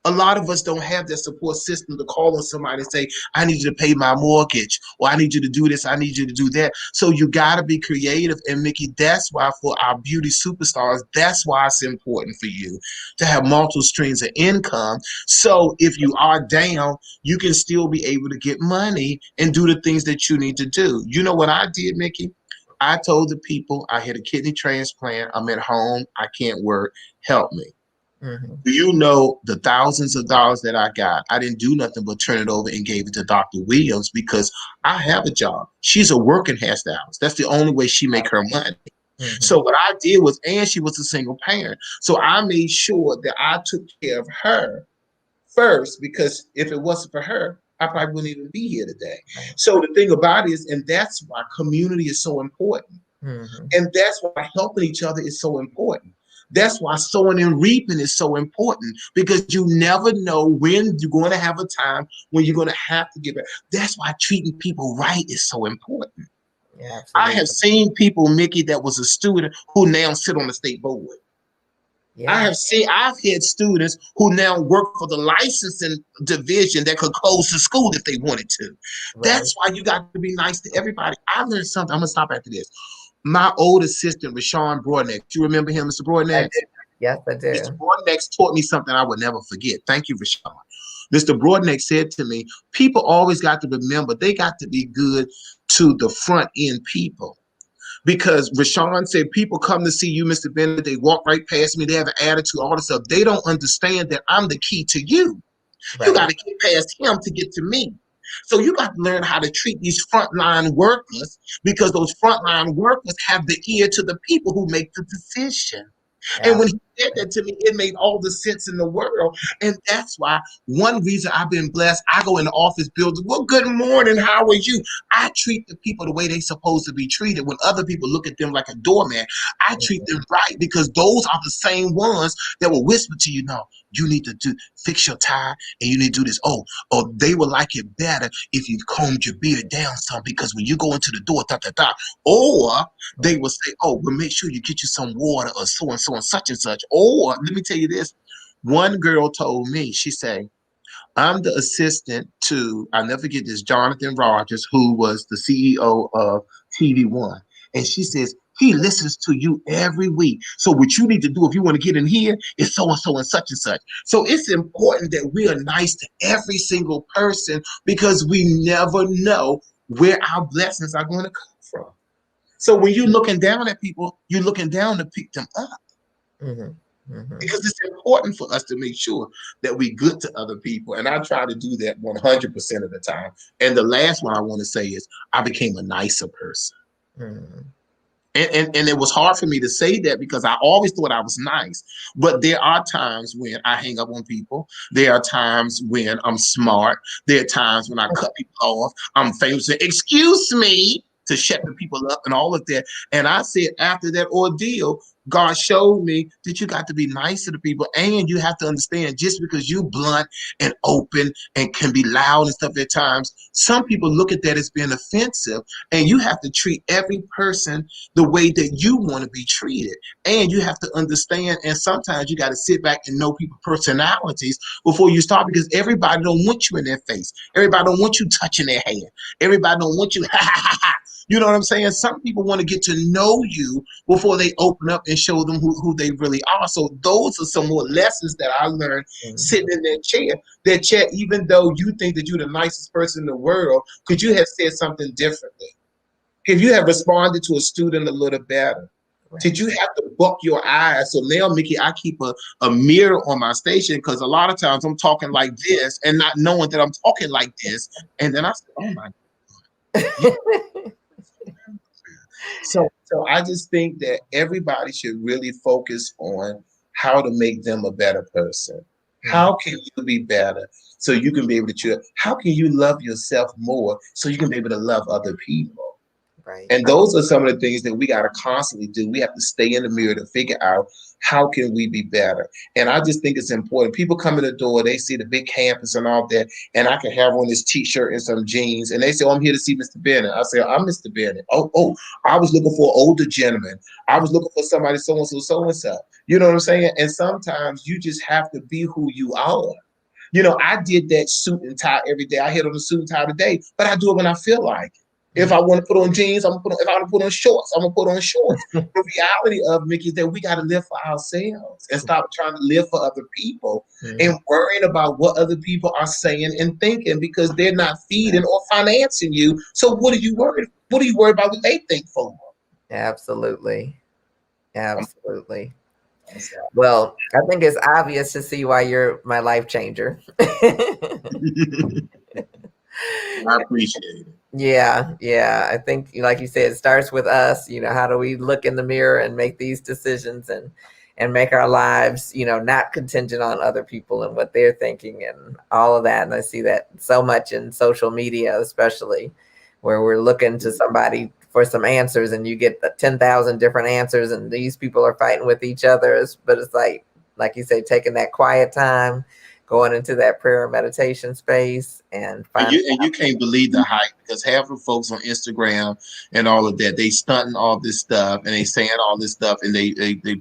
A lot of us don't have that support system to call on somebody and say, I need you to pay my mortgage, or I need you to do this, I need you to do that. So you got to be creative. And Miki, that's why for our beauty superstars, that's why it's important for you to have multiple streams of income. So if you are down, you can still be able to get money and do the things that you need to do. You know what I did, Miki? I told the people I had a kidney transplant. I'm at home. I can't work. Help me. Do you know the thousands of dollars that I got? I didn't do nothing but turn it over and gave it to Dr. Williams, because I have a job. She's a working hairstylist. That's the only way she make her money. So what I did was, and she was a single parent. So I made sure that I took care of her first, because if it wasn't for her, I probably wouldn't even be here today. So the thing about it is, and that's why community is so important. And that's why helping each other is so important. That's why sowing and reaping is so important, because you never know when you're going to have a time when you're going to have to give it. That's why treating people right is so important. Yeah, I have seen people, Miki, that was a student who now sit on the state board. Yeah. I've had students who now work for the licensing division that could close the school if they wanted to. Right. That's why you got to be nice to everybody. I learned something. I'm going to stop after this. My old assistant, Rashawn Broadneck. Do you remember him, Mr. Broadneck? Yes, I do. Mr. Broadneck taught me something I would never forget. Thank you, Rashawn. Mr. Broadneck said to me, people always got to remember they got to be good to the front end people. Because Rashawn said people come to see you, Mr. Bennett, they walk right past me, they have an attitude, all this stuff. They don't understand that I'm the key to you. You got Right. to get past him to get to me. So you got to learn how to treat these frontline workers, because those frontline workers have the ear to the people who make the decision. And when he said that to me, it made all the sense in the world. And that's why one reason I've been blessed, I go in the office building, well, good morning, how are you? I treat the people the way they're supposed to be treated. When other people look at them like a doormat, I treat them right, because those are the same ones that will whisper to you, no, you need to fix your tie and you need to do this. Oh, they will like it better if you combed your beard down some, because when you go into the door, or they will say, oh, well, make sure you get you some water or so and such and such. Or let me tell you this. One girl told me, she said, I'm the assistant to, I'll never forget this, Jonathan Rogers, who was the CEO of TV One. And she says, he listens to you every week. So what you need to do if you want to get in here is so and such and such. So it's important that we are nice to every single person, because we never know where our blessings are going to come from. So when you're looking down at people, you're looking down to pick them up. Because it's important for us to make sure that we're good to other people. And I try to do that 100% of the time. And the last one I want to say is I became a nicer person. And it was hard for me to say that, because I always thought I was nice. But there are times when I hang up on people. There are times when I'm smart. There are times when I cut people off. I'm famous. Excuse me, to shut the people up and all of that. And I said, after that ordeal, God showed me that you got to be nice to the people. And you have to understand, just because you blunt and open and can be loud and stuff at times, some people look at that as being offensive. And you have to treat every person the way that you want to be treated. And you have to understand, and sometimes you got to sit back and know people's personalities before you start, because everybody don't want you in their face. Everybody don't want you touching their hair. Everybody don't want you, you know what I'm saying? Some people want to get to know you before they open up and show them who they really are. So those are some more lessons that I learned sitting in that chair. That Chet, even though you think that you're the nicest person in the world, could you have said something differently? If you have responded to a student a little better? Did you have to buck your eyes? So now, Miki, I keep a mirror on my station, because a lot of times I'm talking like this and not knowing that I'm talking like this. And then I said, oh my God. So I just think that everybody should really focus on how to make them a better person. How can you be better so you can be able to, how can you love yourself more so you can be able to love other people? Right. And those are some of the things that we got to constantly do. We have to stay in the mirror to figure out how can we be better. And I just think it's important. People come in the door, they see the big campus and all that, and I can have on this t-shirt and some jeans, and they say, oh, I'm here to see Mr. Bennett. I say, I'm Mr. Bennett. Oh, I was looking for an older gentleman. I was looking for somebody so-and-so, so-and-so. You know what I'm saying? And sometimes you just have to be who you are. You know, I did that suit and tie every day. I hit on the suit and tie today, but I do it when I feel like it. If I want to put on jeans, I'm gonna put on. If I want to put on shorts, I'm gonna put on shorts. The reality of, Miki, is that we got to live for ourselves and stop trying to live for other people and worrying about what other people are saying and thinking, because they're not feeding or financing you. So what are you worried? What are you worried about what they think for? Absolutely. Well, I think it's obvious to see why you're my life changer. I appreciate it. Yeah. I think, like you said, it starts with us. You know, how do we look in the mirror and make these decisions and make our lives, you know, not contingent on other people and what they're thinking and all of that. And I see that so much in social media, especially, where we're looking to somebody for some answers and you get 10,000 different answers and these people are fighting with each other. But it's like you say, taking that quiet time, going into that prayer and meditation space and you can't believe the hype, because half of folks on Instagram and all of that, they stunting all this stuff and they saying all this stuff and they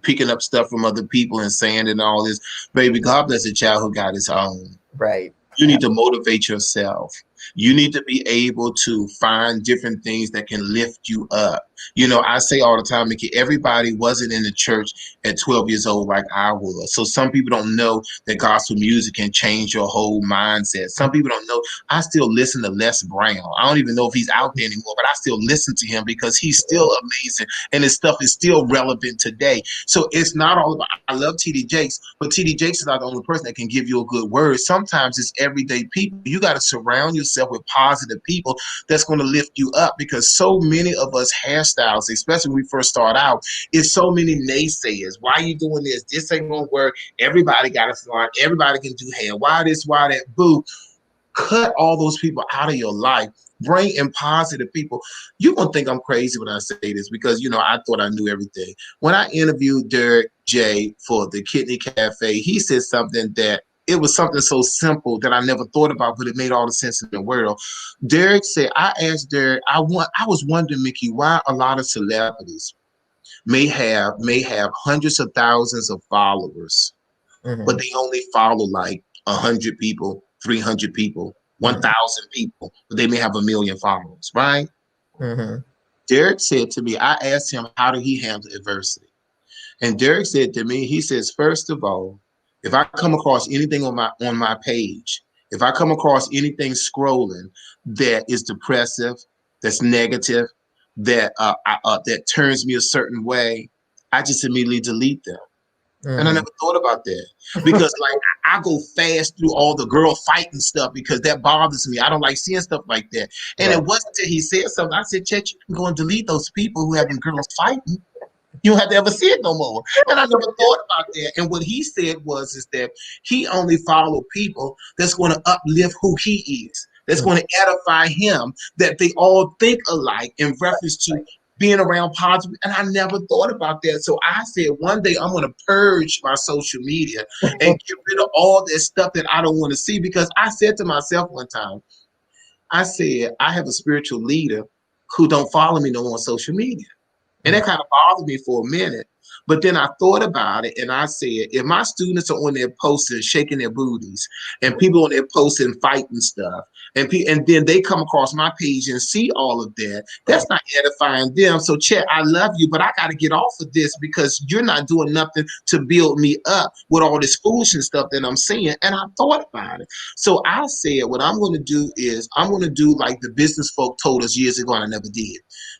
picking up stuff from other people and saying it and all this. Baby, God bless a child who got his own. Right. You need to motivate yourself. You need to be able to find different things that can lift you up. You know, I say all the time, Miki, everybody wasn't in the church at 12 years old like I was. So some people don't know that gospel music can change your whole mindset. Some people don't know. I still listen to Les Brown. I don't even know if he's out there anymore, but I still listen to him because he's still amazing and his stuff is still relevant today. So it's not all about, I love TD Jakes, but TD Jakes is not the only person that can give you a good word. Sometimes it's everyday people. You got to surround yourself with positive people that's going to lift you up, because so many of us hairstyles, especially when we first start out, is so many naysayers. Why are you doing this? This ain't going to work. Everybody got a salon. Everybody can do hair. Why this? Why that? Boo. Cut all those people out of your life. Bring in positive people. You're going to think I'm crazy when I say this, because, you know, I thought I knew everything. When I interviewed Derek J for the Kidney Cafe, he said something that it was something so simple that I never thought about, but it made all the sense in the world. Derek said, I asked Derek, I was wondering, Miki, why a lot of celebrities may have hundreds of thousands of followers, but they only follow like 100 people, 300 people, 1,000 people, but they may have 1 million followers, right? Derek said to me, I asked him, how did he handle adversity? And Derek said to me, he says, first of all, if I come across anything on my page, if I come across anything scrolling that is depressive, that's negative, that that turns me a certain way, I just immediately delete them. And I never thought about that, because like I go fast through all the girl fighting stuff because that bothers me. I don't like seeing stuff like that. And it wasn't until he said something, I said, Chet, you can go and delete those people who have been girls fighting. You don't have to ever see it no more. And I never thought about that. And what he said is that he only followed people that's going to uplift who he is, that's going to edify him, that they all think alike in reference to being around positive. And I never thought about that. So I said, one day I'm going to purge my social media and get rid of all this stuff that I don't want to see. Because I said to myself one time, I said, I have a spiritual leader who don't follow me no more on social media. And that kind of bothered me for a minute. But then I thought about it and I said, if my students are on there posting, shaking their booties, and people on there posting, fighting stuff, and then they come across my page and see all of that, that's not edifying them. So, Chet, I love you, but I got to get off of this because you're not doing nothing to build me up with all this foolishness stuff that I'm seeing. And I thought about it. So I said, what I'm going to do is I'm going to do like the business folk told us years ago, and I never did.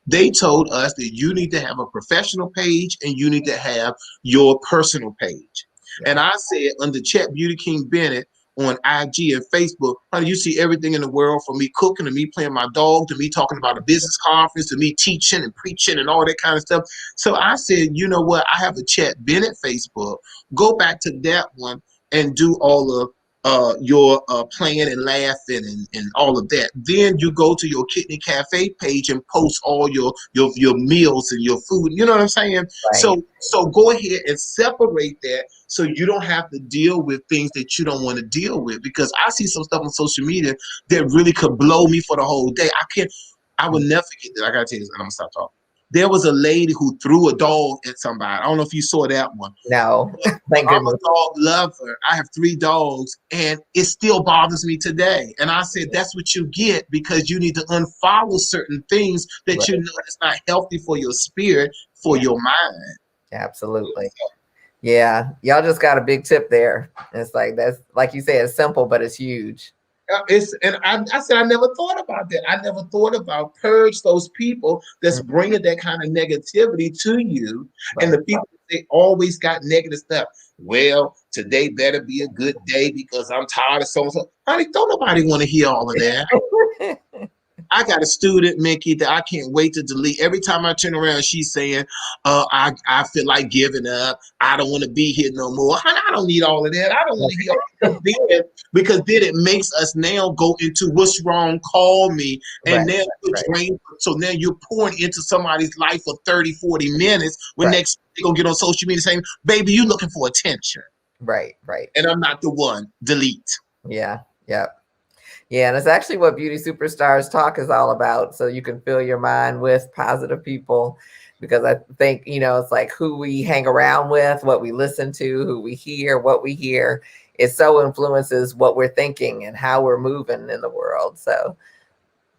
They told us that you need to have a professional page and you need to have your personal page. And I said, under Chet Beauty King Bennett on IG and Facebook, honey, you see everything in the world, from me cooking to me playing my dog to me talking about a business conference to me teaching and preaching and all that kind of stuff. So I said, you know what? I have a Chet Bennett Facebook. Go back to that one and do all of your playing and laughing and all of that. Then you go to your Kidney Cafe page and post all your meals and your food. You know what I'm saying? Right. So go ahead and separate that so you don't have to deal with things that you don't want to deal with. Because I see some stuff on social media that really could blow me for the whole day. I will never forget that. I gotta tell you this, and I'm gonna stop talking. There was a lady who threw a dog at somebody. I don't know if you saw that one. No, thank goodness. I'm a dog lover. I have 3 dogs, and it still bothers me today. And I said, that's what you get, because you need to unfollow certain things that you know is not healthy for your spirit, for your mind. Absolutely. Yeah, y'all just got a big tip there. It's like, that's like you say, it's simple, but it's huge. I said, I never thought about that. I never thought about purge those people that's bringing that kind of negativity to you. And the people, they always got negative stuff. Well, today better be a good day because I'm tired of so-and-so. Honey, don't nobody want to hear all of that. I got a student, Miki, that I can't wait to delete. Every time I turn around, she's saying, I feel like giving up. I don't want to be here no more. Honey, I don't need all of that. I don't want to hear all of that, because then it makes us now go into what's wrong, call me. And now you're drained. So now you're pouring into somebody's life for 30, 40 minutes when next they're going to get on social media saying, baby, you looking for attention. Right. And I'm not the one. Delete. Yeah. Yeah, and it's actually what Beauty Superstars Talk is all about. So you can fill your mind with positive people, because I think, it's like who we hang around with, what we listen to, who we hear, what we hear. It so influences what we're thinking and how we're moving in the world. So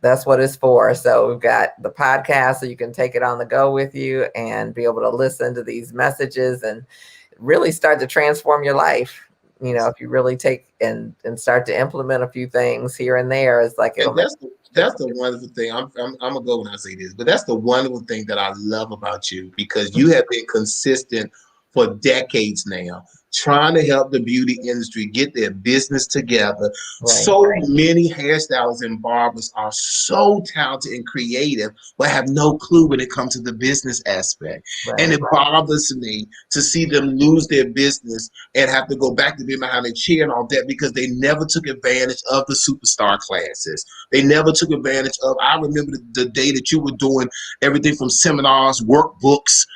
That's what it's for. So we've got the podcast so you can take it on the go with you and be able to listen to these messages and really start to transform your life. You know, if you really take and start to implement a few things here and there, it's like it'll make. That's the wonderful thing. I'm gonna go when I say this, but that's the wonderful thing that I love about you, because you have been consistent for decades now, trying to help the beauty industry get their business together. Right. So many hairstylists and barbers are so talented and creative, but have no clue when it comes to the business aspect. Right. And it bothers me to see them lose their business and have to go back to being behind a chair and all that, because they never took advantage of the superstar classes. They never took advantage of, I remember the day that you were doing everything from seminars, workbooks,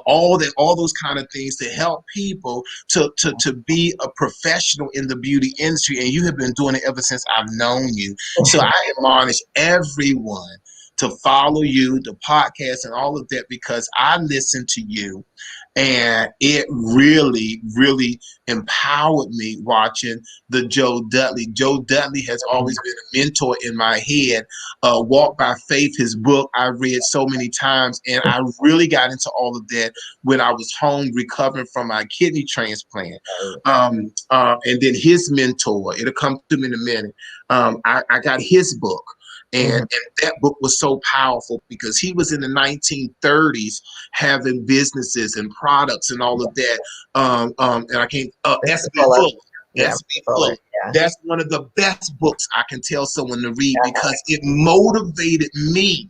all those kind of things to help people to be a professional in the beauty industry. And you have been doing it ever since I've known you. So I admonish everyone to follow you, the podcast and all of that, because I listen to you. And it really, really empowered me watching the Joe Dudley. Joe Dudley has always been a mentor in my head. Walk by Faith, his book, I read so many times. And I really got into all of that when I was home recovering from my kidney transplant. And then his mentor, it'll come to me in a minute. I got his book. And that book was so powerful because he was in the 1930s having businesses and products and all of that. And I can't, SB Fuller. SB Fuller. That's one of the best books I can tell someone to read, because it motivated me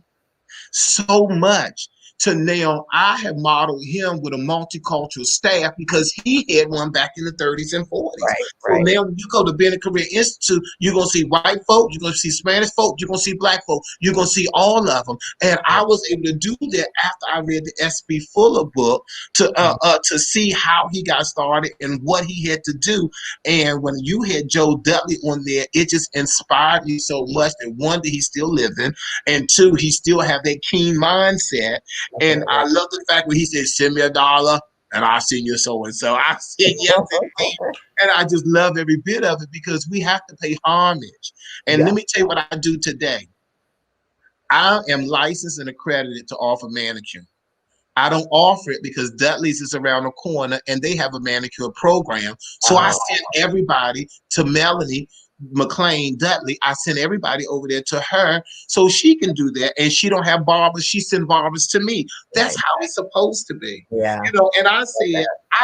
so much to now I have modeled him with a multicultural staff, because he had one back in the 30s and 40s. So now when you go to Bennett Career Institute, you're going to see white folk, you're going to see Spanish folk, you're going to see black folk, you're going to see all of them. And I was able to do that after I read the S.B. Fuller book to see how he got started and what he had to do. And when you had Joe Dudley on there, it just inspired me so much that, one, that he's still living, and two, he still have that keen mindset. And I love the fact when he said, send me $1 and I'll send you so-and-so. I said, yes, indeed. And I just love every bit of it, because we have to pay homage. And let me tell you what I do today. I am licensed and accredited to offer manicure. I don't offer it because Dudley's is around the corner and they have a manicure program. So I send everybody to Melanie McLean Dudley. I send everybody over there to her so she can do that. And she don't have barbers. She send barbers to me. That's how it's supposed to be. You know, and I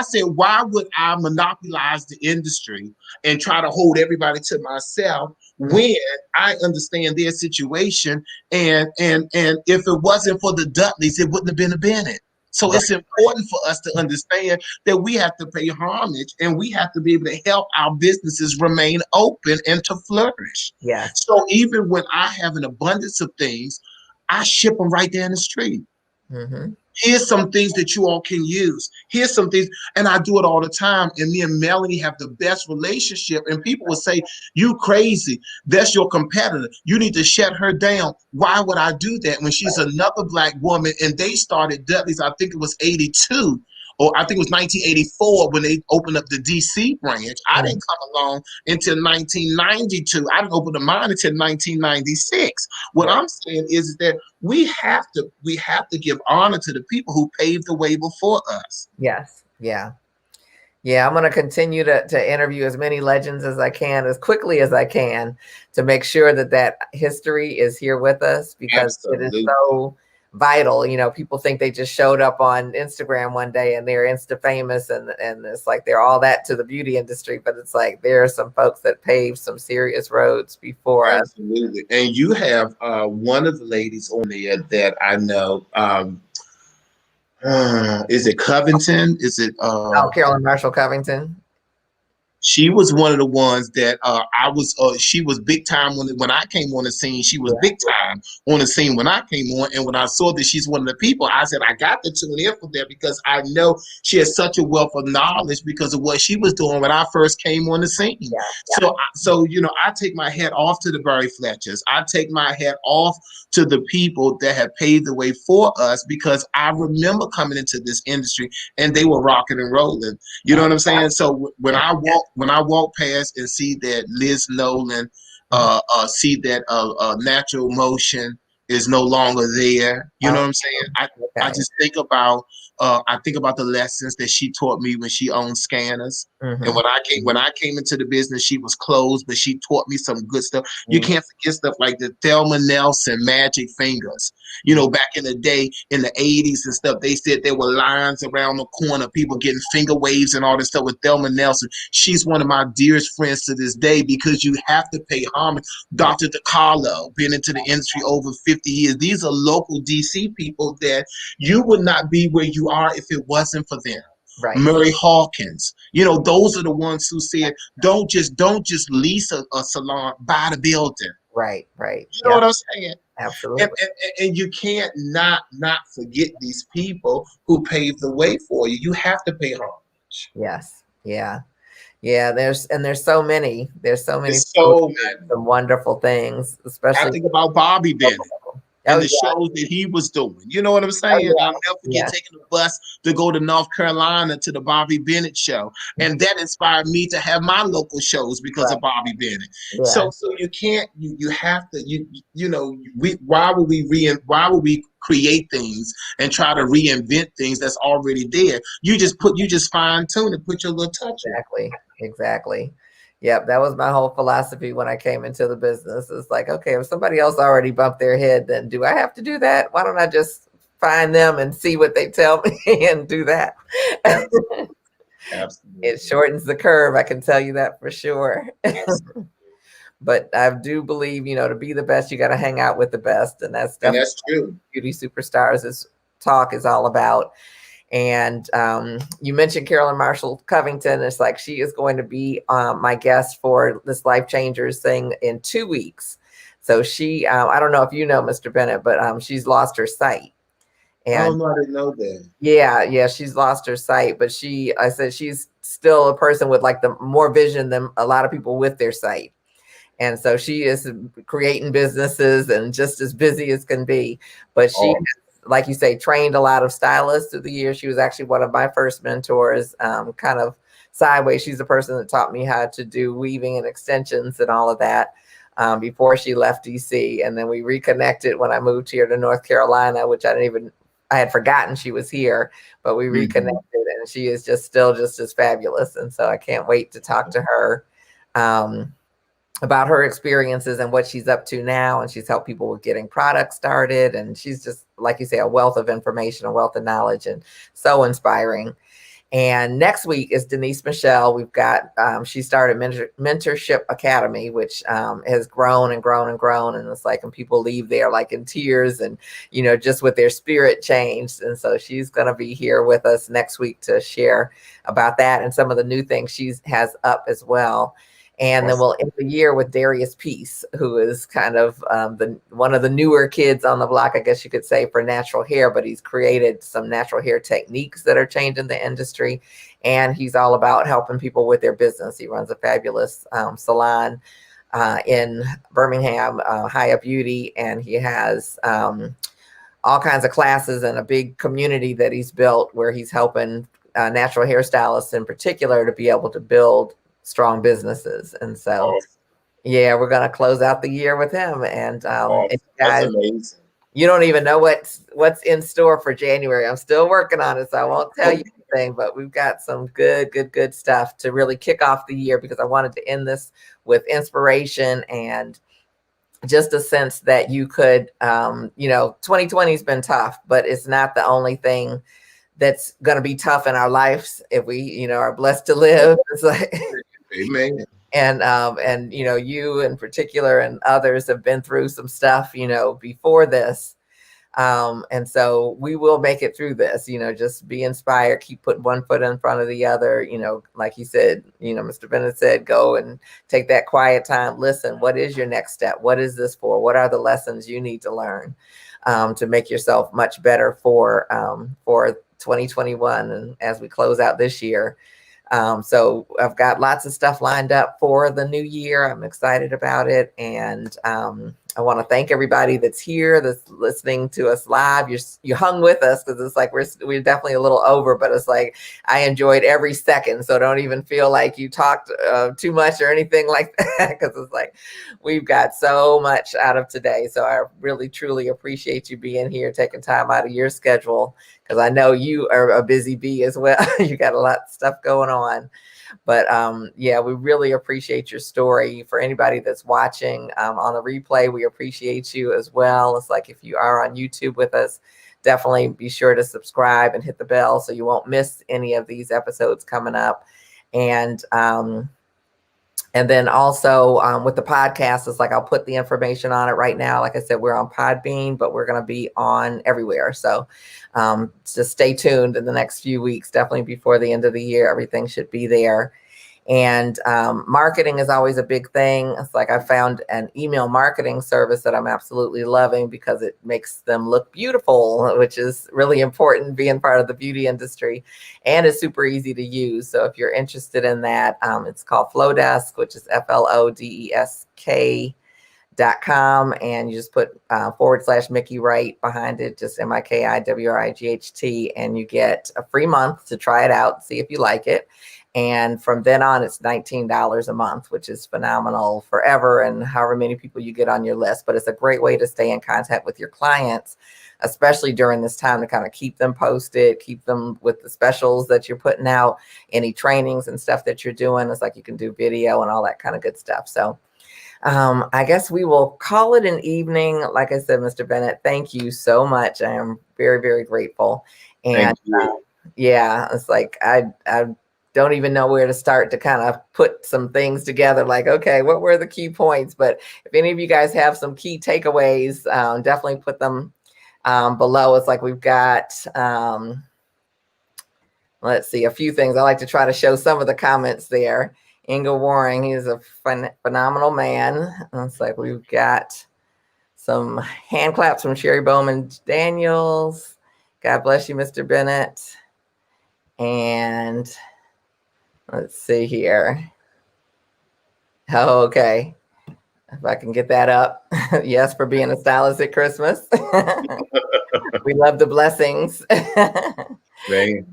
said, why would I monopolize the industry and try to hold everybody to myself when I understand their situation? And if it wasn't for the Dudleys, it wouldn't have been a Bennett. So it's important for us to understand that we have to pay homage and we have to be able to help our businesses remain open and to flourish. So even when I have an abundance of things, I ship them right down the street. Here's some things that you all can use. Here's some things, and I do it all the time. And me and Melanie have the best relationship. And people will say, you crazy. That's your competitor. You need to shut her down. Why would I do that when she's another Black woman? And they started Dudley's, I think it was 82. Or I think it was 1984 when they opened up the DC branch. I didn't come along until 1992. I didn't open the mine until 1996. What I'm saying is that we have to give honor to the people who paved the way before us. I'm going to continue to interview as many legends as I can, as quickly as I can, to make sure that history is here with us, because it is so vital. You know, people think they just showed up on Instagram one day and they're Insta famous and it's like they're all that to the beauty industry, but it's like there are some folks that paved some serious roads before us. Absolutely. And you have one of the ladies on there that I know. Is it Covington? Is it Carolyn Marshall Covington? She was one of the ones that she was big time when I came on the scene. She was big time on the scene when I came on. And when I saw that she's one of the people, I said, I got to tune in for that, because I know she has such a wealth of knowledge because of what she was doing when I first came on the scene. So, you know, I take my hat off to the Barry Fletchers. I take my hat off to the people that have paved the way for us, because I remember coming into this industry and they were rocking and rolling. You know what I'm saying? So when I walk past and see that Liz Nolan see that natural motion is no longer there. You know Oh, what I'm saying? I okay. just think about the lessons that she taught me when she owned scanners. And Mm-hmm. when I came into the business, she was closed, but she taught me some good stuff. You Mm-hmm. can't forget stuff like the Thelma Nelson magic fingers. You know, back in the day, in the 80s and stuff, they said there were lines around the corner, people getting finger waves and all this stuff with Thelma Nelson. She's one of my dearest friends to this day because you have to pay homage. Dr. DiCarlo, been into the industry over 50 years. These are local DC people that you would not be where you are if it wasn't for them. Right. Murray Hawkins, you know, those are the ones who said, don't just lease a salon, buy the building. Right. Right. You know Yeah. what I'm saying? And, Absolutely. and, and you can't not forget these people who paved the way for you. You have to pay homage. Yes. Yeah. Yeah. There's so many. There's so many It's people so doing many. some wonderful things, I especially. think about Bobby Bennett Oh and the yeah. shows that he was doing. You know what I'm Oh saying? I'll yeah. never forget Yes. taking the bus to go to North Carolina to the Bobby Bennett show. And that inspired me to have my local shows because Right. of Bobby Bennett. Yeah. So you can't you have to you know why would we create things and try to reinvent things that's already there? You just fine tune and put your little touch on it. Exactly. Exactly. Yep. That was my whole philosophy when I came into the business. It's like, okay, if somebody else already bumped their head, then do I have to do that? Why don't I just find them and see what they tell me and do that? Absolutely. It Absolutely. shortens the curve. I can tell you that for sure. Absolutely. But I do believe, to be the best, you got to hang out with the best. And that's And definitely that's true. Beauty Superstars is talk is all about. And you mentioned Carolyn Marshall Covington. It's like she is going to be my guest for this Life Changers thing in 2 weeks. So she, I don't know if you know Mr. Bennett, but she's lost her sight. Oh And no, I didn't know that. yeah, she's lost her sight, but I said she's still a person with like the more vision than a lot of people with their sight. And so she is creating businesses and just as busy as can be. But she, Oh, like you say, trained a lot of stylists through the years. She was actually one of my first mentors, kind of sideways. She's the person that taught me how to do weaving and extensions and all of that before she left DC. And then we reconnected when I moved here to North Carolina, which I had forgotten she was here, but we reconnected and she is still just as fabulous. And so I can't wait to talk to her. About her experiences and what she's up to now. And she's helped people with getting products started. And she's just, like you say, a wealth of information, a wealth of knowledge, and so inspiring. And next week is Denise Michelle. We've got, she started Mentorship Academy, which has grown and grown and grown. And it's like, and people leave there like in tears and, just with their spirit changed. And so she's going to be here with us next week to share about that and some of the new things she has up as well. And then we'll end the year with Darius Peace, who is kind of one of the newer kids on the block, I guess you could say, for natural hair. But he's created some natural hair techniques that are changing the industry. And he's all about helping people with their business. He runs a fabulous salon in Birmingham, High Beauty. And he has all kinds of classes and a big community that he's built where he's helping natural hairstylists in particular to be able to build strong businesses. And so, yeah, we're going to close out the year with him. And you that's guys, amazing. you don't even know what's in store for January. I'm still working on it, so I won't tell you anything, but we've got some good stuff to really kick off the year because I wanted to end this with inspiration and just a sense that you could, 2020 has been tough, but it's not the only thing that's going to be tough in our lives if we, are blessed to live. It's like, Amen. And you in particular and others have been through some stuff, before this. And so we will make it through this, just be inspired, keep putting one foot in front of the other, like you said, Mr. Bennett said, go and take that quiet time. Listen, what is your next step? What is this for? What are the lessons you need to learn to make yourself much better for 2021 and as we close out this year? So I've got lots of stuff lined up for the new year. I'm excited about it. And I want to thank everybody that's here, that's listening to us live. You hung with us because it's like we're definitely a little over, but it's like I enjoyed every second. So don't even feel like you talked too much or anything like that, because it's like we've got so much out of today. So I really, truly appreciate you being here, taking time out of your schedule, because I know you are a busy bee as well. You got a lot of stuff going on. But yeah, we really appreciate your story. For anybody that's watching on the replay, we appreciate you as well. It's like if you are on YouTube with us, definitely be sure to subscribe and hit the bell so you won't miss any of these episodes coming up. And then also with the podcast, it's like I'll put the information on it right now. Like I said, we're on Podbean, but we're going to be on everywhere. So just stay tuned in the next few weeks, definitely before the end of the year. Everything should be there. And marketing is always a big thing. It's like I found an email marketing service that I'm absolutely loving because it makes them look beautiful, which is really important being part of the beauty industry, and it's super easy to use. So if you're interested in that, it's called Flowdesk, which is FLODESK.com, and you just put / Miki Wright behind it, just MIKIWRIGHT, and you get a free month to try it out, see if you like it. And from then on, it's $19 a month, which is phenomenal forever, and however many people you get on your list. But it's a great way to stay in contact with your clients, especially during this time, to kind of keep them posted, keep them with the specials that you're putting out, any trainings and stuff that you're doing. It's like you can do video and all that kind of good stuff. So I guess we will call it an evening. Like I said, Mr. Bennett, thank you so much. I am very, very grateful. And yeah, it's like I don't even know where to start to kind of put some things together. Like, okay, what were the key points? But if any of you guys have some key takeaways, definitely put them below. It's like we've got, let's see, a few things. I like to try to show some of the comments there. Inga Waring, he's a phenomenal man. And it's like we've got some hand claps from Sherry Bowman Daniels. God bless you, Mr. Bennett. And let's see here. Oh, okay. If I can get that up. Yes, for being a stylist at Christmas. We love the blessings. Right.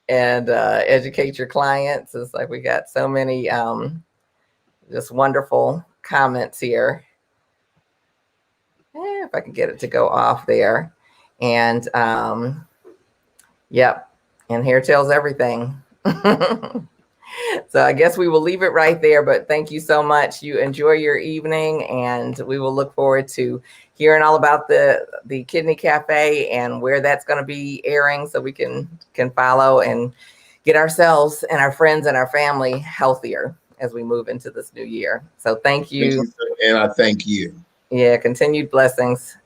And educate your clients. It's like we got so many just wonderful comments here. If I can get it to go off there. And yep. And Hair Tells Everything. So I guess we will leave it right there, but thank you so much. You enjoy your evening, and we will look forward to hearing all about the Kidney Cafe and where that's going to be airing, so we can follow and get ourselves and our friends and our family healthier as we move into this new year. So thank you. And I thank you. Yeah, continued blessings.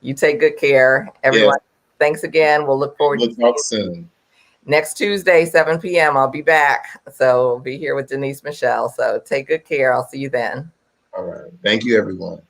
You take good care. Everyone, yes. Thanks again. We'll look forward to talk soon. Next Tuesday, 7 p.m. I'll be back. So I'll be here with Denise Michelle. So take good care. I'll see you then. All right. Thank you, everyone.